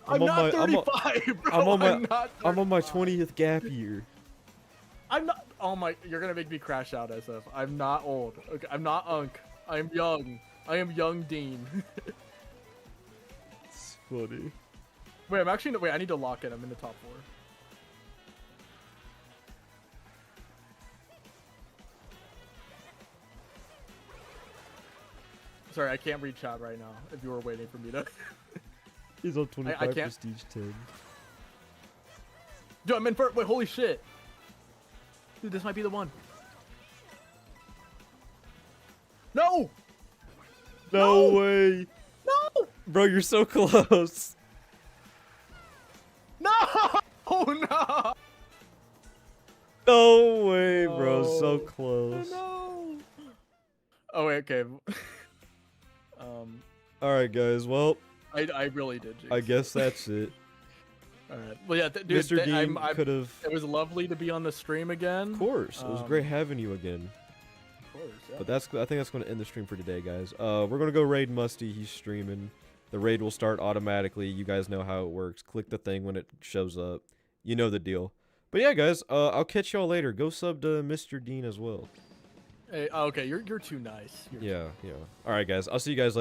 I'm not 35, bro. I'm on my 20th gap year. I'm not. Oh my! You're gonna make me crash out, SF. I'm not old. Okay, I'm not unk. I am young. I am young Dean. It's funny. Wait, wait. I need to lock it. I'm in the top 4. Sorry, I can't read chat right now. If you were waiting for me to. He's on 25 I can't. prestige 10. Dude, I'm in first. Wait, holy shit. Dude, this might be the one. No! No way! No! Bro, you're so close. No! Oh no! No way, bro. So Oh, close. no! Oh wait, okay. Alright, guys. Well, I really did. Jinx. I guess that's it. All right. Well, yeah, dude. Mr. Dean could have. It was lovely to be on the stream again. Of course, it was great having you again. Of course, yeah. But I think that's going to end the stream for today, guys. We're going to go raid Musty. He's streaming. The raid will start automatically. You guys know how it works. Click the thing when it shows up. You know the deal. But yeah, guys, I'll catch y'all later. Go sub to Mr. Dean as well. Hey, okay, you're too nice. Yeah. All right, guys. I'll see you guys later.